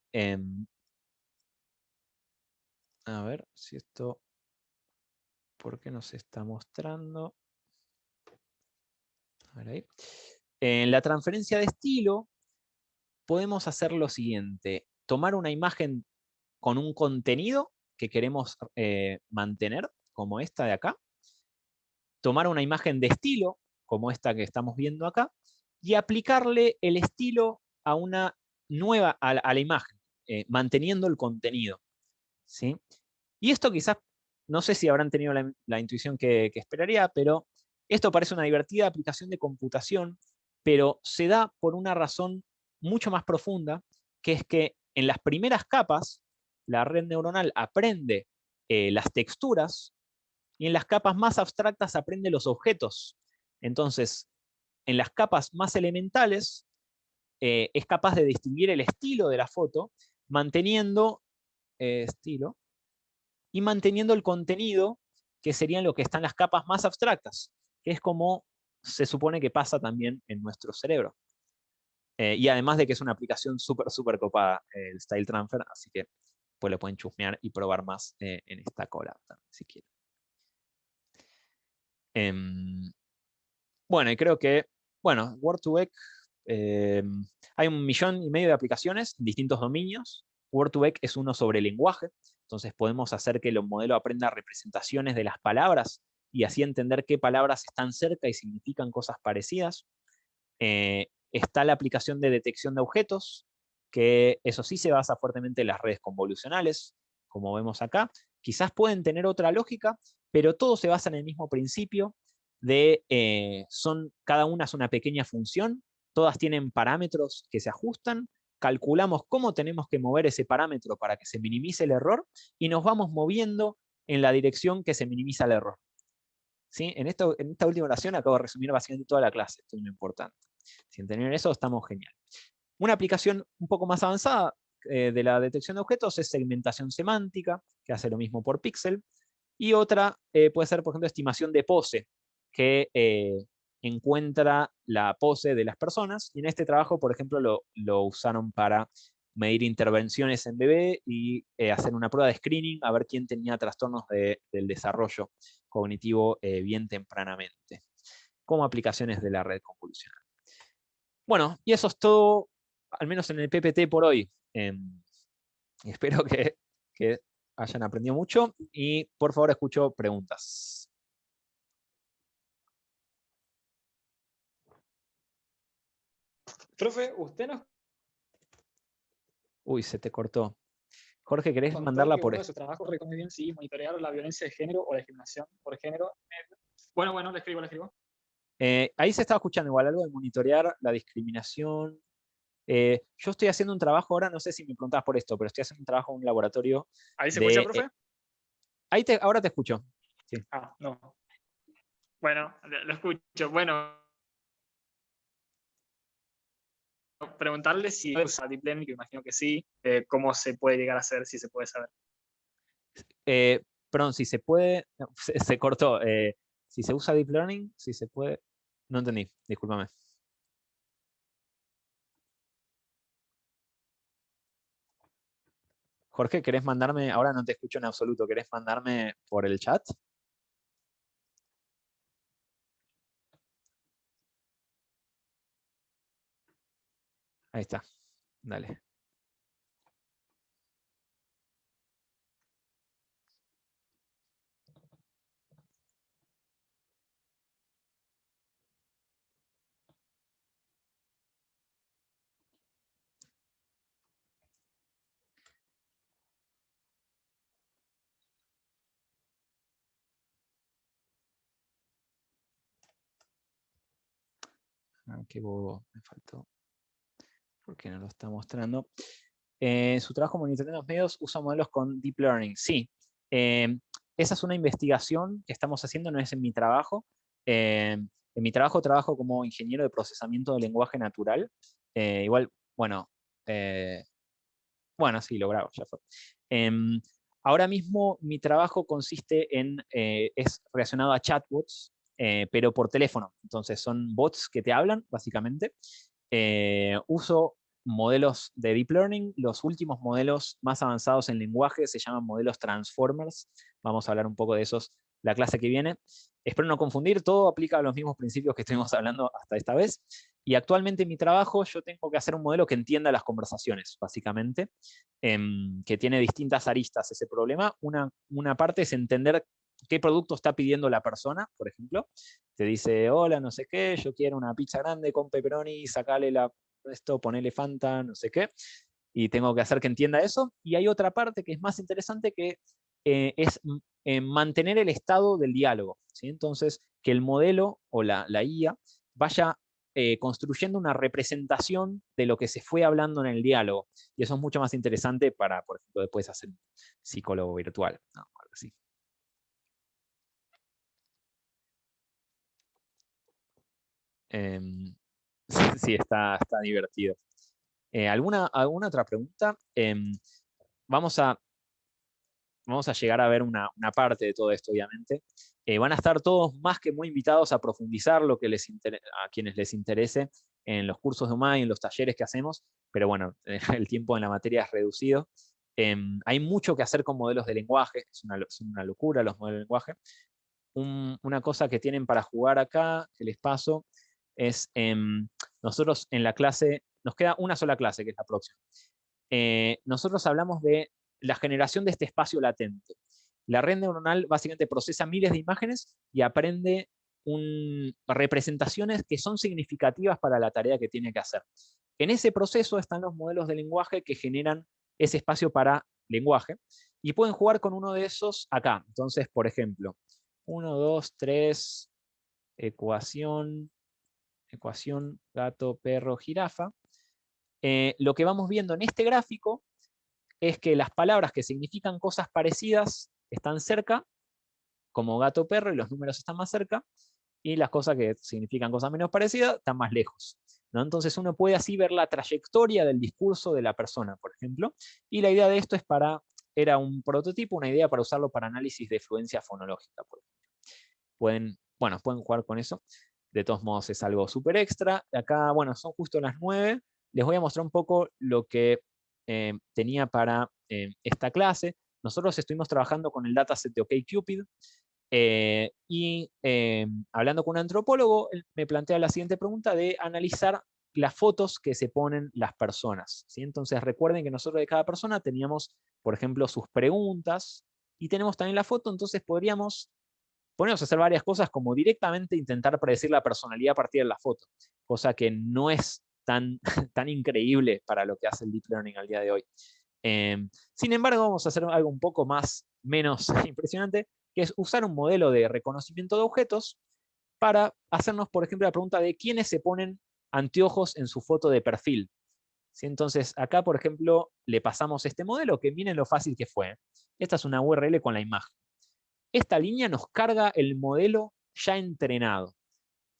a ver si esto, ¿por qué nos está mostrando? A ver ahí. En la transferencia de estilo podemos hacer lo siguiente: tomar una imagen con un contenido que queremos mantener, como esta de acá, tomar una imagen de estilo, como esta que estamos viendo acá, y aplicarle el estilo a una nueva, a la imagen, manteniendo el contenido. ¿Sí? Y esto quizás, no sé si habrán tenido la intuición que esperaría, pero esto parece una divertida aplicación de computación, pero se da por una razón mucho más profunda, que es que en las primeras capas, la red neuronal aprende las texturas, y en las capas más abstractas aprende los objetos. Entonces, en las capas más elementales, es capaz de distinguir el estilo de la foto, manteniendo estilo, y manteniendo el contenido, que serían lo que están las capas más abstractas, que es como se supone que pasa también en nuestro cerebro. Y además de que es una aplicación súper copada, el Style Transfer, así que pues lo pueden chusmear y probar más en esta collab también, si quieren. Bueno, y creo que, bueno, Word2Vec, hay 1,5 millones de aplicaciones en distintos dominios. Word2Vec es uno sobre lenguaje, entonces podemos hacer que el modelo aprenda representaciones de las palabras y así entender qué palabras están cerca y significan cosas parecidas. Está la aplicación de detección de objetos, que eso sí se basa fuertemente en las redes convolucionales, como vemos acá. Quizás pueden tener otra lógica, pero todo se basa en el mismo principio de cada una es una pequeña función, todas tienen parámetros que se ajustan, calculamos cómo tenemos que mover ese parámetro para que se minimice el error y nos vamos moviendo en la dirección que se minimiza el error. ¿Sí? En esta última oración acabo de resumir básicamente toda la clase, esto es lo importante. Si entendieron eso, estamos genial. Una aplicación un poco más avanzada de la detección de objetos es segmentación semántica, que hace lo mismo por píxel, y otra puede ser, por ejemplo, estimación de pose, que encuentra la pose de las personas, y en este trabajo, por ejemplo, lo usaron para medir intervenciones en bebé y hacer una prueba de screening a ver quién tenía trastornos del desarrollo cognitivo bien tempranamente, como aplicaciones de la red convolucional. Bueno, y eso es todo, al menos en el PPT por hoy. Espero que hayan aprendido mucho y por favor escucho preguntas. Profe, usted nos Uy, se te cortó. Jorge, ¿querés contó mandarla que por uno de sus trabajos recoge bien sí monitorear la violencia de género o la discriminación por género. Bueno, le escribo. Ahí se estaba escuchando igual algo de monitorear la discriminación. Yo estoy haciendo un trabajo ahora, no sé si me preguntabas por esto, pero estoy haciendo un trabajo en un laboratorio ¿Ahí se escucha, de... profe? Ahora te escucho. Sí. Ah, no. Bueno, lo escucho. Bueno, preguntarle si usa Deep Learning, que imagino que sí, cómo se puede llegar a hacer, si se puede saber. Perdón, si se puede, no, se cortó. Si se usa Deep Learning, si se puede. No entendí, discúlpame. Jorge, ¿querés mandarme? Ahora no te escucho en absoluto. ¿Querés mandarme por el chat? Ahí está. Dale. Ah, qué bobo, me faltó. ¿Por qué no lo está mostrando? Su trabajo monitoreando los medios usa modelos con Deep Learning. Sí. Esa es una investigación que estamos haciendo, no es en mi trabajo. En mi trabajo como ingeniero de procesamiento de lenguaje natural. Igual, bueno, sí, lo grabo, ya fue. Ahora mismo mi trabajo consiste en, es relacionado a chatbots, pero por teléfono. Entonces son bots que te hablan, básicamente. Uso modelos de Deep Learning. Los últimos modelos más avanzados en lenguaje se llaman modelos Transformers. Vamos a hablar un poco de esos la clase que viene. Espero no confundir, todo aplica a los mismos principios que estuvimos hablando hasta esta vez. Y actualmente en mi trabajo yo tengo que hacer un modelo que entienda las conversaciones, básicamente, que tiene distintas aristas ese problema. Una parte es entender qué producto está pidiendo la persona, por ejemplo. Te dice, hola, no sé qué, yo quiero una pizza grande con pepperoni, sacale esto, ponele Fanta, no sé qué. Y tengo que hacer que entienda eso. Y hay otra parte que es más interesante, que es mantener el estado del diálogo, ¿sí? Entonces, que el modelo o la IA vaya construyendo una representación de lo que se fue hablando en el diálogo. Y eso es mucho más interesante para, por ejemplo, después hacer un psicólogo virtual, ¿no? Algo así. Sí, está divertido. ¿Alguna otra pregunta? Vamos a llegar a ver una parte de todo esto, obviamente. Van a estar todos más que muy invitados a profundizar lo que a quienes les interese en los cursos de UMA y en los talleres que hacemos, pero bueno, el tiempo en la materia es reducido. Hay mucho que hacer con modelos de lenguaje, es una locura los modelos de lenguaje. Una cosa que tienen para jugar acá, que les paso, es nosotros en la clase, nos queda una sola clase, que es la próxima. Nosotros hablamos de la generación de este espacio latente. La red neuronal básicamente procesa miles de imágenes y aprende representaciones que son significativas para la tarea que tiene que hacer. En ese proceso están los modelos de lenguaje que generan ese espacio para lenguaje y pueden jugar con uno de esos acá. Entonces, por ejemplo, 1, 2, 3, ecuación, gato, perro, jirafa. Lo que vamos viendo en este gráfico es que las palabras que significan cosas parecidas están cerca, como gato, perro, y los números están más cerca, y las cosas que significan cosas menos parecidas están más lejos, ¿no? Entonces uno puede así ver la trayectoria del discurso de la persona, por ejemplo, y la idea de esto era un prototipo, una idea para usarlo para análisis de fluencia fonológica, por ejemplo. Pueden jugar con eso. De todos modos es algo súper extra. Acá, bueno, son justo las 9. Les voy a mostrar un poco lo que tenía para esta clase. Nosotros estuvimos trabajando con el dataset de OkCupid, y hablando con un antropólogo, él me plantea la siguiente pregunta de analizar las fotos que se ponen las personas, ¿sí? Entonces recuerden que nosotros de cada persona teníamos, por ejemplo, sus preguntas, y tenemos también la foto, entonces podríamos ponernos a hacer varias cosas, como directamente intentar predecir la personalidad a partir de la foto, cosa que no es tan, tan increíble para lo que hace el Deep Learning al día de hoy. Sin embargo, vamos a hacer algo un poco menos impresionante, que es usar un modelo de reconocimiento de objetos para hacernos, por ejemplo, la pregunta de quiénes se ponen anteojos en su foto de perfil. ¿Sí? Entonces, acá, por ejemplo, le pasamos este modelo, que miren lo fácil que fue. Esta es una URL con la imagen. Esta línea nos carga el modelo ya entrenado,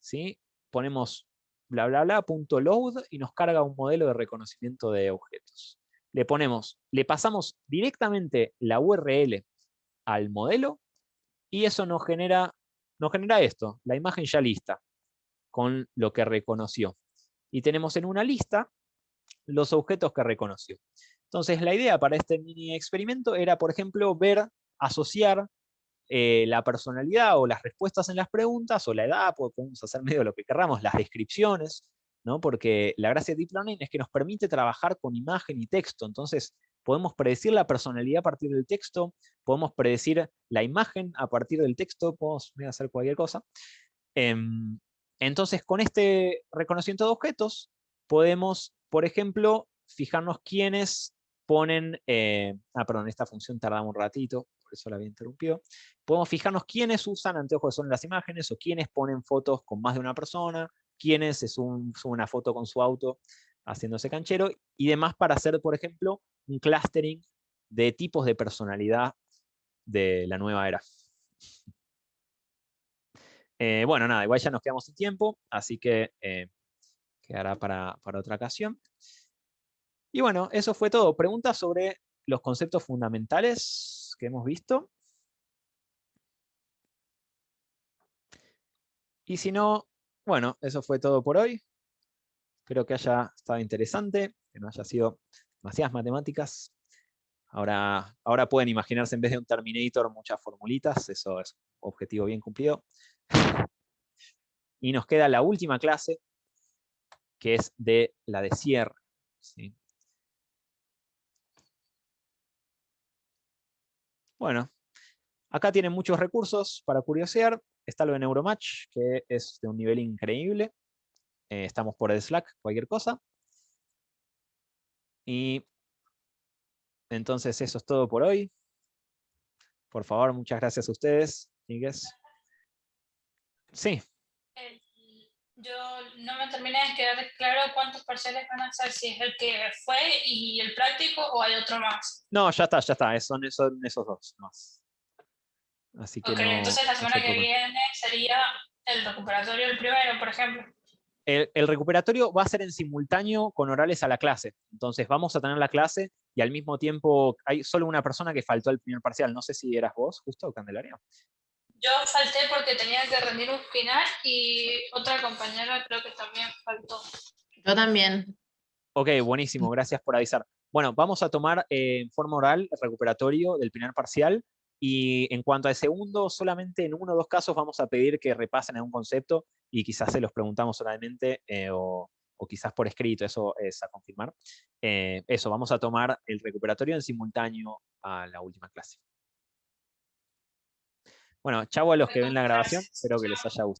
¿sí? Ponemos bla, bla, bla, .load, y nos carga un modelo de reconocimiento de objetos. Le pasamos directamente la URL al modelo, y eso nos genera esto, la imagen ya lista, con lo que reconoció. Y tenemos en una lista los objetos que reconoció. Entonces, la idea para este mini experimento era, por ejemplo, asociar la personalidad o las respuestas en las preguntas, o la edad, podemos hacer medio lo que querramos, las descripciones, ¿no? Porque la gracia de Deep Learning es que nos permite trabajar con imagen y texto. Entonces, podemos predecir la personalidad a partir del texto, podemos predecir la imagen a partir del texto, podemos hacer cualquier cosa. Entonces, con este reconocimiento de objetos, podemos, por ejemplo, fijarnos quiénes ponen, perdón, esta función tardaba un ratito, por eso la había interrumpido. Podemos fijarnos quiénes usan anteojos en las imágenes, o quiénes ponen fotos con más de una persona, quiénes se suben una foto con su auto haciéndose canchero, y demás, para hacer, por ejemplo, un clustering de tipos de personalidad de la nueva era. Bueno, nada, igual ya nos quedamos sin tiempo, así que quedará para otra ocasión. Y bueno, eso fue todo. ¿Preguntas sobre los conceptos fundamentales que hemos visto? Y si no, bueno, eso fue todo por hoy. Espero que haya estado interesante, que no haya sido demasiadas matemáticas. Ahora pueden imaginarse, en vez de un Terminator, muchas formulitas. Eso es un objetivo bien cumplido. Y nos queda la última clase, que es de la de cierre, ¿sí? Bueno, acá tienen muchos recursos para curiosear. Está lo de Neuromatch, que es de un nivel increíble. Estamos por el Slack, cualquier cosa. Y entonces eso es todo por hoy. Por favor, muchas gracias a ustedes. Sí. Yo no me terminé de quedar claro cuántos parciales van a ser, si es el que fue y el práctico, o hay otro más. No, ya está. Son esos dos más. Así que Ok, no, entonces la semana no se que preocupen. viene sería el recuperatorio el primero, por ejemplo. El recuperatorio va a ser en simultáneo con orales a la clase. Entonces vamos a tener la clase, y al mismo tiempo hay solo una persona que faltó al primer parcial. No sé si eras vos, justo, Candelaria. Yo falté porque tenía que rendir un final, y otra compañera creo que también faltó. Yo también. Ok, buenísimo, gracias por avisar. Bueno, vamos a tomar en forma oral el recuperatorio del primer parcial, y en cuanto al segundo, solamente en 1 o 2 casos vamos a pedir que repasen algún concepto, y quizás se los preguntamos oralmente, o quizás por escrito. Eso es a confirmar. Eso, vamos a tomar el recuperatorio en simultáneo a la última clase. Bueno, chau a los que ven la grabación, espero que les haya gustado.